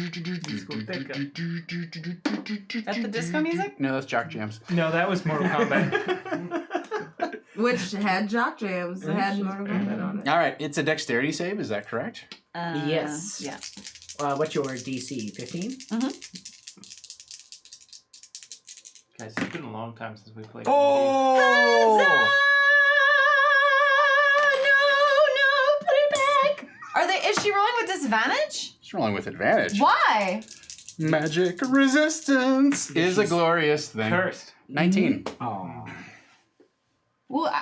That's the disco music? No, that's Jock Jams. No, that was Mortal Kombat. Which had jock jams, had Mortal Kombat on it. All right, it's a dexterity save. Is that correct? Yes. Yeah. What's your DC? 15? Guys, it's been a long time since we played. Oh! No, put it back. Is she rolling with disadvantage? She's rolling with advantage. Why? Magic resistance is a glorious thing. Cursed. 19. Oh. Well,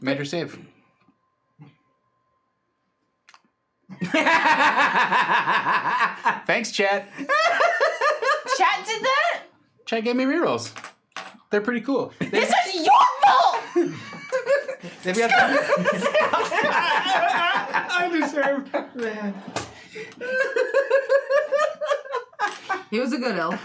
Made her save. Thanks, chat. chat did that? Chat gave me rerolls. They're pretty cool. This is your fault! They've got I deserve that. He was a good elf.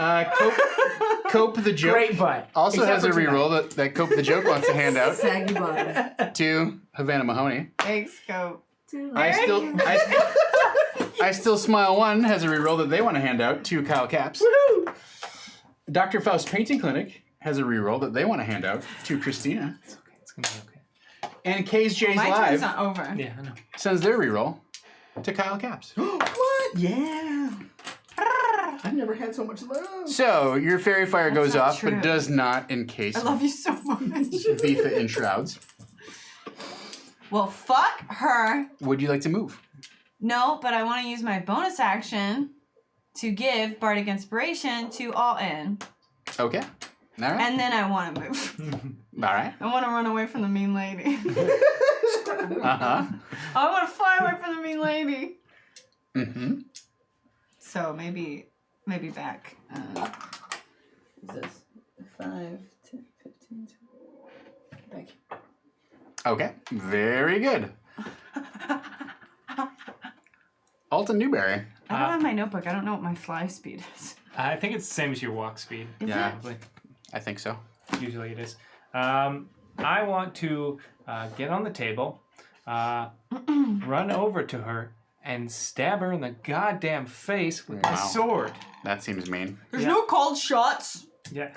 Cope the Joke Great butt. also Except has a for tonight. reroll that Cope the Joke wants to hand out Saggy bottom. to Havana Mahoney. Thanks, Cope. I Still Smile 1 has a reroll that they want to hand out to Kyle Caps. Woohoo! Dr. Faust Painting Clinic has a reroll that they want to hand out to Christina. It's okay. It's gonna be okay. And K's J's My Live turn's not over. Yeah, I know. sends their reroll to Kyle Caps. What? Yeah. I've never had so much love. So your fairy fire That's goes not off, true. but does not encase I love you so much. Vifa in shrouds. Well, fuck her. Would you like to move? No, but I want to use my bonus action to give Bardic Inspiration to Alton. Okay. All right. And then I want to move. All right. I want to run away from the mean lady. Uh-huh. I want to fly away from the mean lady. Mm-hmm. So maybe back. Is this 5, 10, 15, 20? Back. Okay. Very good. Alton Newbury. I don't have my notebook. I don't know what my fly speed is. I think it's the same as your walk speed. Yeah. Probably. I think so. Usually it is. I want to get on the table, run over to her, and stab her in the goddamn face with my Wow. sword. That seems mean. There's Yeah. no called shots. Yeah.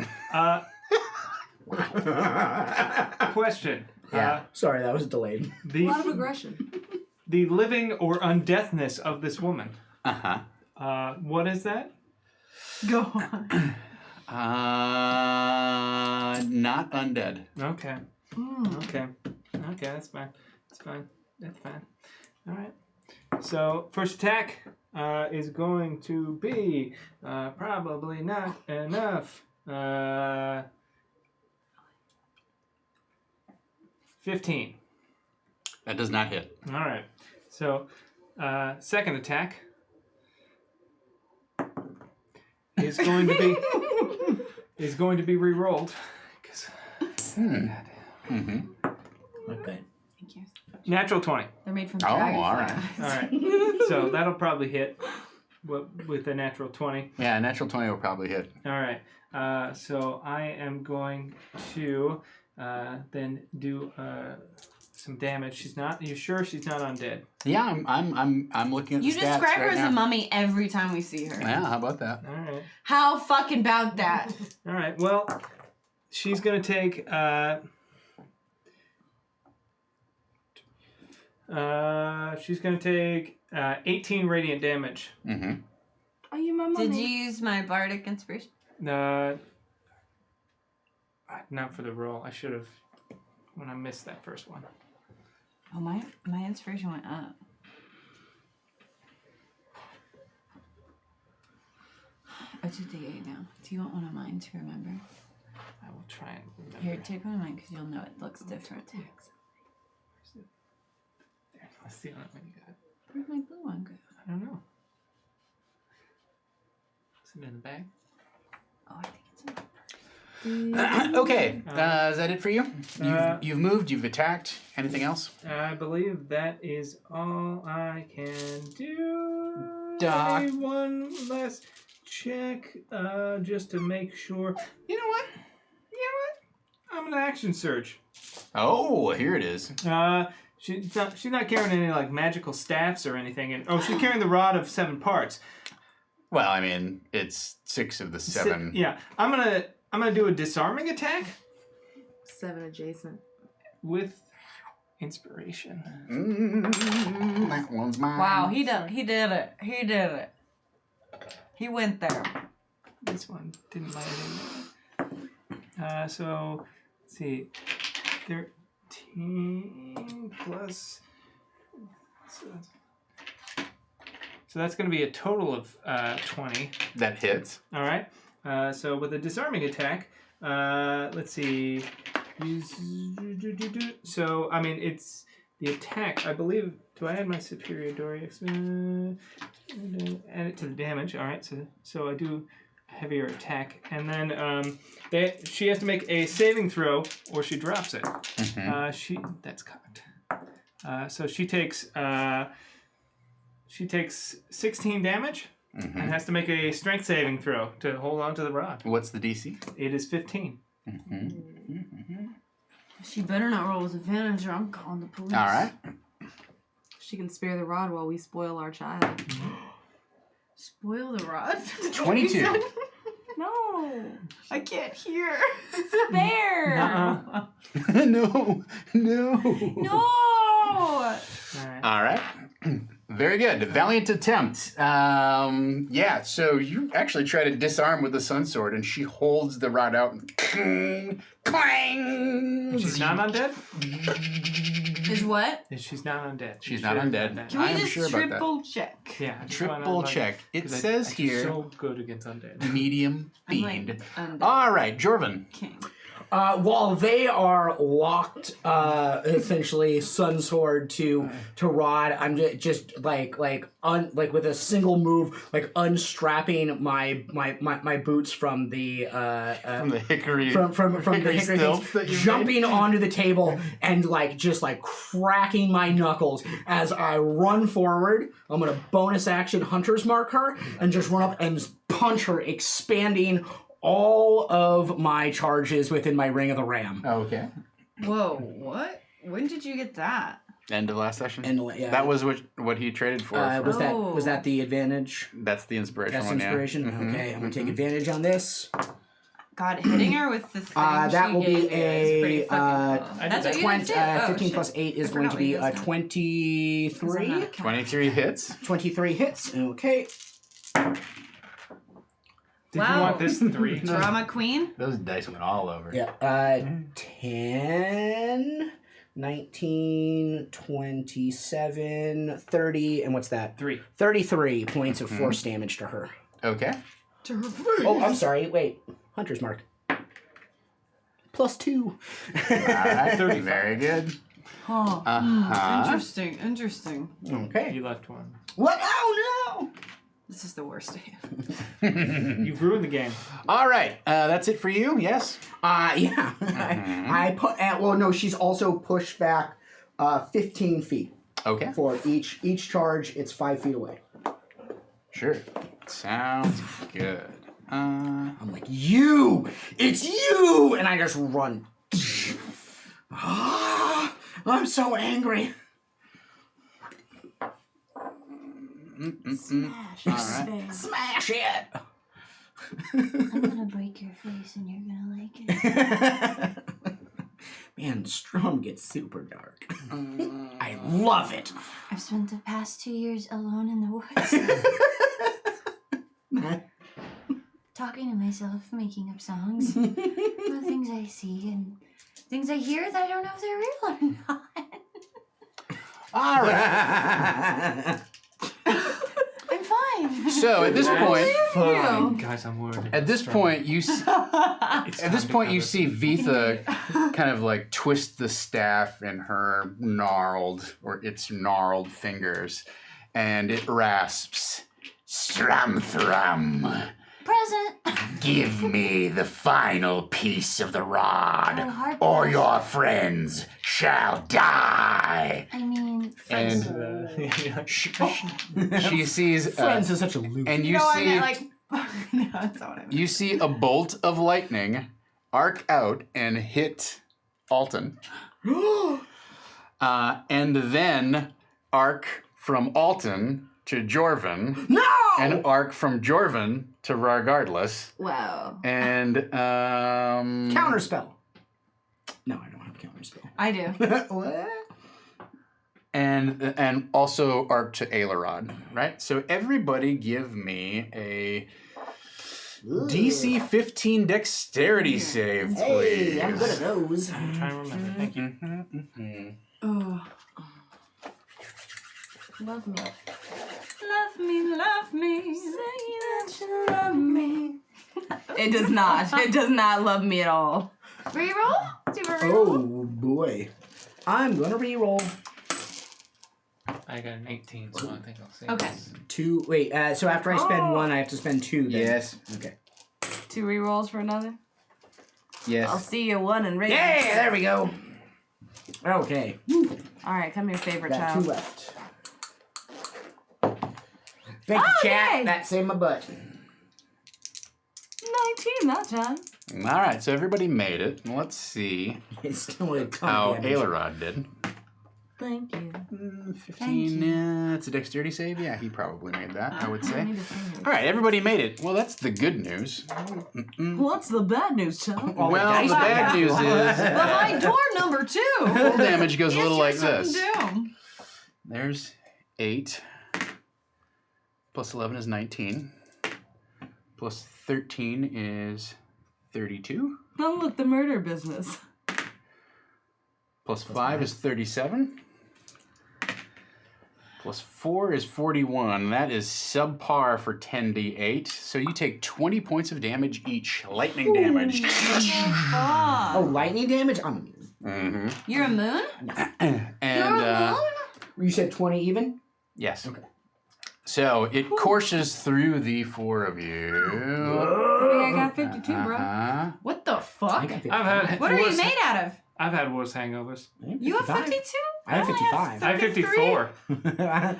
Question. Yeah. Sorry, that was delayed. A lot of aggression. The living or undeathness of this woman. Uh-huh. What is that? Go on. Not undead. Okay. Okay. Okay, that's fine. That's fine. That's fine. All right. So, first attack is going to be probably not enough. 15. That does not hit. All right. So, second attack is going to be re-rolled. Mm-hmm. Okay. Thank you. Natural 20. They're made from Oh, dragonfly. all right. All right. So that'll probably hit with a natural 20. Yeah, a natural 20 will probably hit. All right. So I am going to then do some damage. She's not. You sure she's not undead? Yeah, I'm looking at You the stats describe her right as now. a mummy every time we see her. Yeah, how about that? All right. How fucking about that? All right. Well, she's gonna take. She's gonna take 18 radiant damage. Mm-hmm. Are you my Did mommy? you use my bardic inspiration? Not for the roll. I should have when I missed that first one. Oh, my inspiration went up. Oh, 2d8 now. Do you want one of mine to remember? I will try and remember. Here, take one of mine because you'll know it looks different. There, let's see what you got. Where'd my blue one go? I don't know. Is it in the bag? Oh, I think it's in the Okay, is that it for you? You've moved, you've attacked. Anything else? I believe that is all I can do. Doc. Maybe one last check, just to make sure. You know what? I'm an action surge. Oh, here it is. She's not carrying any like magical staffs or anything, and she's carrying the rod of 7 parts. Well, I mean, it's 6 of the 7. Yeah, I'm gonna do a disarming attack 7 adjacent. with inspiration. That one's mine. Wow, he did it. He went there. This one didn't land in. So let's see, 13 plus. So that's going to be a total of 20. That hits. All right. So with a disarming attack, let's see. So I mean, it's the attack. I believe. Do I add my superiority? Add it to the damage. All right. So I do a heavier attack, and then she has to make a saving throw, or she drops it. Mm-hmm. That's cocked. So she takes 16 damage. Mm-hmm. And has to make a strength saving throw to hold on to the rod. What's the DC? It is 15. Mm-hmm. Mm-hmm. She better not roll with advantage or I'm calling the police. All right. She can spare the rod while we spoil our child. Spoil the rod. 22. No. I can't hear. Spare. No. No. All right. Very good. Valiant attempt. Yeah, so you actually try to disarm with the sun sword, and she holds the rod out and clang. She's not undead? Is what? She's not undead. She's not undead. Can we I am just sure about that. triple check? Yeah. I just Triple wanna, check. It 'cause says I here, so good against undead. medium I'm fiend. like undead All right, Jorvin. king. While they are locked, essentially sun sword to rod, I'm just like with a single move, like unstrapping my boots from the From the hickory. from the hickory stilts things, that you jumping onto the table and just cracking my knuckles as I run forward. I'm gonna bonus action Hunter's Mark her and just run up and punch her, expanding all of my charges within my Ring of the Ram. Okay. Whoa, what? When did you get that? End of last session. And yeah, That was what he traded for. was that the advantage? That's the inspiration That's one, inspiration. yeah. Mhm, Okay, I'm gonna take mhm. advantage on this. God, hitting her with the thing That she will be gave you is pretty a fucking cool. I That's did what you did too. Oh, 15 shit. plus 8 is I going forgot to what you be guys said. 23. 23 hits. 23 hits. Okay. Did Wow. you want this 3? Drama queen? Those dice went all over. Yeah. 10, 19, 27, 30, and what's that? 3. 33 points of force damage to her. Okay. To her face. Oh, I'm sorry. Wait. Hunter's Mark. +2. All right. 35. Very good. Huh. Uh-huh. Interesting. Okay. You left one. What? Oh, no! This is the worst day. You've ruined the game. All right. That's it for you, yes? Yeah. I put. Well, no. She's also pushed back 15 feet Okay. for each charge. It's 5 feet away. Sure. Sounds good. I'm like, you! It's you! And I just run. I'm so angry. Smash. All right. Smash it! I'm gonna break your face and you're gonna like it. Man, Strum gets super dark. I love it. I've spent the past 2 years alone in the woods. Talking to myself, making up songs. The things I see and things I hear that I don't know if they're real or not. All right. I'm fine. So at this point, Guys, I'm worried. at this point, you see Vitha kind of like twist the staff in her its gnarled fingers, and it rasps, "Strum, Thrum. Present. Give me the final piece of the rod, Oh, or your friends shall die." I mean, And she sees, Friends is such a loop. and you No, I see, meant like. No, that's not what I meant. you see a bolt of lightning arc out and hit Alton, and then arc from Alton to Jorvin, No! and arc from Jorvin to Regardless, Wow. and Counterspell. No, I don't have counterspell. I do. What? and also arc to Ailerod, right? So everybody give me a DC 15 dexterity save, please. Hey, I'm good at those. I'm trying to remember. Thank you. Oh. Love me. Love me, love me. Say that you love me. It does not. It does not love me at all. Reroll? Do a reroll? Oh boy. I'm gonna reroll. I got an 18, so I think I'll say Okay. this. 2. Wait, so after I spend 1, I have to spend 2 then. Yes. Okay. 2 rerolls for another. I'll Yes. see you one and raise. Yeah, there we go. Okay. All right, come here, favorite Got 2 child. left. Thank you, chat. yay. That saved my butt. 19 that time. All right, so everybody made it. Let's see It's still a ton how of damage. Ailerod did. Thank you. 15, it's a dexterity save? Yeah, he probably made that, I would I say. need to sing it. All right, everybody made it. Well, that's the good news. What's the bad news, child? Oh, Well, dice the bad roll. news is Behind that door number 2. full damage goes a little like It's your this. sudden doom. There's 8. Plus 11 is 19. Plus 13 is 32. Oh, look, the murder business. Plus 5 is 37. Plus 4 is 41. That is subpar for 10d8. So you take 20 points of damage each. Lightning damage. Oh, lightning damage? I'm immune. Mm-hmm. You're a moon? And You said 20 even? yes. Okay. So it courses through the 4 of you. I got 52, bro. Uh-huh. What the fuck? I got 55. I've had What are you worse- made out of? I've had worse hangovers. You have 52? I have 55. I have 54.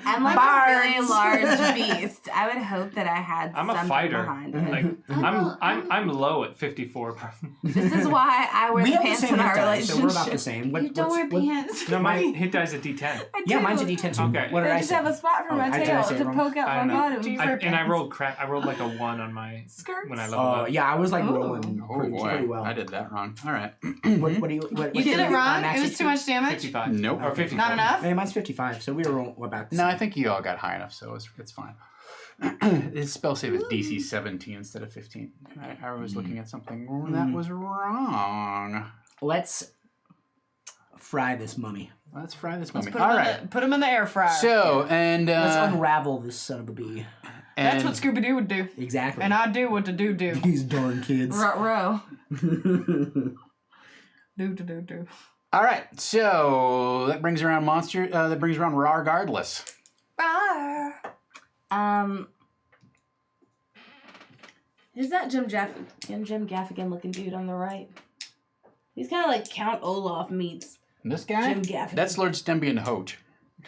I'm like a really large beast. I would hope that I had I'm a something fighter. behind it. Like I'm low at 54. This is why I wear We the have the pants same in our hit dice, relationship. so we're about the same. You don't wear pants. No, my hit die's a D10. I Yeah, do. mine's a D10 too. Okay. What did I I just say? have a spot for Oh, my did I tail say it to wrong? poke out I my don't know. bottom. Do you- And I rolled crap. I rolled like a 1 on my Skirts. when I leveled Oh, up. yeah, I was like Oh. rolling Oh pretty boy, well. I did that wrong. All right. What do you... What, You did it wrong? max It was too much damage? 55. Nope. Or 54. Not enough? Hey, mine's 55, so we were rolling about the No, same. I think you all got high enough, so it's fine. His spell save is DC 17 instead of 15. I was looking at something that was wrong. Let's fry this mummy. Let's fry this Let's mummy. put All him, right. put him in the air fryer. So, and Let's unravel this son of a bee. That's and what Scooby Doo would do. Exactly. And I do what the do do. These darn kids. Ruh-roh. Do do do do. all right. So that brings around that brings around Regardless. Who's that Jim Gaffigan looking dude on the right? He's kind of like Count Olaf meets This guy? Jim Gaffigan. That's Lord Stembian Hote.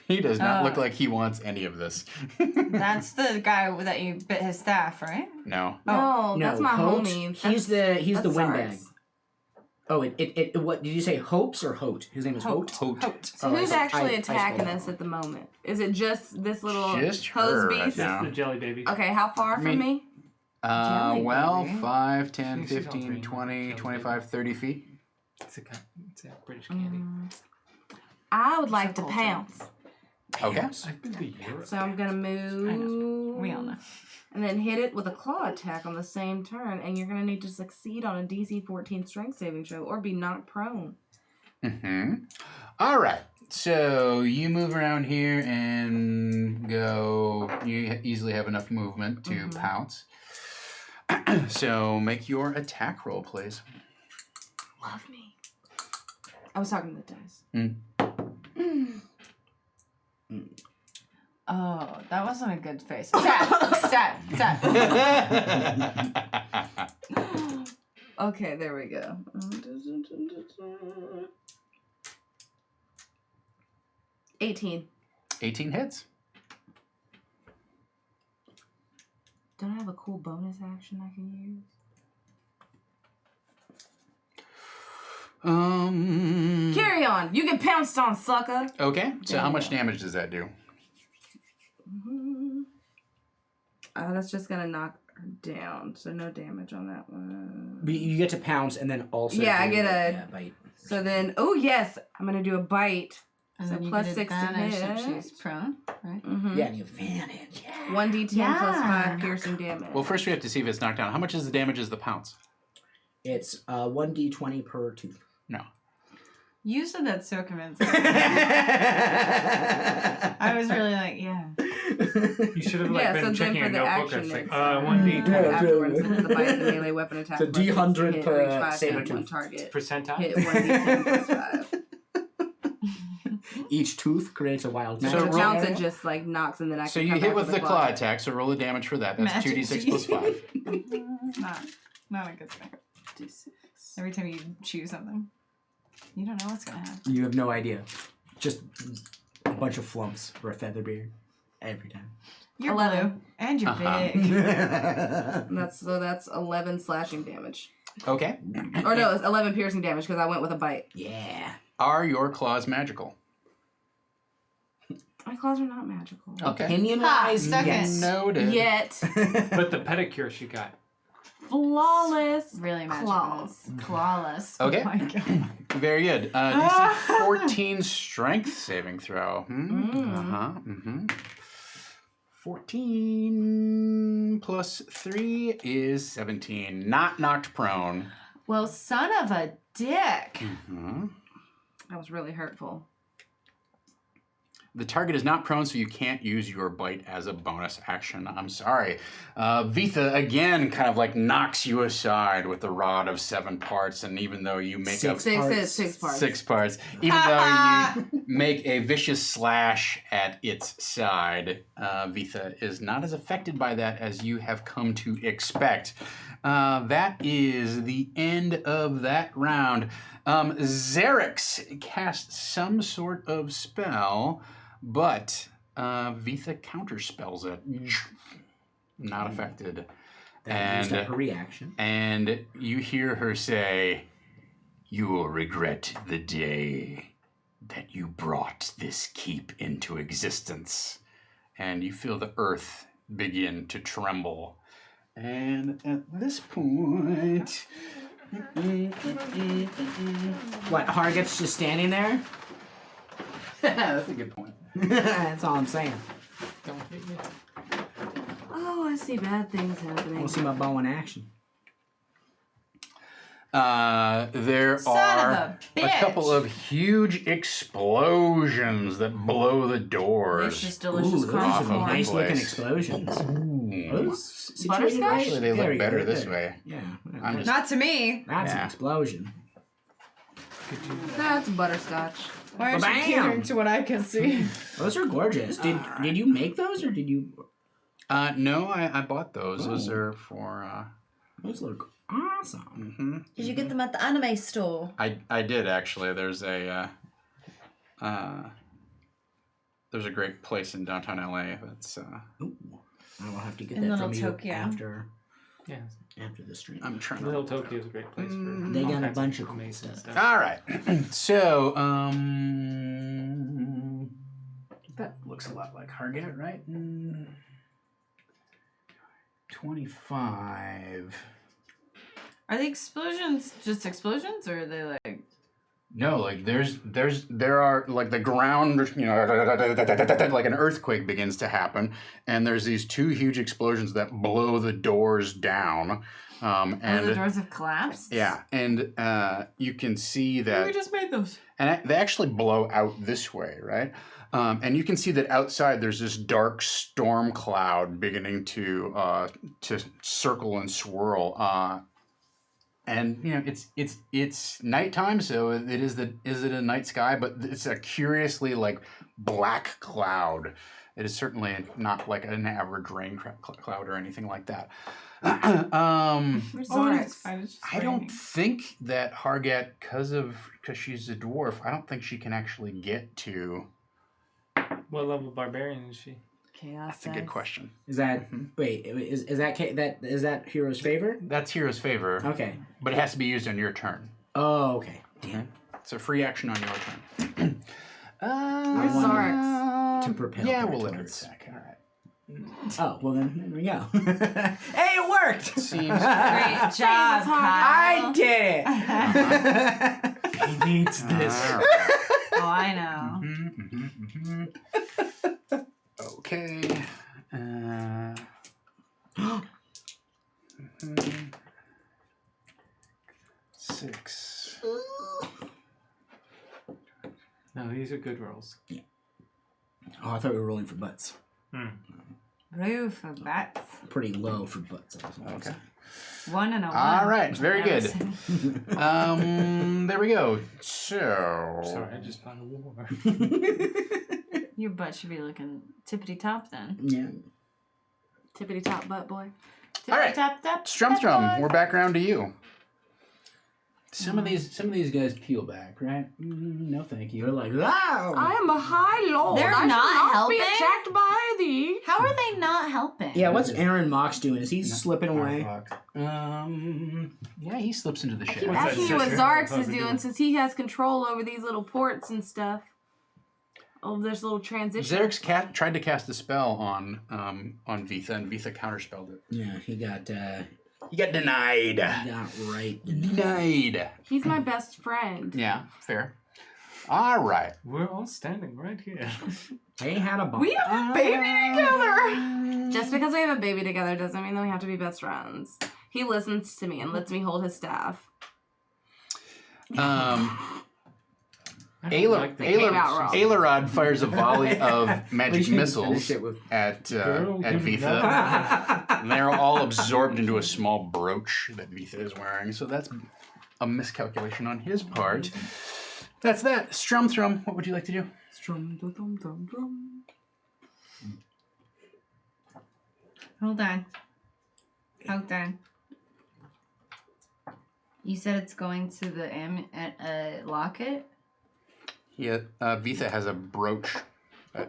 He does not look like he wants any of this. That's the guy that you bit his staff, right? No. No, that's my Holt. homie. He's the that's windbag. ours. Oh, what did you say? Hopes or Hote? His name is Hote. Hote. So Oh, who's I- actually I attacking spelled us at the moment? Is it just this little Just hose her right beast? now. The jelly baby. Okay, how far from me? Well, baby. 5, 10, She's all 15, green. 20, Jelly 25, 30 feet. It's a British candy. I would like to Alton. pounce. Okay. I've been to Europe. So I'm gonna move. We all know. And then hit it with a claw attack on the same turn, and you're gonna need to succeed on a DC 14 strength saving throw or be knocked prone. All right. So you move around here and go. You easily have enough movement to pounce. So make your attack roll, please. Love me. I was talking to the dice. Oh, that wasn't a good face. Stat. Okay, there we go. 18. 18 hits. Don't I have a cool bonus action I can use? Carry on. You get pounced on, sucker. Okay. So how much damage does that do? That's just gonna knock her down. So no damage on that one. But you get to pounce and then also. Yeah, I do get a- bite. So then, oh yes, I'm gonna do a bite. And So then you plus get 6 to advantage hit. if she's prone, right? Yeah, and you advantage. Yeah. 1d10 plus Yeah. 5 piercing damage. Well, first we have to see if it's knocked down. How much is the damage as the pounce? It's 1d20 per tooth. No. You said that so convincing. I was really like, yeah. You should have like Yeah, so been then checking for a the notebook. action, It's like it's, 1d20 afterwards, it's the bite and the melee weapon attack. It's a plus 6 to D100 hit per for each 5 saber damage on tooth. target. percentile. Hit 1d10 plus 5. Each tooth creates a wild So So magic. roll- pounce it just like knocks and then I can So you come hit back with the a claw attack, so roll the damage for that. That's Magic 2d6 plus 5. Not a good thing. Every time you choose something, you don't know what's gonna happen. You have no idea. Just a bunch of flumps for a feather beard every time. You're 11. blue and you're Uh-huh. big. That's 11 slashing damage. Okay. Or no, it's 11 piercing damage because I went with a bite. Yeah. Are your claws magical? My claws are not magical. Okay. Opinion-wise, suck it. yes. Noted. Yet. But the pedicure she got. Flawless. Really magical. Claws. Clawless. Okay. Oh my god. Very good. DC 14 strength saving throw. Uh-huh. 14 plus 3 is 17. Not knocked prone. Well, son of a dick. That was really hurtful. The target is not prone, so you can't use your bite as a bonus action. I'm sorry. Vitha, again, kind of like knocks you aside with the rod of 7 parts, and even though you make Six Six parts. 6 parts. 6 parts, even though you make a vicious slash at its side, Vitha is not as affected by that as you have come to expect. That is the end of that round. Xerix casts some sort of spell, but Vitha counterspells it. Not affected. That used up her reaction. And you hear her say, "You will regret the day that you brought this keep into existence." And you feel the earth begin to tremble. And at this point... What, Harget's just standing there? That's a good point. That's all I'm saying. Don't hit me. Oh, I see bad things happening. We'll see my bow in action. There Son are of a a bitch. couple of huge explosions that blow the doors. Delicious, delicious Ooh, those off are of caramel. the nice looking place. explosions. Those situated Butterscotch? right? Actually, they There look we go, better this there. way. Yeah. I'm just- Not to me. That's an Yeah. explosion. That's butterscotch. Why aren't you Ba-bam! catering to what I can see? Those are gorgeous. Did you make those or did you? No, I bought those. Those Oh. are for... Those look awesome. Did you get them at the anime store? I did, actually. There's a great place in downtown LA that's... Ooh, I will have to get In that Little from you Tokyo. after Yeah. the stream. I'm trying to... Little Tokyo is a great place for They all got a kinds bunch of cool amazing stuff. stuff. All right. So, that looks a lot like Harget, right? 25. Are the explosions just explosions, or are they like? No, like there are like the ground, like an earthquake begins to happen, and there's these two huge explosions that blow the doors down. And the doors have collapsed? Yeah, and you can see that... We just made those. And they actually blow out this way, right? And you can see that outside there's this dark storm cloud beginning to circle and swirl. And it's nighttime, so is it a night sky? But it's a curiously like black cloud. It is certainly not like an average rain cloud or anything like that. I don't think that Hargat, because she's a dwarf, I don't think she can actually get to. What level barbarian is she? Chaos. That's a good question. Is that wait? Is that hero's favor? That's hero's favor. Okay, but it has to be used on your turn. Oh, okay. Damn. It's a free action on your turn. Where's Zorax? To propel. Yeah, we'll let her attack. All right. Oh, well then, there we go. Hey, it worked! Seems Great job, Kyle. I did it! He needs this. Oh, I know. Okay. 6. No, these are good rolls. Yeah. Oh, I thought we were rolling for butts. Blue for bats. Pretty low for butts. Okay. 1 and a 1. All right, very good. There we go. So. Sorry, I just found a war. Your butt should be looking tippity top then. Yeah. Tippity top butt boy. All right, Strum, we're back around to you. Some of these guys peel back, right? No, thank you. You're like, wow. I am a high lord. They're I not shall helping? Be attacked by thee. How are they not helping? Yeah, what's Aaron Mox doing? Is he slipping away? Yeah, he slips into the ship. Keep asking you what Zarx is doing since he has control over these little ports and stuff. Oh, there's little transition. Zarix tried to cast a spell on Vitha, and Vitha counterspelled it. Yeah, he got denied. He got right. Denied. He's my best friend. Yeah, fair. All right. We're all standing right here. They had a bomb. We have a baby together. Just because we have a baby together doesn't mean that we have to be best friends. He listens to me and lets me hold his staff. Ailerod fires a volley of magic missiles at Vitha. And they're all absorbed into a small brooch that Vitha is wearing. So that's a miscalculation on his part. That's that. Strum, what would you like to do? Strum, dum, dum, drum. Hold on. You said it's going to the locket? Yeah, Vitha has a brooch.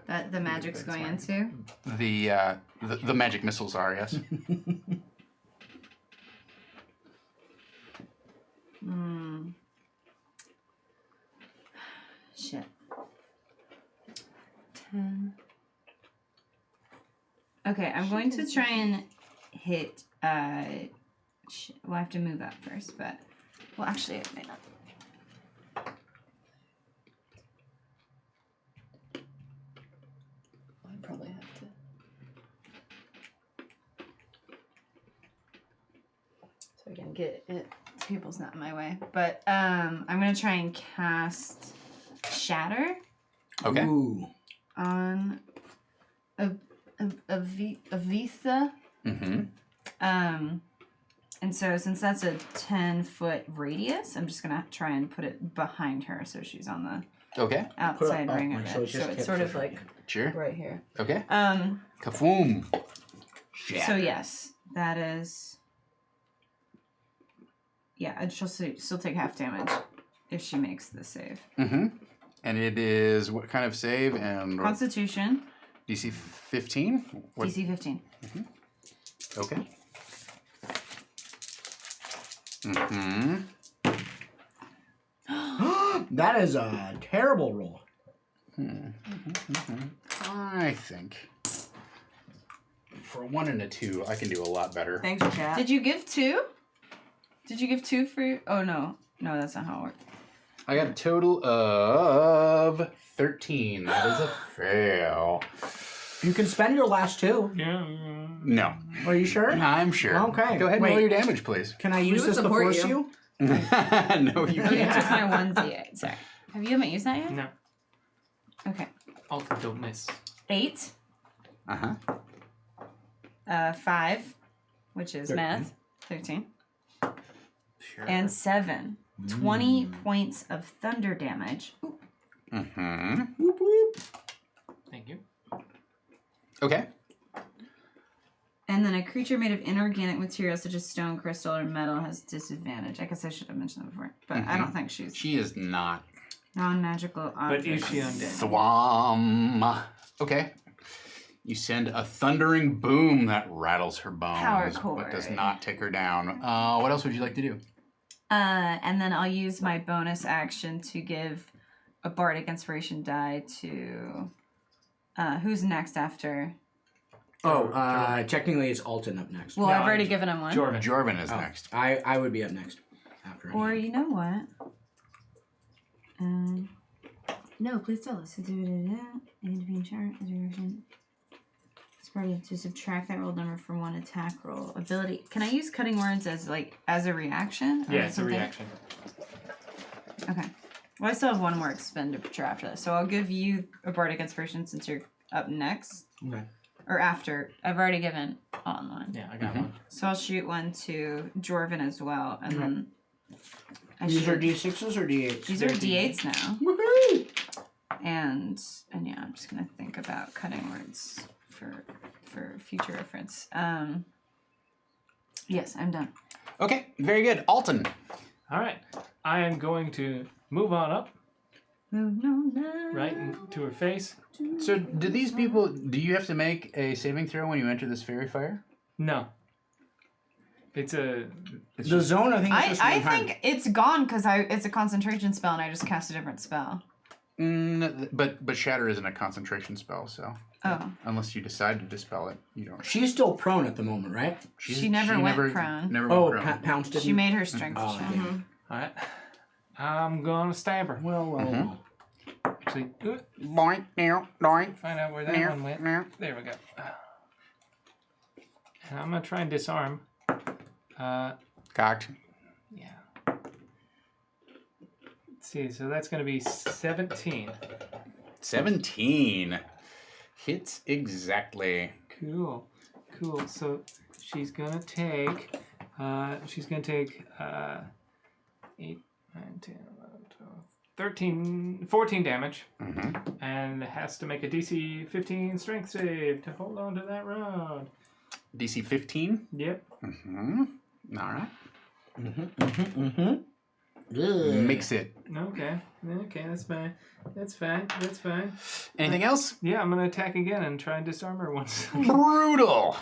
That the magic's going into? The magic missiles are, yes. Shit. 10. Okay, I'm going to try and hit, well, I have to move up first, but, well, actually, it may not. I probably have to. So I can get it. Table's not in my way, but I'm gonna try and cast Shatter. Okay. Ooh. On a Vitha. Mm-hmm. And so since that's a 10-foot radius, I'm just gonna try and put it behind her so she's on the outside ring of it. So it's sort of like right here. Okay. Kafoom. So yes, that is. Yeah, and she'll still take half damage if she makes the save. Mm-hmm. And it is what kind of save? And Constitution. DC 15? DC 15. Mm-hmm. Okay. Mm-hmm. That is a terrible roll. I think for a 1 and a 2, I can do a lot better. Thanks, chat. Did you give 2? Did you give 2 for? Oh no, that's not how it worked. I got a total of 13. That is a fail. You can spend your last 2. Yeah. No. Are you sure? I'm sure. Okay. Go ahead and roll your damage, please. Can I use this to force you? No, you Oh, you can't. took my 1d8. Sorry. You haven't used that yet? No. Okay. Alton, don't miss. 8. 5, which is 13. math. 13. Sure. And 7. 20 points of thunder damage. Mm-hmm. Whoop, whoop. Thank you. Okay. And then a creature made of inorganic materials such as stone, crystal, or metal has disadvantage. I guess I should have mentioned that before. But I don't think she's She is not. non-magical object. But is she undead? Thwam. Okay. You send a thundering boom that rattles her bones, Power but chord. does not take her down. What else would you like to do? And then I'll use my bonus action to give a bardic inspiration die to who's next after. Technically it's Alton up next. Well, I've already given him one. Jorvin is next. I would be up next. After him. Or you know what? No, please tell us. Aid to be in chart, resurrection. It's party to subtract that rolled number from one attack roll. Ability. Can I use cutting words as a reaction? Yeah, it's a reaction. Okay. Well, I still have one more expenditure after this, so I'll give you a bardic inspiration since you're up next. Okay. Or after. I've already given on one. Yeah, I got one. So I'll shoot one to Jorvin as well, and then These are D6s or D8s? These are D8s now. Woohoo! And yeah, I'm just gonna think about cutting words for future reference. Yes, I'm done. Okay, very good. Alton. All right. I am going to move on up, right into her face. So, do you have to make a saving throw when you enter this fairy fire? No. It's The zone, I think it's just I one time. think it's gone because it's a concentration spell and I just cast a different spell. But Shatter isn't a concentration spell, so unless you decide to dispel it, you don't. She's still prone at the moment, right? She never went prone. Never went prone. Pounce didn't. She made her strength Oh, check. damn. all right. I'm gonna stab her. Well. Actually, Boink, doink, find out where that one went. There we go. And I'm gonna try and disarm. Cocked. Yeah. Let's see. So that's gonna be 17. 17 hits exactly. Cool. So she's gonna take 8, 9, 10, 11, 12, 14 damage, and has to make a DC 15 strength save to hold on to that rod. DC 15. Yep. All right. Good. Makes it. Okay, that's fine. That's fine. Anything else? Yeah, I'm gonna attack again and try and disarm her once. Brutal.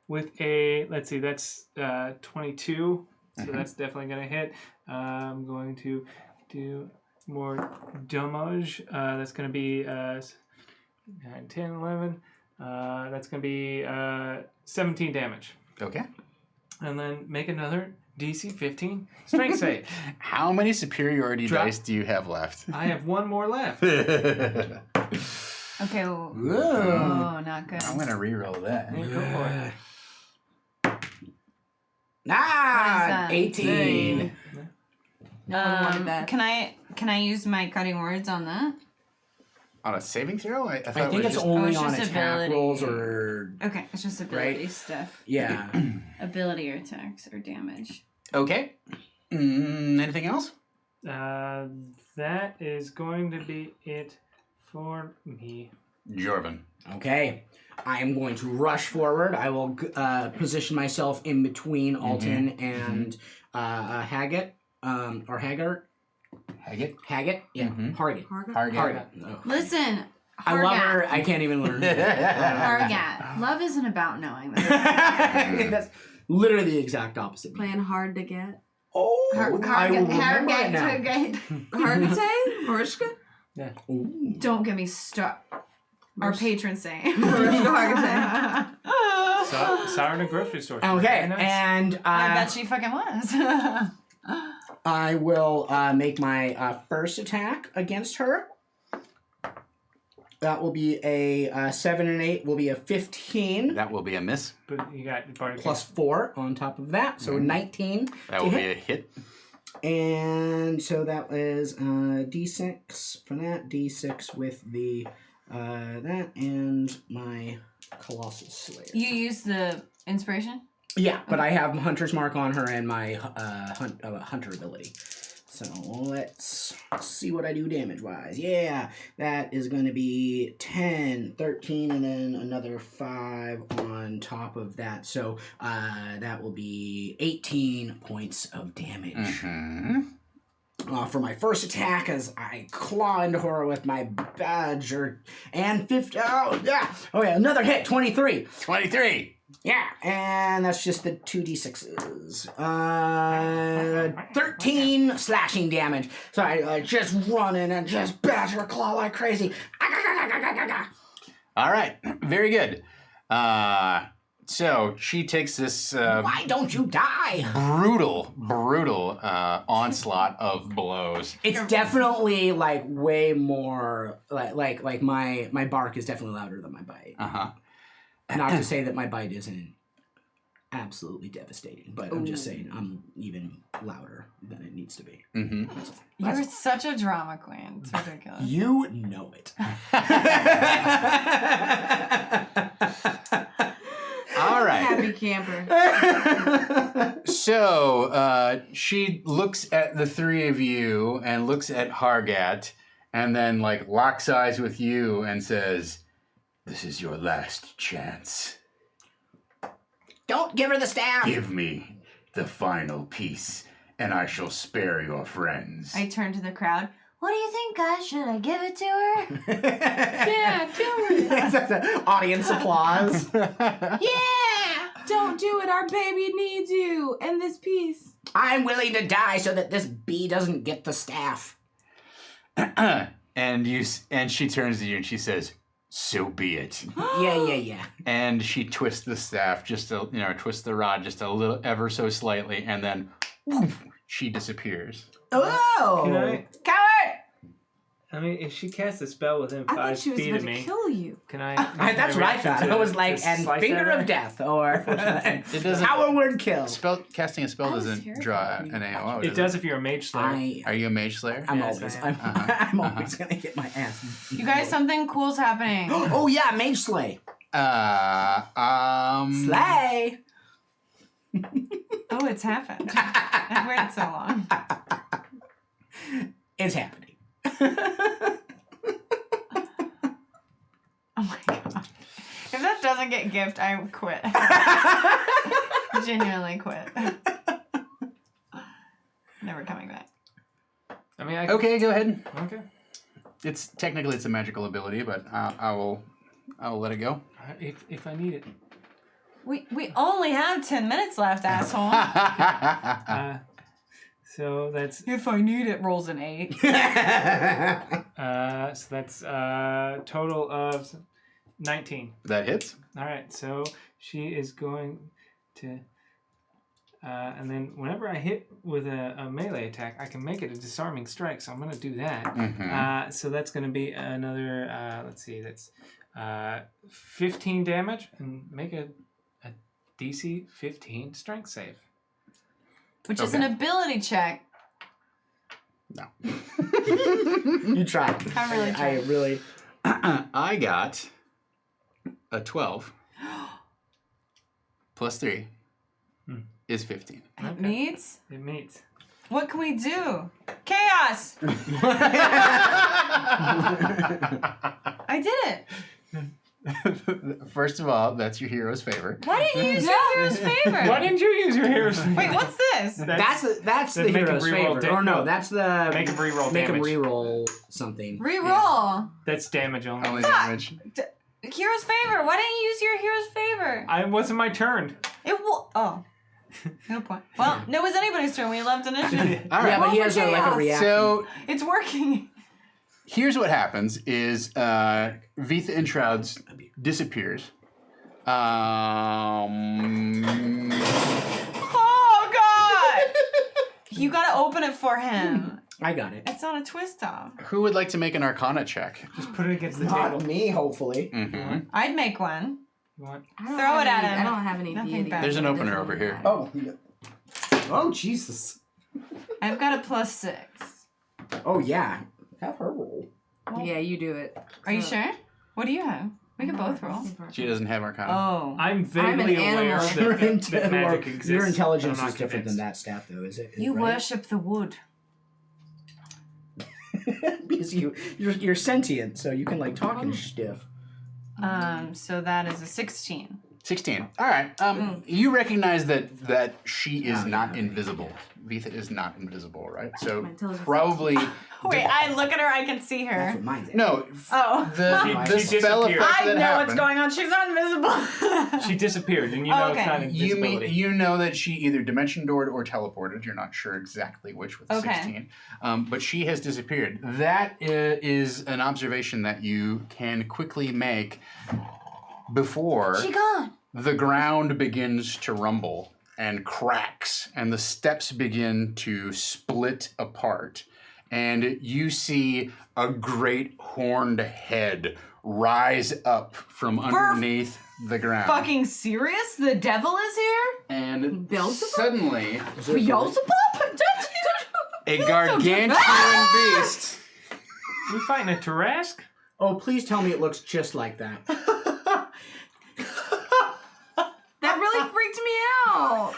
With a, let's see, that's 22, so that's definitely gonna hit. I'm going to do more damage. That's gonna be 9, 10, 11. That's gonna be 17 damage. Okay. And then make another DC 15 strength save. How many superiority dice do you have left? I have one more left. Okay. Oh, not good. I'm gonna reroll that. Go for it. that? 18. No one wanted that. Can I use my cutting words on that? On a saving throw? I I thought think it was it's just... only it's on just attack ability. rolls or... Okay, it's just ability stuff. Yeah. Ability or attacks or damage. Okay. Anything else? That is going to be it for me. Jorvin. Okay. I am going to rush forward. I will position myself in between Alton and Haggett. Or Haggart. Haggett? Haggett? Yeah. Hargett. Hargett. Oh. Listen, I love her. I can't even learn. Hargat. Love isn't about knowing that. That's literally the exact opposite. Playing hard to get. Oh, I will remember it now. Hargate? Horishka? Yeah. Don't get me stuck. Our patron saint. Horishka Hargate. Saw her in a grocery store. Okay, Very nice. and I bet she fucking was. I will make my first attack against her. That will be a 7 and 8. Will be a 15. That will be a miss. But you got part Plus 4 on top of that, so 19. That will be a hit. And so that is D6 for that, D6 with the that, and my Colossal Slayer. You use the inspiration? Yeah, but I have Hunter's Mark on her and my Hunter ability. So let's see what I do damage-wise. Yeah, that is going to be 10, 13, and then another 5 on top of that. So that will be 18 points of damage. Mm-hmm. For my first attack, as I claw into her with my badger, and 50. Oh, yeah. Okay, another hit, 23. 23. Yeah, and that's just the 2d6s. 13 slashing damage. So I just run in and just bash her claw like crazy. All right, very good. So she takes this Why don't you die? brutal onslaught of blows. It's definitely like way more like my bark is definitely louder than my bite. Uh-huh. Not to say that my bite isn't absolutely devastating, but I'm just saying I'm even louder than it needs to be. Mm-hmm. You're such a drama queen. It's ridiculous. You know it. All right. Happy camper. So she looks at the three of you and looks at Hargat and then like locks eyes with you and says, "This is your last chance. Don't give her the staff. Give me the final piece and I shall spare your friends." I turn to the crowd. What do you think, guys? Should I give it to her? Yeah, do it. Audience applause. Yeah! Don't do it. Our baby needs you and this piece. I'm willing to die so that this bee doesn't get the staff. and she turns to you and she says, "So be it." Yeah. And she twists the staff twists the rod just a little, ever so slightly, and then woof, she disappears. Oh! Can I? Coward! I mean, if she casts a spell within I 5 thought she was feet about of to me, kill you. can I? That's what I thought. I was like, and finger of death, or It doesn't. power word kill. Casting a spell I was doesn't terrified draw of you. an AOO. It does if you're a mage slayer. Are you a mage slayer? I'm Yes, always, I am. I'm always gonna get my ass. You guys, something cool's happening. Oh yeah, mage slay. Slay. Oh, it's happened. I've waited so long. It's happening. Oh my god. If that doesn't get gift, I quit. Genuinely quit. Never coming back. I mean, Okay, go ahead. Okay. It's a magical ability, but I will let it go. If I need it. We only have 10 minutes left, asshole. So that's If I need it, rolls an 8. so that's total of 19. That hits. All right, so she is going to, and then whenever I hit with a melee attack, I can make it a disarming strike. So I'm going to do that. Mm-hmm. So that's going to be another. Let's see, that's 15 damage, and make a DC 15 strength save. Which is an ability check. No. You try. I really I tried. really. I got a 12 plus 3 is 15. It meets? It meets. What can we do? Chaos! I did it. First of all, that's your hero's favor. Why didn't you use your hero's favor? Why didn't you use your hero's favor? Wait, what's this? That's the That's the make him hero's reroll favorite. Or no, that's the Make him reroll make him damage. reroll something. Reroll. That's damage only. Only Fuck. damage. Hero's favor. Why didn't you use your hero's favor? It wasn't my turn. It will. Oh. No point. Well, no, it was anybody's turn. We left initiative. All right. Yeah, but he Roll has for like a chaos. reaction. So It's working. here's what happens: is Vitha Entrauds disappears. Oh God! You gotta open it for him. I got it. It's not a twist off. Who would like to make an Arcana check? Just put it against the Not table. me, hopefully. Mm-hmm. I'd make one. You want? Throw it at him. I don't have any Nothing deity. bad. There's an opener over here. Oh. Oh, Jesus. I've got a +6. Oh, yeah. Have her roll. Yeah, you do it. Are you sure? What do you have? We can both roll. She doesn't have Arcana. Oh. I'm vaguely an aware animal. that magic exists. Your intelligence but I'm is not different than convinced. that stat, though, is it? You right? worship the wood. Because you're sentient, so you can, like, talk and stuff. So that is a 16. 16. All right. You recognize that she is not invisible. Vitha is not invisible, right? So My intelligence- probably Wait, I look at her, I can see That's her. what mine's at. no. Oh. The She spell disappeared. effect I that know happened, what's going on. She's not invisible. She disappeared, and you know Okay. it's not invisibility. You know that she either dimension doored or teleported. You're not sure exactly which with Okay. 16. But she has disappeared. That is an observation that you can quickly make before She gone. the ground begins to rumble and cracks, and the steps begin to split apart. And you see a great horned head rise up from underneath the ground. Fucking serious? The devil is here? And Beelzebub? suddenly, Beelzebub? a gargantuan beast. We fighting a Tarrasque? Oh, please tell me it looks just like that. That really freaked me out.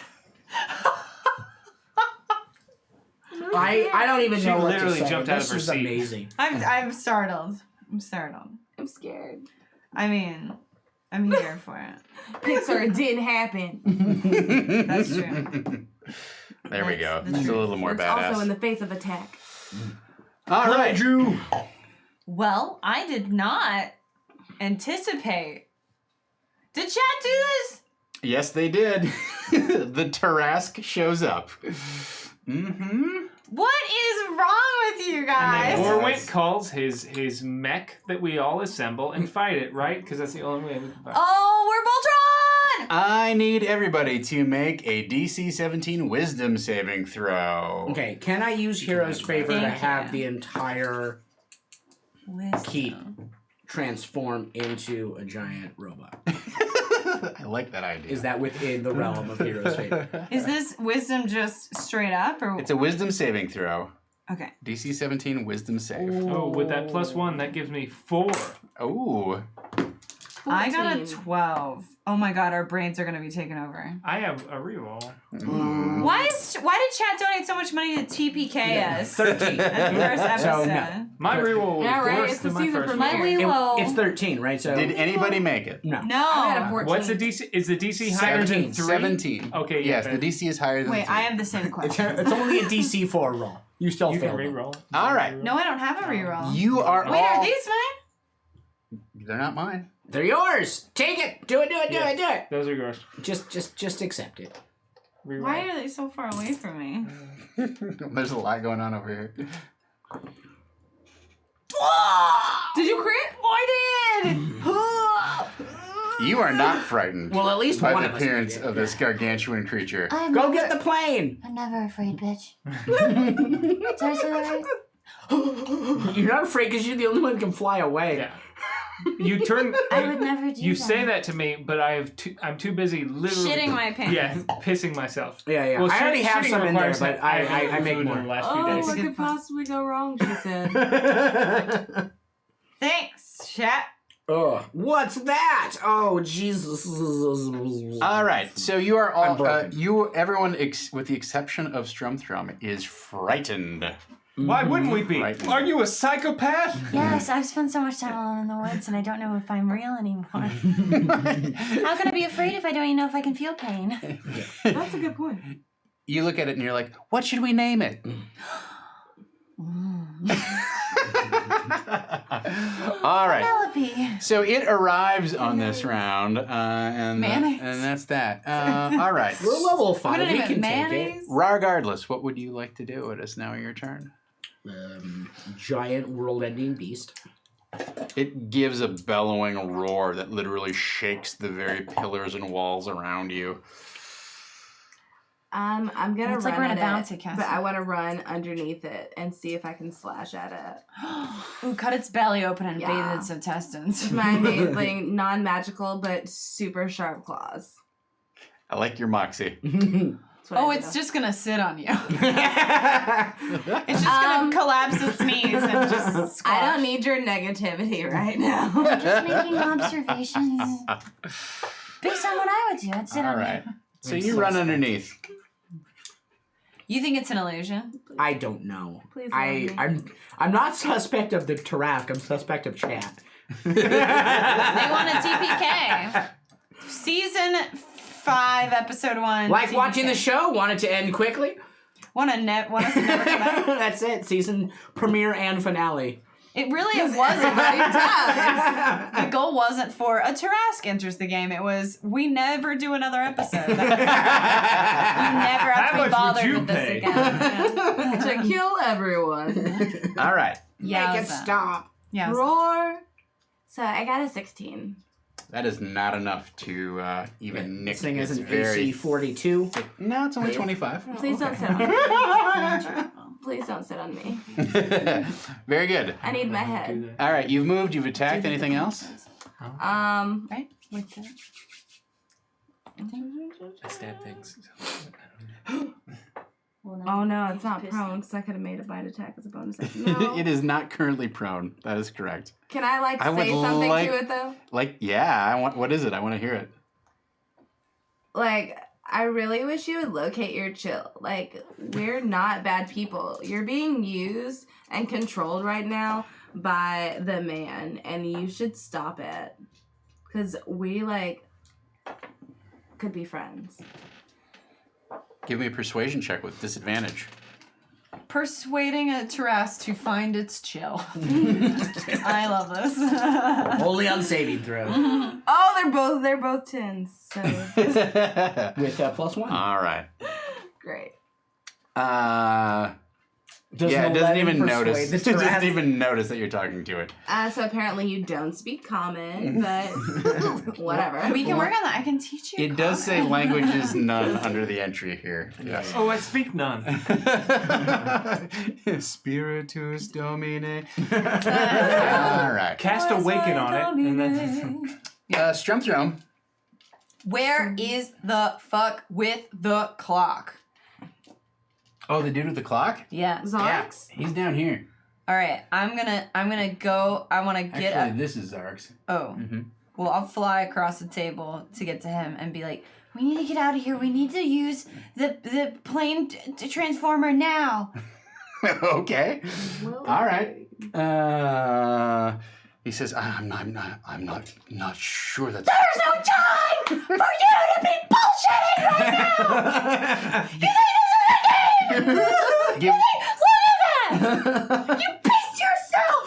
I don't even She know what to literally say. jumped out of This her is seat. amazing. I'm startled. I'm startled. I'm scared. I mean, I'm here for it. Pixar, it didn't happen. That's true. There we go. That's It's a little more It's badass. also in the face of attack. All right. Well, I did not anticipate. Did chat do this? Yes, they did. The Tarrasque shows up. Mm-hmm. What is wrong with you And guys? then Orwent calls his mech that we all assemble and fight it, right? Because that's the only way we can fight. Oh, we're Voltron! I need everybody to make a DC 17 Wisdom saving throw. Okay, can I use Hero's Favor to Thank have you. the entire Wisdom. keep transform into a giant robot? I like that idea. Is that within the realm of Hero's Favor? Is this wisdom just straight up or? It's a Wisdom saving throw. Okay. DC 17 Wisdom save. Oh, with that +1, that gives me 4. Oh. I got a 14. 12. Oh my god, our brains are gonna be taken over. I have a reroll. Why did chat donate so much money to TPK us 13. at the first episode? So, no. My reroll was Yeah, right, worse it's than the my season first premiere. one. My Lilo. It's 13, right? So Did anybody make it? no. No. I had a 14. What's the DC? Is the DC higher than 17. 3? 17. Okay, yeah. Yes, the DC is higher than Wait, 3. I have the same It's, question. it's only a DC4 roll. You still You can failed. reroll. All right. No, I don't have a reroll. You are Wait, all... are these mine? They're not mine. They're yours. Take it. Do it. Those are yours. Just accept it. Reroll. Why are they so far away from me? There's a lot going on over here. Did you crit? I did! You are not frightened Well, at least by one the of us made appearance it, of this gargantuan creature. Go get the plane. I'm never afraid, bitch. Seriously, right? You're not afraid because you're the only one who can fly away. Yeah. You turn. I would never do You that. say that to me, but I'm too busy literally. Shitting my pants. Yeah, pissing myself. Yeah. Well, I already have shitting some in there, requires but that I make food more. in the last few Oh, days. what Good could point. possibly go wrong, she said. Thanks, chat. Ugh. What's that? Oh, Jesus. All right, so you are I'm all broken. everyone with the exception of Thrum is frightened. Why wouldn't we be? Right. Are you a psychopath? Yes, I've spent so much time alone in the woods and I don't know if I'm real anymore. How can I be afraid if I don't even know if I can feel pain? That's a good point. You look at it and you're like, what should we name it? All right. Penelope. So it arrives on this round, and Mayonnaise. and that's that. All right. We're level 5. What We name it? can take it. Mayonnaise? Regardless, what would you like to do? It is now your turn. Giant world-ending beast. It gives a bellowing roar that literally shakes the very pillars and walls around you. I'm gonna It's run like we're in a at bouncy it, castle. but I want to run underneath it and see if I can slash at it. Ooh, cut its belly open and Yeah. bathe its intestines. My amazing, non-magical but super sharp claws. I like your moxie. That's what Oh, I it's do. just gonna sit on you. It's just gonna collapse its knees and just squash. I don't need your negativity right now. Just making observations based on what I would do. I'd sit All on right. So you run underneath. You think it's an illusion? I don't know. Please let me. I'm not suspect of the Tarrasque. I'm suspect of chat. They want a TPK. Season 5, episode 1. Like TPK. watching the show, want it to end quickly. Want us to never come back? That's it. Season premiere and finale. It really wasn't. It does. The goal wasn't for a Tarrasque enters the game. It was we never do another episode. You never have How to be much would bothered you with this pay? again. To kill everyone. All right. Yeah. Make it stop. Yeah. Roar. So I got a 16. That is not enough to even nick. This thing is its an very AC 42. No, it's only 25. Please don't sit on me. Please don't sit on me. Very good. I need my head. All right, you've moved. You've attacked. Anything else? Right? With the... I stab things. Oh no, it's not prone because I could have made a bite attack as a bonus action. No. It is not currently prone. That is correct. Can I I would say something like- to it though? Like, yeah. I want. What is it? I want to hear it. Like, I really wish you would locate your chill. Like, we're not bad people. You're being used and controlled right now by the man, and you should stop it. Because we, like, could be friends. Give me a persuasion check with disadvantage. Persuading a Tarrasque to find its chill. I love this. Only on saving throw. Oh, they're both 10s. So, With +1. All right. great. Does Yeah, it doesn't 11 even persuade notice. the It doesn't Tarrasque? even notice that you're talking to it. So apparently you don't speak common, but whatever. We can work on that. I can teach you. It does say language is none under the entry here. Yes. Oh, I speak none. Spiritus Domine. All right. Cast Awaken on it, and then Strum Thrum. Where is the fuck with the clock? Oh, the dude with the clock? Yeah. Zarks? He's down here. All right. I'm gonna go. I want to get Actually, up. this is Zark's. Oh. Mm-hmm. Well, I'll fly across the table to get to him and be like, "We need to get out of here. We need to use the plane transformer now." Okay. All right. He says, "I'm not sure that's." There's no time for you to be bullshitting right now! You think this is a game? Give, Look at that! You pissed yourself!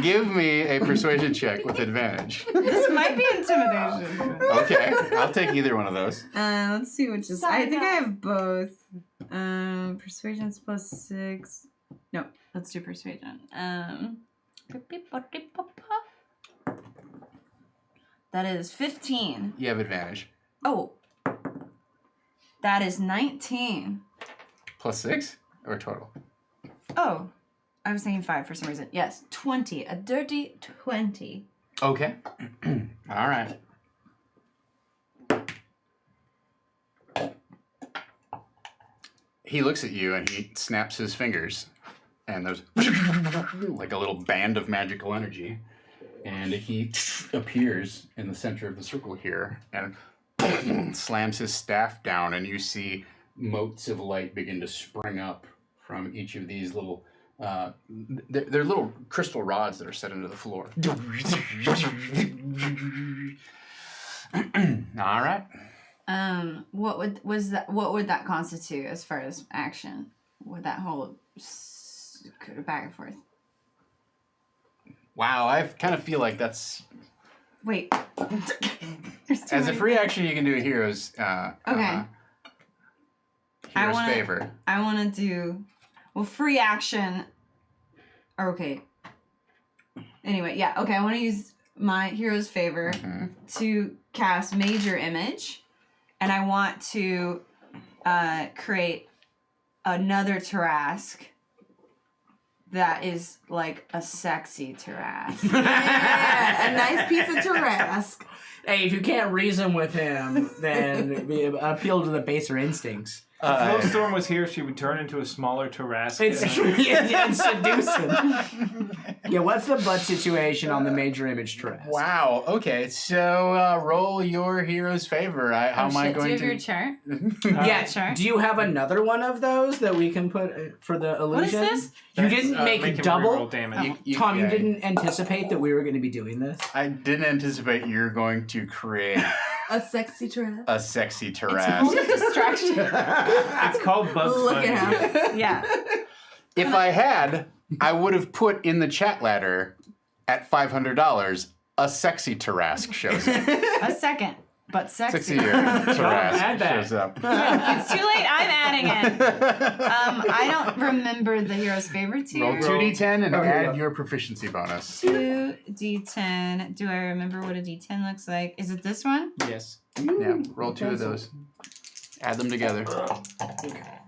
give me a persuasion check with advantage. This might be intimidation. Okay, I'll take either one of those. Let's see which is. I think I have both. Persuasion's +6. No, let's do persuasion. That is 15. You have advantage. Oh, that is 19. +6 or total? Oh, I was thinking 5 for some reason. Yes, 20. A dirty 20. Okay. All right. He looks at you and he snaps his fingers, and there's like a little band of magical energy, and he appears in the center of the circle here and slams his staff down, and you see motes of light begin to spring up from each of these little they're little crystal rods that are set into the floor. All right. What would that constitute as far as action? Would that whole back and forth? Wow, I kind of feel like that's Wait. as a free action you can do a hero's Okay. hero's favor. I want to do. Well, free action. Okay. Anyway, yeah. Okay, I want to use my hero's favor to cast Major Image, and I want to create another Tarask that is like a sexy Tarask. Yeah, a nice piece of Tarask. Hey, if you can't reason with him, then appeal to the baser instincts. If Snowstorm was here, she would turn into a smaller Tarask. And seduce him. Yeah, what's the butt situation on the Major Image Tarask? Wow. Okay. So roll your hero's favor. How am I going Do you have to? your chart? Yeah. Chart? Do you have another one of those that we can put for the illusion? What is this? You didn't make him double reroll damage. Tom, you yeah. didn't anticipate that we were going to be doing this? I didn't anticipate you're going to create A sexy Tarask. a sexy It's Tarask. a distraction. It's called Bugs Look Bunny. at him. Yeah. If I had, I would have put in the chat ladder at $500 a sexy Tarask shows up. A second, but sexy. Sexier add Tarask that. shows up. It's too late. I'm adding it. I don't remember the hero's favorite tier. Roll 2d10 and Okay. add your proficiency bonus. 2d10. Do I remember what a d10 looks like? Is it this one? Yes. Yeah, roll 2 of those. Add them together. I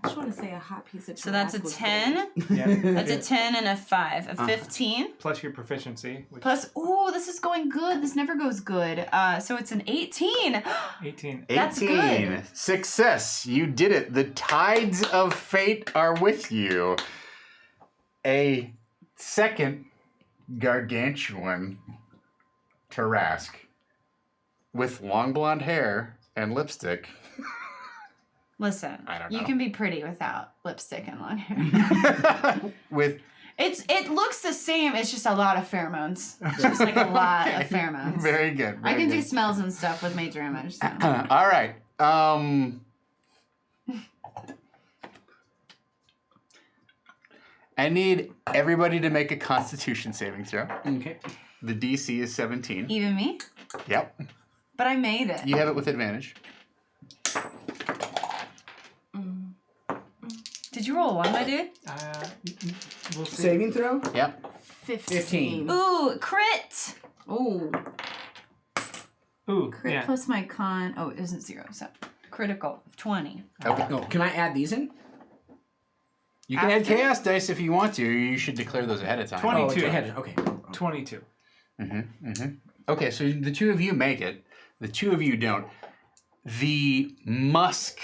just want to say a hot piece of Tarask. So that's a was 10. Yeah. That's a 10 and a 5. A 15. Plus your proficiency, which Plus, ooh, this is going good. This never goes good. So it's an 18. 18. That's 18. good. Success. You did it. The tides of fate are with you. A second gargantuan Tarask with long blonde hair and lipstick. Listen, I don't you know. can be pretty without lipstick and long hair. with It looks the same. It's just a lot of pheromones. Just like a lot of pheromones. very good. I very can do good. smells and stuff with Major Image. So. All right. I need everybody to make a Constitution saving throw. Okay. The DC is 17. Even me? Yep. But I made it. You have it with advantage. Did you roll a 1, my dude? We'll see. Saving throw? Yep. 15. Ooh, crit! Ooh. Ooh, Crit yeah. plus my con. Oh, it isn't 0, so critical. 20. Okay. Oh, can I add these in? You can add After? chaos dice if you want to. You should declare those ahead of time. 20. Oh, 22. ahead. Okay. 22. Okay, so the two of you make it. The two of you don't. The musk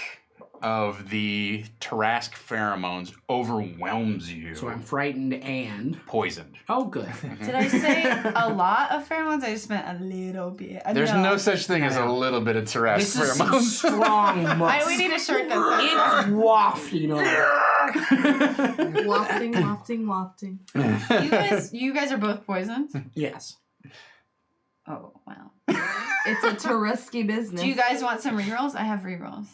of the Tarask pheromones overwhelms you. So I'm frightened and... Poisoned. Oh, good. Did I say a lot of pheromones? I just meant a little bit. There's no such thing as a little bit of Tarask This is some pheromones. strong musk. We need a shortcut. It's wafting over. Wafting, wafting, wafting. You guys are both poisoned? Yes. Oh, wow. It's a Tarusky business. Do you guys want some rerolls? I have rerolls.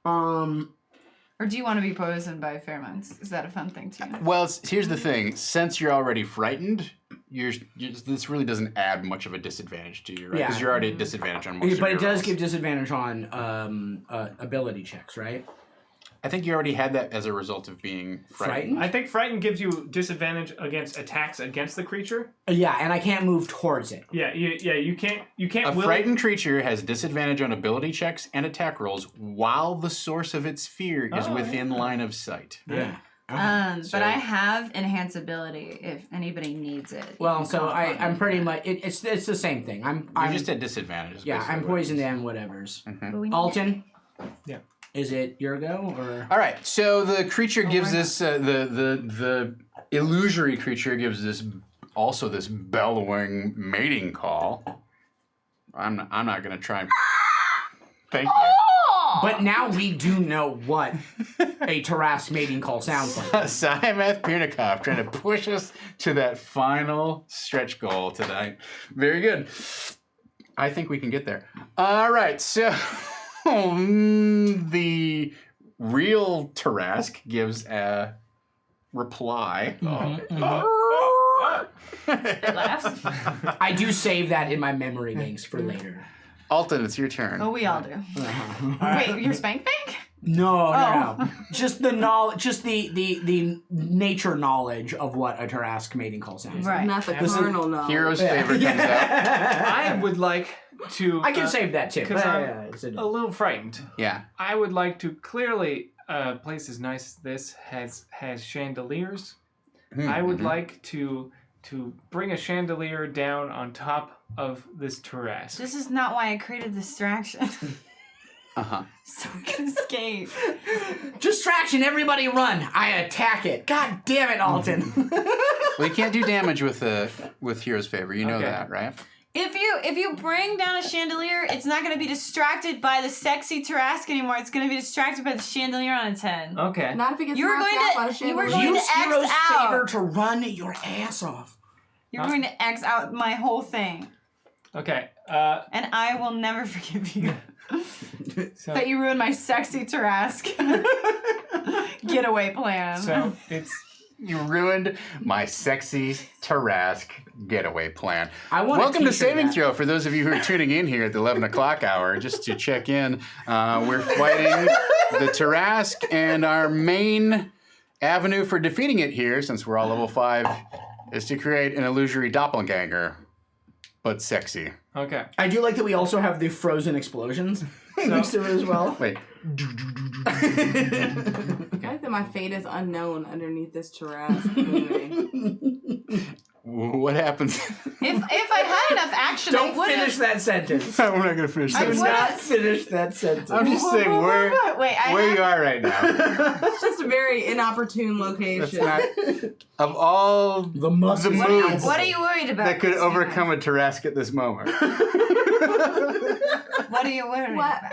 Or do you want to be poisoned by pheromones? Is that a fun thing too? Well, here's the thing. Since you're already frightened, this really doesn't add much of a disadvantage to you, right? Because Yeah. you're already at disadvantage on most of But your it does rolls. give disadvantage on ability checks, right? I think you already had that as a result of being frightened. I think Frighten gives you disadvantage against attacks against the creature. Yeah, and I can't move towards it. Yeah, you can't A will frightened creature has disadvantage on ability checks and attack rolls while the source of its fear is within line of sight. Yeah. But I have enhanceability if anybody needs it. Well, so I'm pretty much it's the same thing. I'm just at disadvantage. is Yeah, basically I'm what it poisoned is. and whatever's. But we need Alton. Yeah. Is it your go or? All right, so the creature gives this the illusory creature gives this bellowing mating call. I'm not gonna try. Thank you. But now we do know what a Tarask mating call sounds like. Siamath Pirnikov trying to push us to that final stretch goal tonight. Very good. I think we can get there. All right, so the real Tarask gives a reply. It laughs. I do save that in my memory banks for later. Alton, it's your turn. Oh, we all do. Wait, you're Spank Bank? No. Just the knowledge, just the nature knowledge of what a Tarrasque mating call sounds like. Right. Not the This is carnal knowledge. Hero's favorite comes out. I would like to. I can save that tip. because I'm It's a- a little frightened. Yeah. I would like to clearly a place as nice as this has chandeliers. I would like to bring a chandelier down on top of this terrace. This is not why I created distraction. Uh-huh. So we can escape. Distraction, everybody run. I attack it. God damn it, Alton. Well, you can't do damage with Hero's Favor. You know Okay. that, right? If you bring down a chandelier, it's not going to be distracted by the sexy Tarrasque anymore. It's going to be distracted by the chandelier on its head. Okay. Not if it gets You were knocked going out to- by the you chandelier. were going Use to X Hero's out. favor to run your ass off. You're going to X out my whole thing. Okay. And I will never forgive you. So That you ruined my sexy Tarrasque getaway plan. so it's You ruined my sexy Tarrasque getaway plan. I want a Welcome to t-shirt Saving that. Throw. For those of you who are tuning in here at the 11 o'clock hour, just to check in, we're fighting the Tarrasque, and our main avenue for defeating it here, since we're all level 5, is to create an illusory doppelganger, but sexy. okay. I do like that we also have the frozen explosions next to it as well. Wait, I like that my fate is unknown underneath this Tarrasque moving. what happens? if I had enough action, I Don't would finish have. that sentence. We're not going to finish I this. would- Not finish that sentence. I'm just saying where Wait, you are right now. It's just a very inopportune That's location. not of all The must the is moods What are you worried about? that could Christina? overcome a Tarrasque at this moment. What are you worried What? about?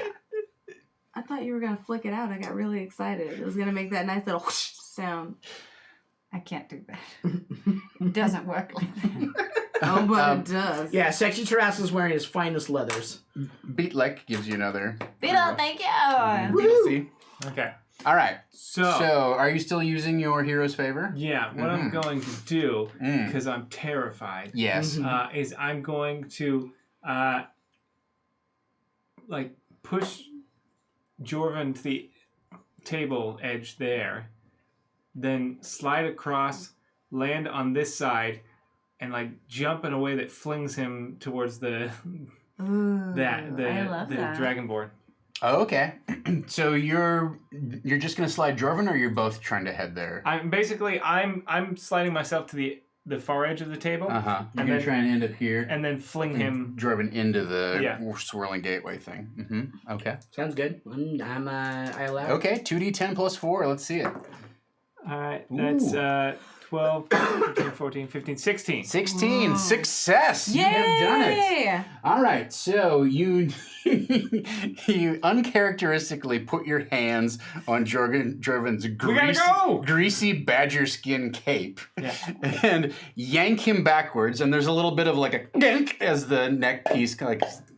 I thought you were gonna flick it out. I got really excited. It was gonna make that nice little whoosh sound. I can't do that. It doesn't work like that. Oh, but it does. Yeah, sexy Tarrasque is wearing his finest leathers. Beat like gives you another. Beetle, thank you. Beatlesy. Okay. All right. So, So, are you still using your Hero's Favor? yeah, what I'm going to do, Mm. because I'm terrified, Yes. is I'm going to like push Jorvin to the table edge there, then slide across, land on this side, and like jump in a way that flings him towards the Ooh, the I love that. dragon board. Oh, okay. So you're just gonna slide Jorvin, or you're both trying to head there? I'm sliding myself to the far edge of the table, Uh huh. You're And gonna then- try and end up here. and then fling him. Jorvin into the Yeah. swirling gateway thing. Mm-hmm. Okay. Sounds good. I allow. Okay. 2d10 plus 4. Let's see it. All right, that's 12, 13, 14, 15, 16. 16. Success. You have done it. Yay! All right, so you you uncharacteristically put your hands on Jorvin's gotta go! greasy badger skin cape Yeah. and yank him backwards, and there's a little bit of like a gink as the neck piece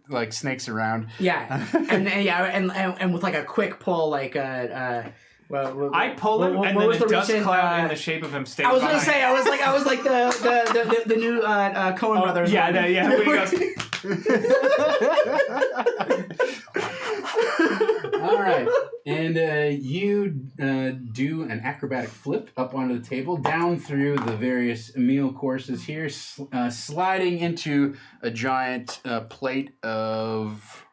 like snakes around. Yeah, and with like a quick pull, like well, I pull him, and then a dust cloud in the shape of him stays I was gonna behind. say, I was like the new Coen brothers. Yeah, one. yeah. When he goes, All right, and you do an acrobatic flip up onto the table, down through the various meal courses here, sliding into a giant plate of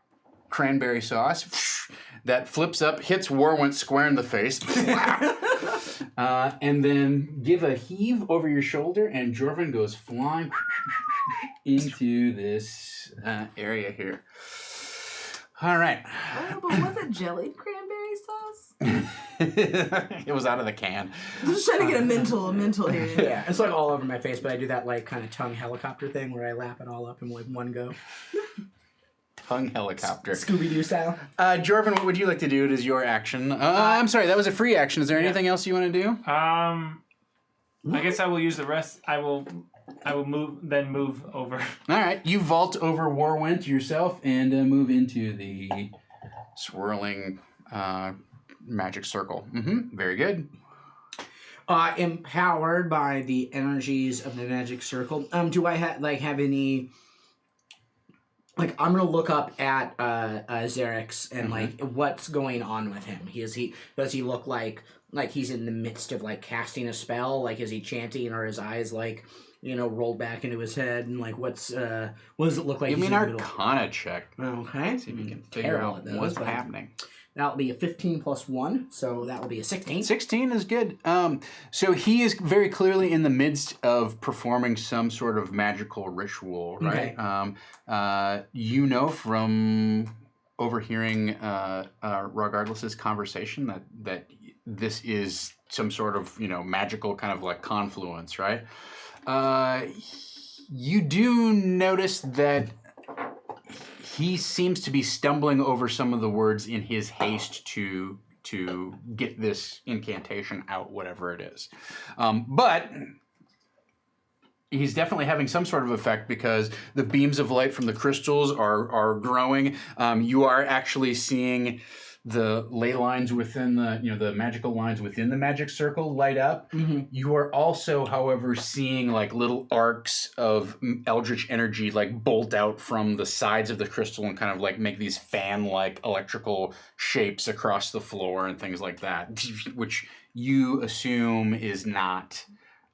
cranberry sauce that flips up, hits Warwent square in the face, and then give a heave over your shoulder, and Jorvin goes flying into this area here. All right. Oh, but was it jellied cranberry sauce? It was out of the can. I'm just trying to get a mental here. Yeah, it's like all over my face, but I do that like kind of tongue helicopter thing where I lap it all up in like one go. Tongue helicopter. Scooby-Doo style. Jorvin, what would you like to do? It is your action. I'm sorry, that was a free action. Is there Yeah. anything else you want to do? I guess I will use the rest. I will move over. All right, you vault over Warwent yourself and move into the swirling magic circle. Mm-hmm. Very good. Empowered by the energies of the magic circle. Do I have any like I'm gonna look up at Xerix and like what's going on with him. Does he look like he's in the midst of like casting a spell? Like is he chanting, or his eyes like rolled back into his head? And like what does it look like? Give me an Arcana check. Okay. See if you can figure out what's happening. That'll be a 15 plus 1, so that will be a 16. 16 is good. So he is very clearly in the midst of performing some sort of magical ritual, right? Okay. From overhearing Regardless's conversation that this is some sort of magical kind of like confluence, right? You do notice that he seems to be stumbling over some of the words in his haste to get this incantation out, whatever it is. But he's definitely having some sort of effect because the beams of light from the crystals are growing. You are actually seeing the ley lines within the magical lines within the magic circle light up. Mm-hmm. You are also, however, seeing like little arcs of eldritch energy like bolt out from the sides of the crystal and kind of like make these fan-like electrical shapes across the floor and things like that, which you assume is not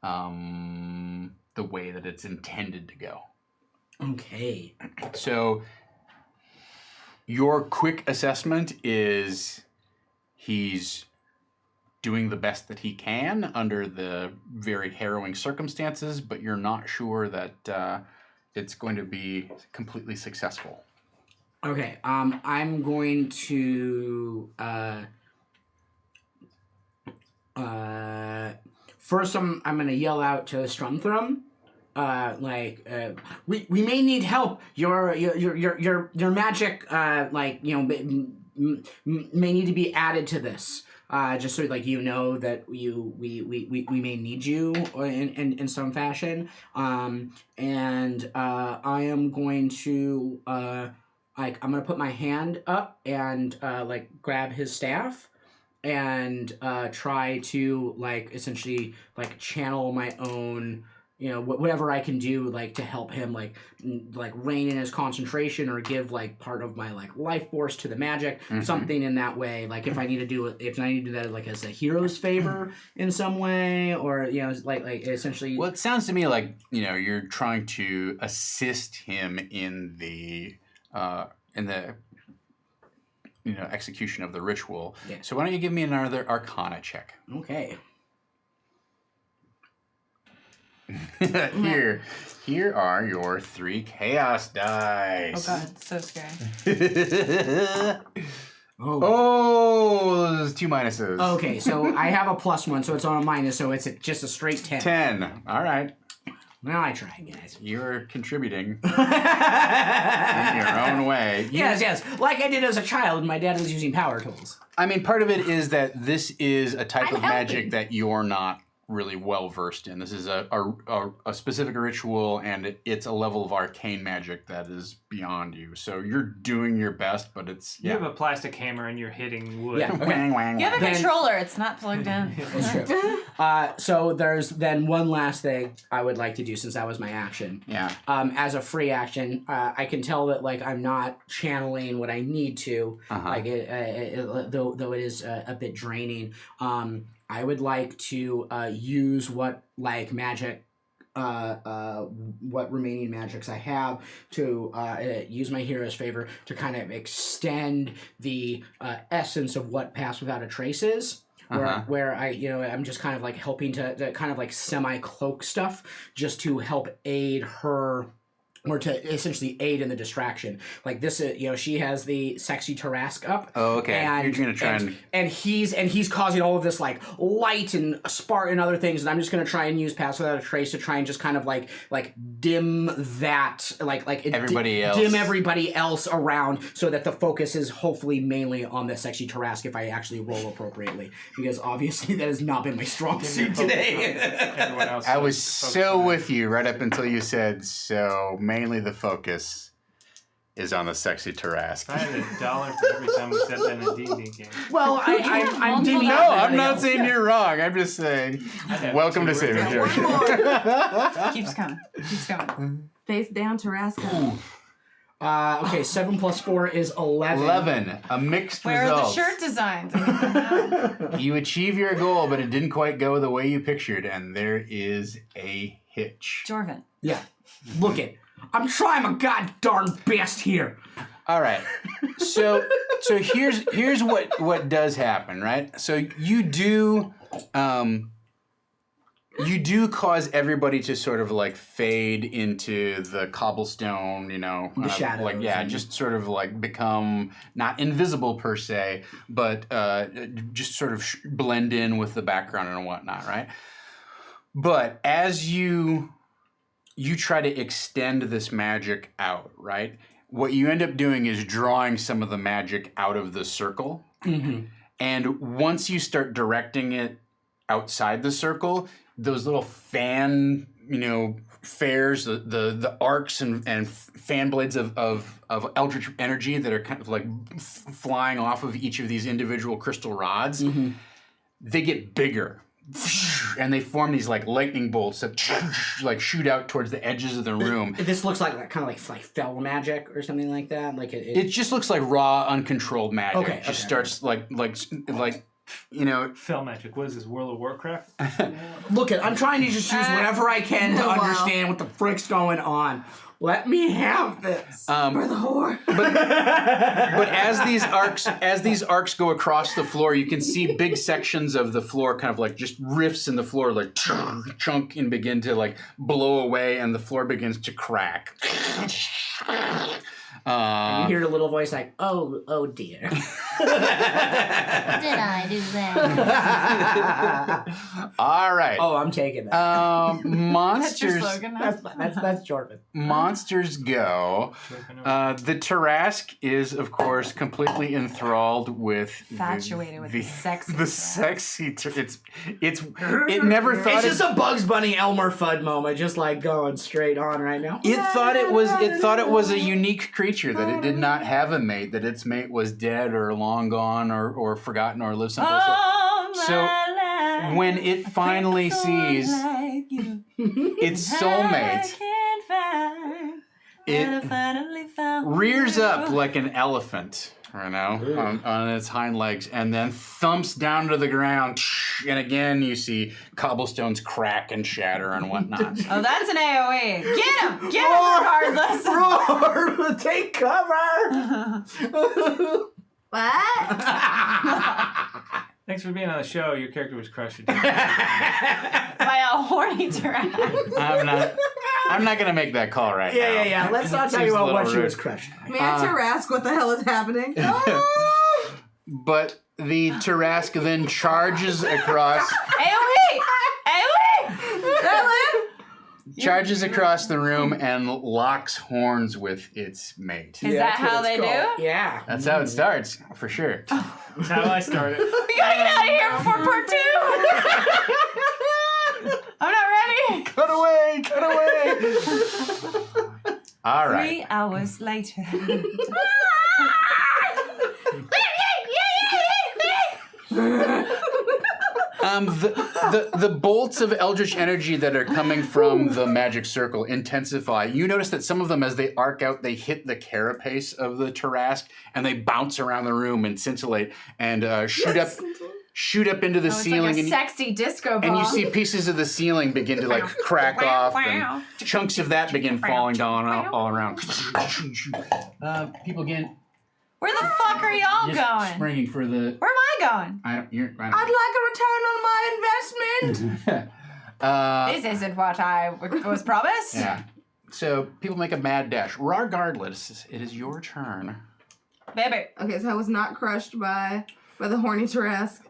the way that it's intended to go. Okay. So your quick assessment is he's doing the best that he can under the very harrowing circumstances, but you're not sure that it's going to be completely successful. Okay. I'm going to first I'm going to yell out to Strum Thrum. We may need help. Your magic may need to be added to this. Just so that we may need you in some fashion. And I am going to I'm gonna put my hand up and grab his staff and try to essentially channel my own whatever I can do to help him rein in his concentration or give part of my life force to the magic, something in that way. If I need to do that as a hero's favor in some way, or essentially. Well, it sounds to me like you're trying to assist him in the execution of the ritual. Yeah. So why don't you give me another Arcana check? Okay. Here are your 3 chaos dice. Oh god, so scary. Oh, those 2 minuses. Okay, so I have a +1, so it's on a minus, so it's just a straight 10. 10. All right. Well, I tried, guys. You're contributing in your own way. Yes. Like I did as a child when my dad was using power tools. I mean, part of it is that this is a type of magic that you're not really well versed in. This is a specific ritual, and it's a level of arcane magic that is beyond you. So you're doing your best, but it's You have a plastic hammer and you're hitting wood. Yeah. Okay. Wang, wang, You have a wang. controller. It's not plugged in. That's true. So there's then one last thing I would like to do since that was my action. Yeah. As a free action, I can tell that I'm not channeling what I need to. Though it is a bit draining. I would like to use what magic, what remaining magics I have to use my hero's favor to kind of extend the essence of what Pass Without a Trace is. Where I'm just kind of helping to kind of semi-cloak stuff just to help aid her. Or to essentially aid in the distraction. This, she has the sexy Tarrasque up. Oh, okay. And, You're gonna try and he's causing all of this light and spark and other things, and I'm just gonna try and use Pass Without a Trace to try and just kind of dim that everybody else. Dim everybody else around so that the focus is hopefully mainly on the sexy Tarrasque if I actually roll appropriately, because obviously that has not been my strong suit today. Everyone else I was focus so on with you right up until you said so. Mainly the focus is on the sexy Tarrasque. I had $1 for every time we said that in a D&D game. Well, I'm dimming No, out I'm everybody not else. saying you're wrong. I'm just saying, have welcome to 2 Saving right Joke. Keeps coming. Keeps coming. Face down, Tarrasque. Okay, 7 plus 4 is 11. 11. A mixed Where result. are the shirt designs? You achieve your goal, but it didn't quite go the way you pictured, and there is a hitch. Jorvin. Yeah. Look it. I'm trying my goddamn best here. All right. So here's what does happen, right? So you do cause everybody to sort of like fade into the cobblestone, The shadows. like just sort of like become not invisible per se, but just sort of blend in with the background and whatnot, right? But as you try to extend this magic out, right? What you end up doing is drawing some of the magic out of the circle. Mm-hmm. And once you start directing it outside the circle, those little fan, fares, the arcs and fan blades of eldritch energy that are kind of like flying off of each of these individual crystal rods, they get bigger. And they form these like lightning bolts that like shoot out towards the edges of the room. This looks like kind of like fell magic or something like that. Like it just looks like raw, uncontrolled magic. Okay, It just okay. starts like Fell magic. What is this, World of Warcraft? Look it. I'm trying to just use whatever I can to wow. understand what the frick's going on. Let me have this. For the whore. But as these arcs go across the floor, you can see big sections of the floor kind of like just rifts in the floor, like chunk and begin to like blow away, and the floor begins to crack. You hear a little voice like, "Oh dear." Did I do that? All right. Oh, I'm taking that. That's your Monsters. slogan. That's Jordan. Monsters go. The Tarask is, of course, completely enthralled with Infatuated with the sexy. The sexy. It never thought. It's just a Bugs Bunny Elmer Fudd moment, just like going straight on right now. It thought it was a unique creature, that it did not have a mate, that its mate was dead or long gone or forgotten or lived someplace else. So when it finally sees its soulmate, it rears up like an elephant, on its hind legs, and then thumps down to the ground. And again, you see cobblestones crack and shatter and whatnot. Oh, that's an AOE. Get him! Get him regardless! Roar! Take cover! What? Thanks for being on the show. Your character was crushed. By a horny giraffe. I'm not gonna make that call right now. Yeah. Let's not talk Seems a about little what she rude. was crushed by. Man, Tarask, what the hell is happening? But the Tarask then charges across. AOE! Charges across the room and locks horns with its mate. Is that how they do? Yeah. That's how it starts, for sure. That's how I started. We gotta get out of here before part 2! I'm not ready! Cut away! All right. 3 hours later. The bolts of eldritch energy that are coming from the magic circle intensify. You notice that some of them, as they arc out, they hit the carapace of the Tarask, and they bounce around the room and scintillate and shoot up into the It's ceiling. like a and sexy disco ball. And you see pieces of the ceiling begin to like crack off, and chunks of that begin falling down all around. People again. Where the fuck are y'all Just going? springing for the. Where am I going? I'd like a return on my investment. This isn't what I was promised. Yeah. So people make a mad dash. Regardless, it is your turn. Baby. Okay, so I was not crushed by the horny Tarask.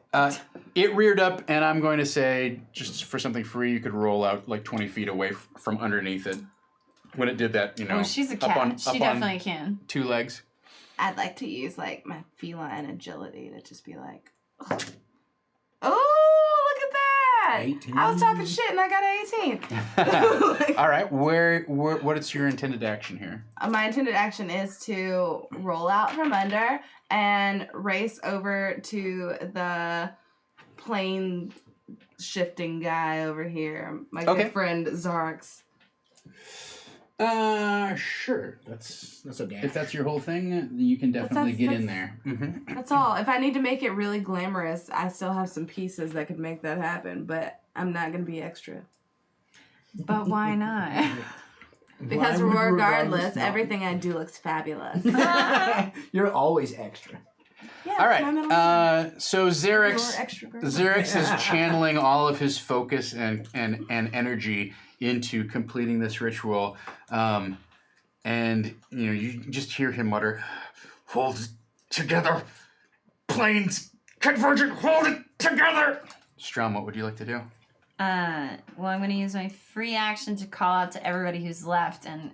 It reared up, and I'm going to say, just for something free, you could roll out like 20 feet away from underneath it. When it did that, Oh, she's a cat. She definitely can. 2 legs. I'd like to use like my feline agility to just be like, oh, look at that! 18. I was talking shit and I got an 18. All right. What is your intended action here? My intended action is to roll out from under and race over to the plane shifting guy over here. My Okay. good friend Zarx. Sure. That's a dash. If that's your whole thing, you can definitely get in that's- there. Mm-hmm. That's all. If I need to make it really glamorous, I still have some pieces that could make that happen, but I'm not going to be extra. But why not? Because Why would regardless, not? everything I do looks fabulous. You're always extra. Yeah, All that's my middle name. right. So Xerix, You're extra girl. Xerix is channeling all of his focus and energy into completing this ritual, and you just hear him mutter, "Hold it together, planes convergent. Hold it together." Strum, what would you like to do? Well, I'm going to use my free action to call out to everybody who's left and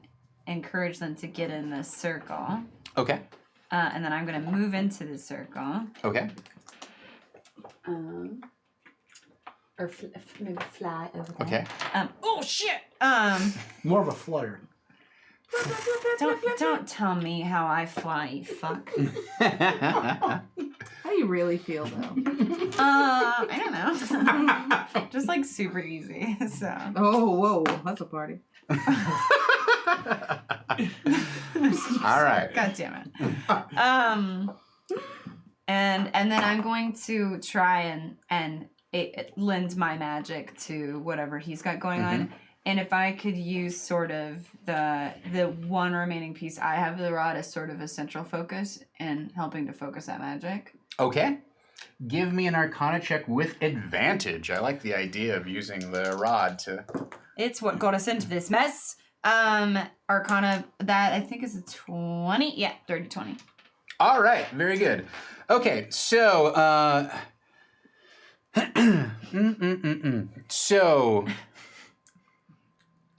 encourage them to get in this circle. Okay. And then I'm going to move into the circle. Okay. Or maybe fly over there. Okay. Oh shit! More of a flutter. Don't tell me how I fly, you fuck. How do you really feel, though? I don't know. Just like super easy. So. Oh, whoa. That's a party. All right. God damn it. And then I'm going to try and it lend my magic to whatever he's got going on. And if I could use sort of the one remaining piece I have of the rod as sort of a central focus in helping to focus that magic. Okay. Give me an Arcana check with advantage. I like the idea of using the rod to... It's what got us into this mess. Arcana, that I think is a 20. Yeah, 30-20. All right. Very good. Okay. So, So,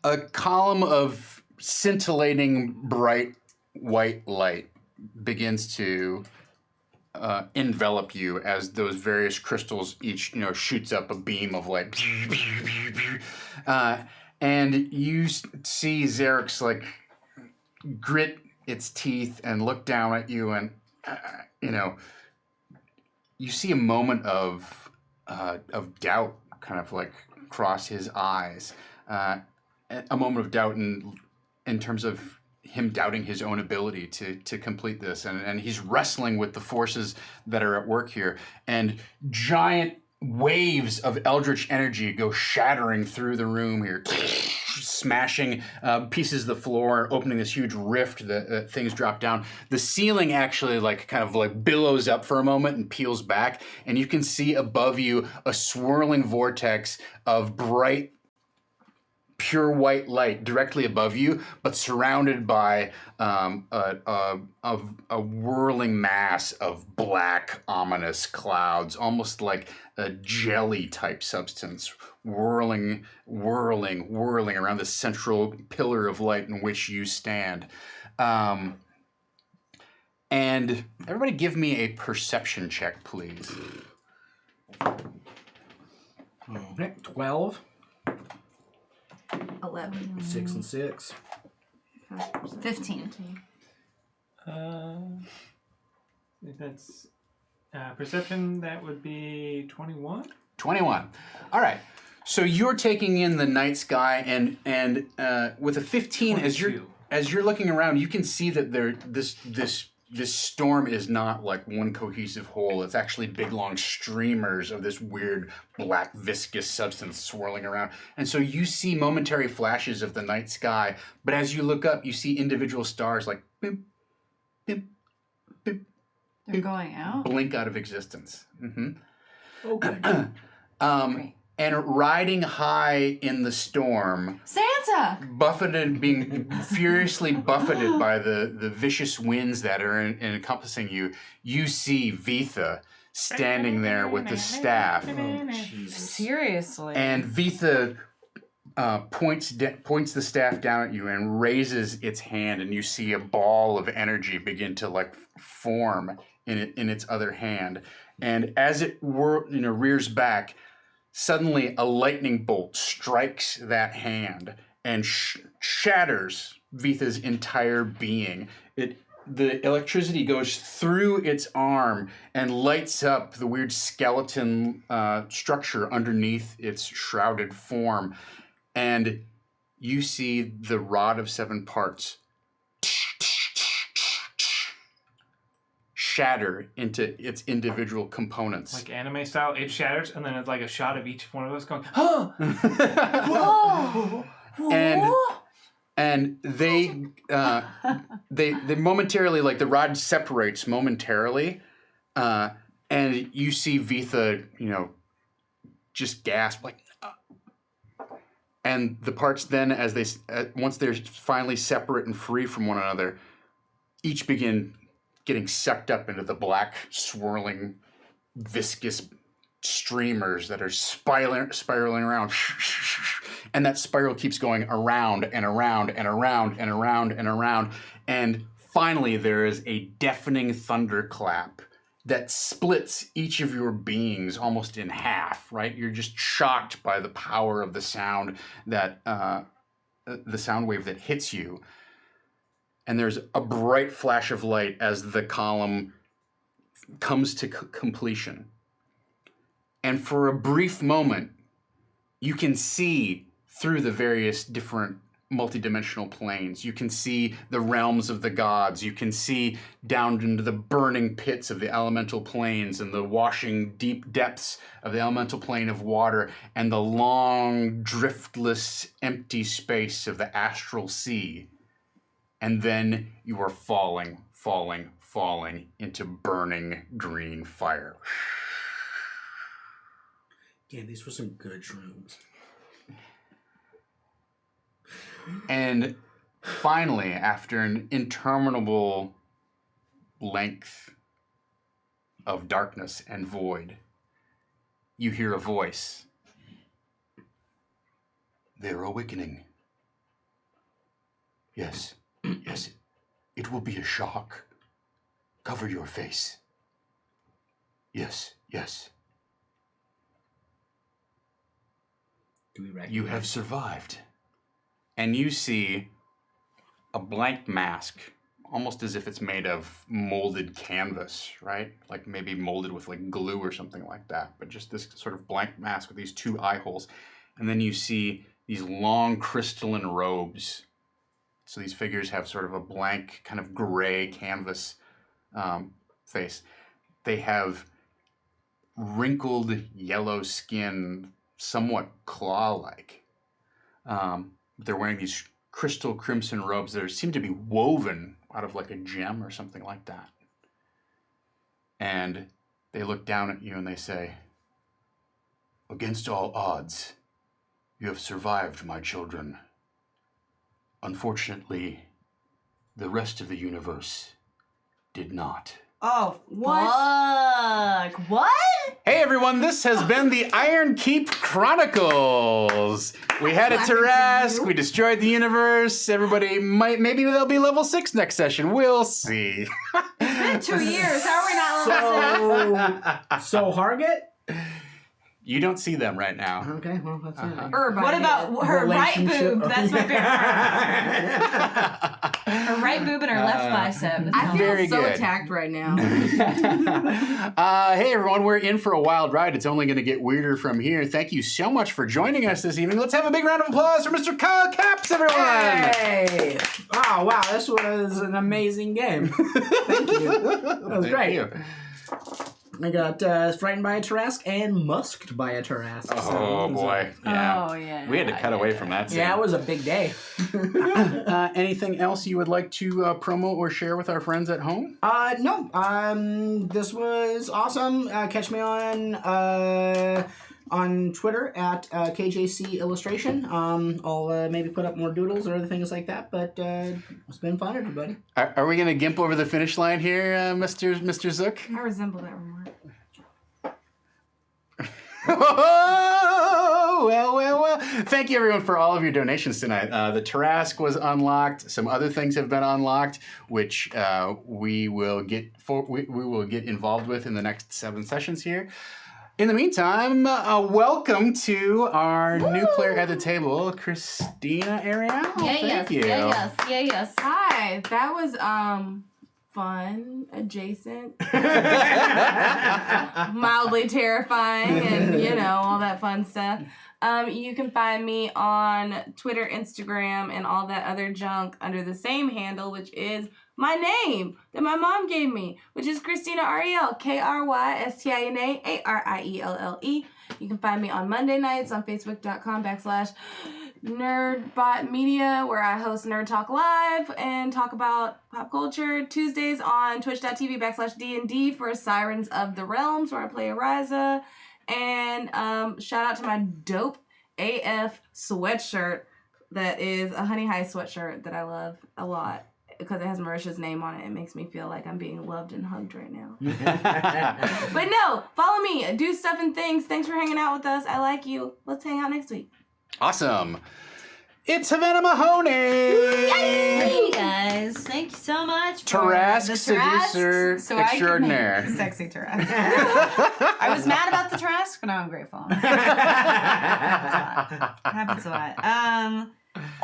a column of scintillating bright white light begins to envelop you as those various crystals each, shoots up a beam of light. And you see Xerix grit its teeth and look down at you, and you see a moment of doubt kind of cross his eyes. A moment of doubt in terms of him doubting his own ability to complete this, and he's wrestling with the forces that are at work here, and giant waves of eldritch energy go shattering through the room here, smashing pieces of the floor, opening this huge rift that things drop down. The ceiling actually billows up for a moment and peels back, and you can see above you a swirling vortex of bright pure white light directly above you, but surrounded by a whirling mass of black, ominous clouds, almost like a jelly-type substance, whirling around the central pillar of light in which you stand. And everybody give me a perception check, please. 12. 11. 6 and 6. 15. If that's perception, that would be 21. 21. All right. So you're taking in the night sky, and with a 15, 22. as you're looking around, you can see that this storm is not like one cohesive whole. It's actually big, long streamers of this weird black viscous substance swirling around. And so you see momentary flashes of the night sky, but as you look up, you see individual stars bim, bim, bim, They're going out? blink out of existence. Okay. Great. And riding high in the storm, Santa! being furiously buffeted by the vicious winds that are encompassing you, you see Vitha standing there with the staff. Seriously? And Vitha points the staff down at you and raises its hand, and you see a ball of energy begin to form in its other hand. And as it rears back, suddenly a lightning bolt strikes that hand and shatters Vitha's entire being. The electricity goes through its arm and lights up the weird skeleton structure underneath its shrouded form. And you see the rod of 7 parts shatter into its individual components. Like anime style, it shatters, and then it's like a shot of each one of us going, "Huh!" and they momentarily, like the rod separates momentarily, and you see Vitha, just gasp like. And the parts then, as they once they're finally separate and free from one another, each begin getting sucked up into the black, swirling, viscous streamers that are spiraling around. And that spiral keeps going around and around and around and around and around. And finally, there is a deafening thunderclap that splits each of your beings almost in half, right? You're just shocked by the power of the sound that, the sound wave that hits you. And there's a bright flash of light as the column comes to completion. And for a brief moment, you can see through the various different multidimensional planes. You can see the realms of the gods. You can see down into the burning pits of the elemental planes and the washing deep depths of the elemental plane of water and the long, driftless, empty space of the astral sea. And then you are falling into burning green fire. Yeah, these were some good shrooms. And finally, after an interminable length of darkness and void, you hear a voice. They're awakening. Yes, it will be a shock. Cover your face. Yes. Do we recognize? You have survived. And you see a blank mask, almost as if it's made of molded canvas, right? Like maybe molded with like glue or something like that, but just this sort of blank mask with these 2 eye holes. And then you see these long crystalline robes. So these figures have sort of a blank kind of gray canvas face. They have wrinkled yellow skin, somewhat claw-like. They're wearing these crystal crimson robes that seem to be woven out of like a gem or something like that. And they look down at you and they say, "Against all odds, you have survived, my children. Unfortunately, the rest of the universe did not." Oh, What? fuck. What? Hey everyone, this has been the Ironkeep Chronicles. We had a Tarask, we destroyed the universe. Everybody maybe they'll be level 6 next session. We'll see. It's been 2 years. How are we not level 6? So Hargett? You don't see them right now. Okay, well, that's it. What about her right boob? That's my favorite part. Her right boob and her left bicep. I feel Very so good. attacked right now. Hey everyone, we're in for a wild ride. It's only going to get weirder from here. Thank you so much for joining us this evening. Let's have a big round of applause for Mr. Kyle Capps, everyone! Hey! Oh, wow, this was an amazing game. Thank you. That was great. You. I got frightened by a Tarask and musked by a Tarask. Oh boy. Yeah. Oh, yeah. We had to cut away from that scene. Yeah, it was a big day. Anything else you would like to promo or share with our friends at home? No. This was awesome. Catch me on Twitter at KJC Illustration. I'll maybe put up more doodles or other things like that, but it's been fun, everybody. Are we going to gimp over the finish line here, Mr. Zook? I resemble that remark. Well. Thank you, everyone, for all of your donations tonight. The Tarask was unlocked. Some other things have been unlocked, which we will get involved with in the next 7 sessions here. In the meantime, welcome to our new player at the table, Christina Ariel. Thank you. Yes. Hi, that was fun, adjacent, mildly terrifying, and all that fun stuff. You can find me on Twitter, Instagram, and all that other junk under the same handle, which is my name that my mom gave me, which is Christina Ariel, Krystina Arielle. You can find me on Monday nights on Facebook.com/NerdBot Media, where I host Nerd Talk Live and talk about pop culture. Tuesdays on Twitch.tv/D&D for Sirens of the Realms, where I play Ariza. And shout out to my dope AF sweatshirt that is a Honey High sweatshirt that I love a lot because it has Marisha's name on it. It makes me feel like I'm being loved and hugged right now. But no, follow me. Do stuff and things. Thanks for hanging out with us. I like you. Let's hang out next week. Awesome. It's Havana Mahoney. Hey guys, thank you so much for Tarrasque the seducer Tarrasque, so I can extraordinaire. make sexy Tarrasque. I was mad about the Tarrasque, but now I'm grateful. Happens a lot.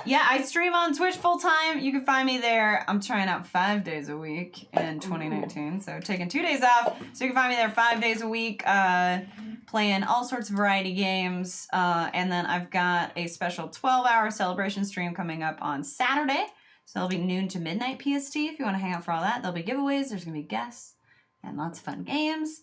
Yeah, I stream on Twitch full time. You can find me there. I'm trying out 5 days a week in 2019, so taking 2 days off. So you can find me there 5 days a week, playing all sorts of variety games. And then I've got a special 12-hour celebration stream coming up on Saturday. So it'll be noon to midnight PST if you want to hang out for all that. There'll be giveaways. There's going to be guests and lots of fun games.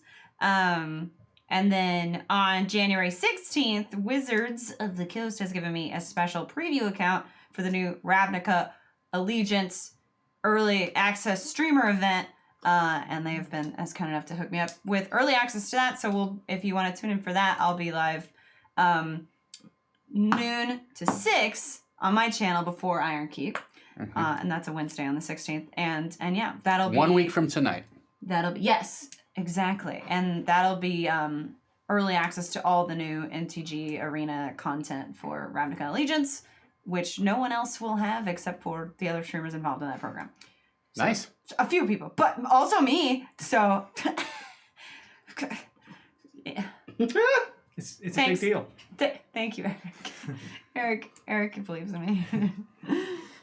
And then on January 16th, Wizards of the Coast has given me a special preview account for the new Ravnica Allegiance early access streamer event. And they have been as kind enough to hook me up with early access to that. So if you want to tune in for that, I'll be live noon to 6 on my channel before Ironkeep. And that's a Wednesday on the 16th. And yeah, that'll be 1 week from tonight. That'll be, yes, exactly. And that'll be early access to all the new NTG Arena content for Ravnica Allegiance, which no one else will have except for the other streamers involved in that program. So, Nice. A few people, but also me. So, yeah. It's a big Thanks. deal. Thank you, Eric. Eric believes in me.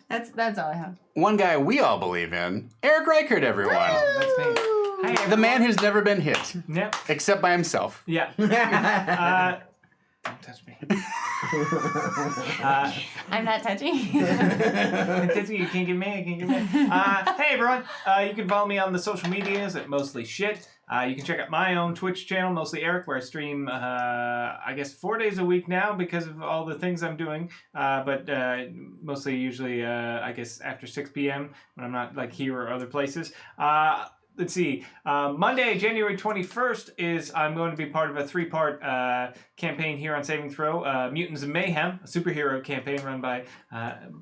That's all I have. One guy we all believe in, Eric Reichert, everyone. That's me. Hi, The man who's never been hit, Yep. except by himself. Yeah. Don't touch me. I'm not touching. You can't get mad. Hey everyone, you can follow me on the social medias at Mostly Shit. You can check out my own Twitch channel, Mostly Eric, where I stream, I guess 4 days a week now because of all the things I'm doing. But mostly, usually, I guess after 6 p.m. when I'm not like here or other places. Let's see. Monday, January 21st is I'm going to be part of a 3-part campaign here on Saving Throw. Mutants of Mayhem, a superhero campaign run by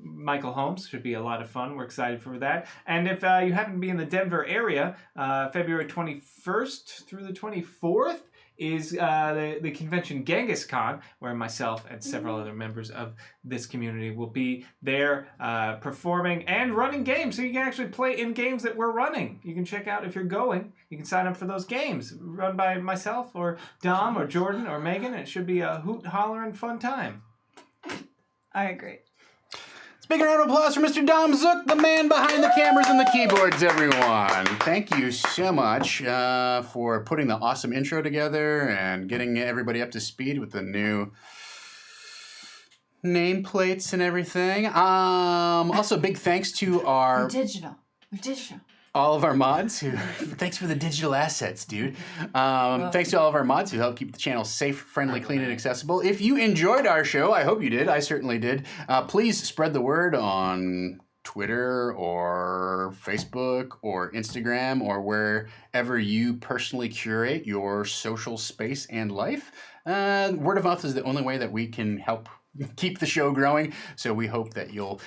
Michael Holmes. Should be a lot of fun. We're excited for that. And if you happen to be in the Denver area, February 21st through the 24th is the convention Genghis Khan, where myself and several other members of this community will be there performing and running games. So you can actually play in games that we're running. You can check out if you're going. You can sign up for those games run by myself or Dom or Jordan or Megan. And it should be a hoot, holler, and fun time. I agree. Big round of applause for Mr. Dom Zook, the man behind the cameras and the keyboards, everyone. Thank you so much for putting the awesome intro together and getting everybody up to speed with the new nameplates and everything. Also, big thanks to We're digital. all of our mods who thanks for the digital assets, dude. Thanks to all of our mods who help keep the channel safe, friendly, clean, and accessible. If you enjoyed our show, I hope you did. I certainly did. Please spread the word on Twitter or Facebook or Instagram or wherever you personally curate your social space and life. Word of mouth is the only way that we can help keep the show growing. So we hope that you'll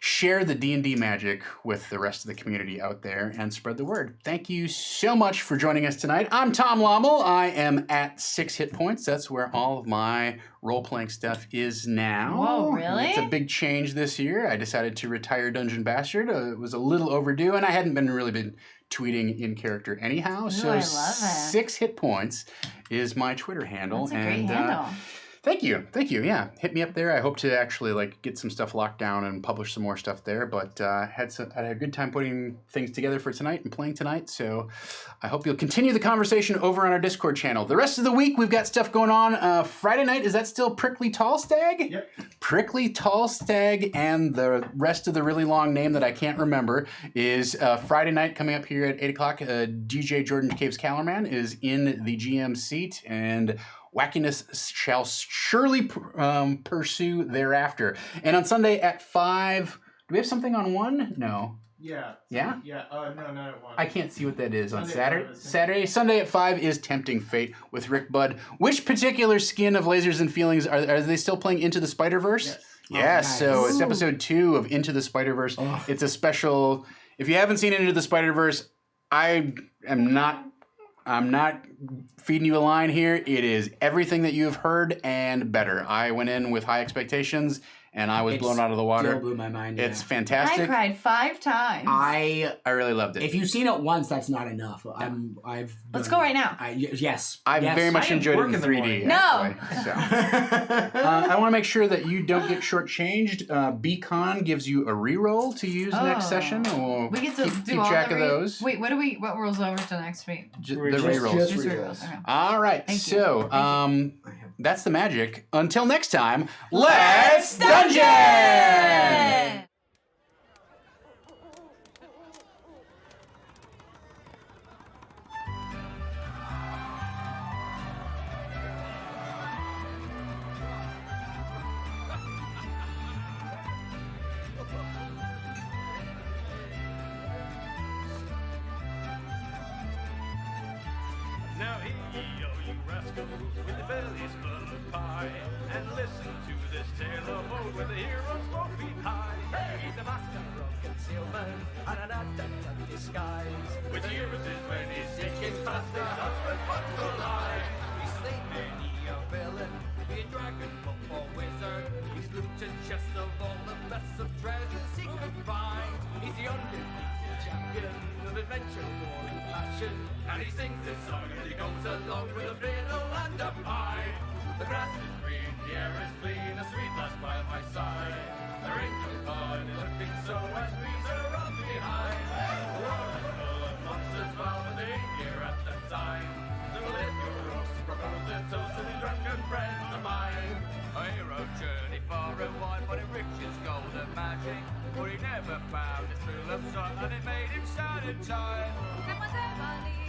share the D&D magic with the rest of the community out there and spread the word. Thank you so much for joining us tonight. I'm Tom Lommel. I am at 6 hit points. That's where all of my role-playing stuff is now. Whoa, really? It's a big change this year. I decided to retire Dungeon Bastard. It was a little overdue, and I hadn't really been tweeting in character anyhow. Ooh, So I love it. 6 hit points is my Twitter handle. That's a great handle. Thank you. Yeah, hit me up there. I hope to actually like get some stuff locked down and publish some more stuff there. But had a good time putting things together for tonight and playing tonight. So I hope you'll continue the conversation over on our Discord channel. The rest of the week we've got stuff going on. Friday night, is that still Prickly Tall Stag? Yep. Prickly Tall Stag, and the rest of the really long name that I can't remember is Friday night coming up here at 8 o'clock. DJ Jordan Caves Callerman is in the GM seat, and wackiness shall surely pursue thereafter. And on Sunday at 5, do we have something on 1? No. Yeah. Yeah? Yeah. No, not at 1. I can't see what that is on Sunday Saturday. Sunday at 5 is Tempting Fate with Rick Budd. Which particular skin of Lasers and Feelings are they still playing Into the Spider-Verse? Yes. Yes, nice. so it's episode 2 of Into the Spider-Verse. Oh. It's a special. If you haven't seen Into the Spider-Verse, I'm not feeding you a line here. It is everything that you have heard and better. I went in with high expectations, and I was blown out of the water. Still blew my mind. It's yeah. fantastic. I cried 5 times. I really loved it. If you've seen it once, that's not enough. Let's go right now. Yes. I very much I enjoyed it work in in the 3D. morning. No. Actually, so. I want to make sure that you don't get shortchanged. Beacon gives you a reroll to use next Oh. session. We'll We get to keep do all track the of those. Wait, what rolls over to next week? The Just- rerolls. just Just rerolls. rerolls. Okay. All right. Thank you. So, that's the magic. Until next time, let's dungeon! Now hear you rascals with the bellies full of pie, and listen to this tale of old where the heroes won't be high. He's the master of concealment and an adept at disguise. With years is when he's taking faster, that's when fun will lie. He's slain many a villain, be a dragon or wizard. He's looted chests of all the best of treasures he could find. He's the undefeated champion of adventure, war and passion, and he sings this song as he goes along with a fiddle and a pipe. The grass is green, the air is clean, a sweet lass by my side. There ain't no fun in looking so as breeze around behind. The world is full of monsters, well, but they ain't here at the time. So let your roast propose a toast to the drunken friends of mine. A hero journey far and wide, but it riches, gold and magic. But he never found his true love sight, and it made him sad and tired. Mademoiselle Molly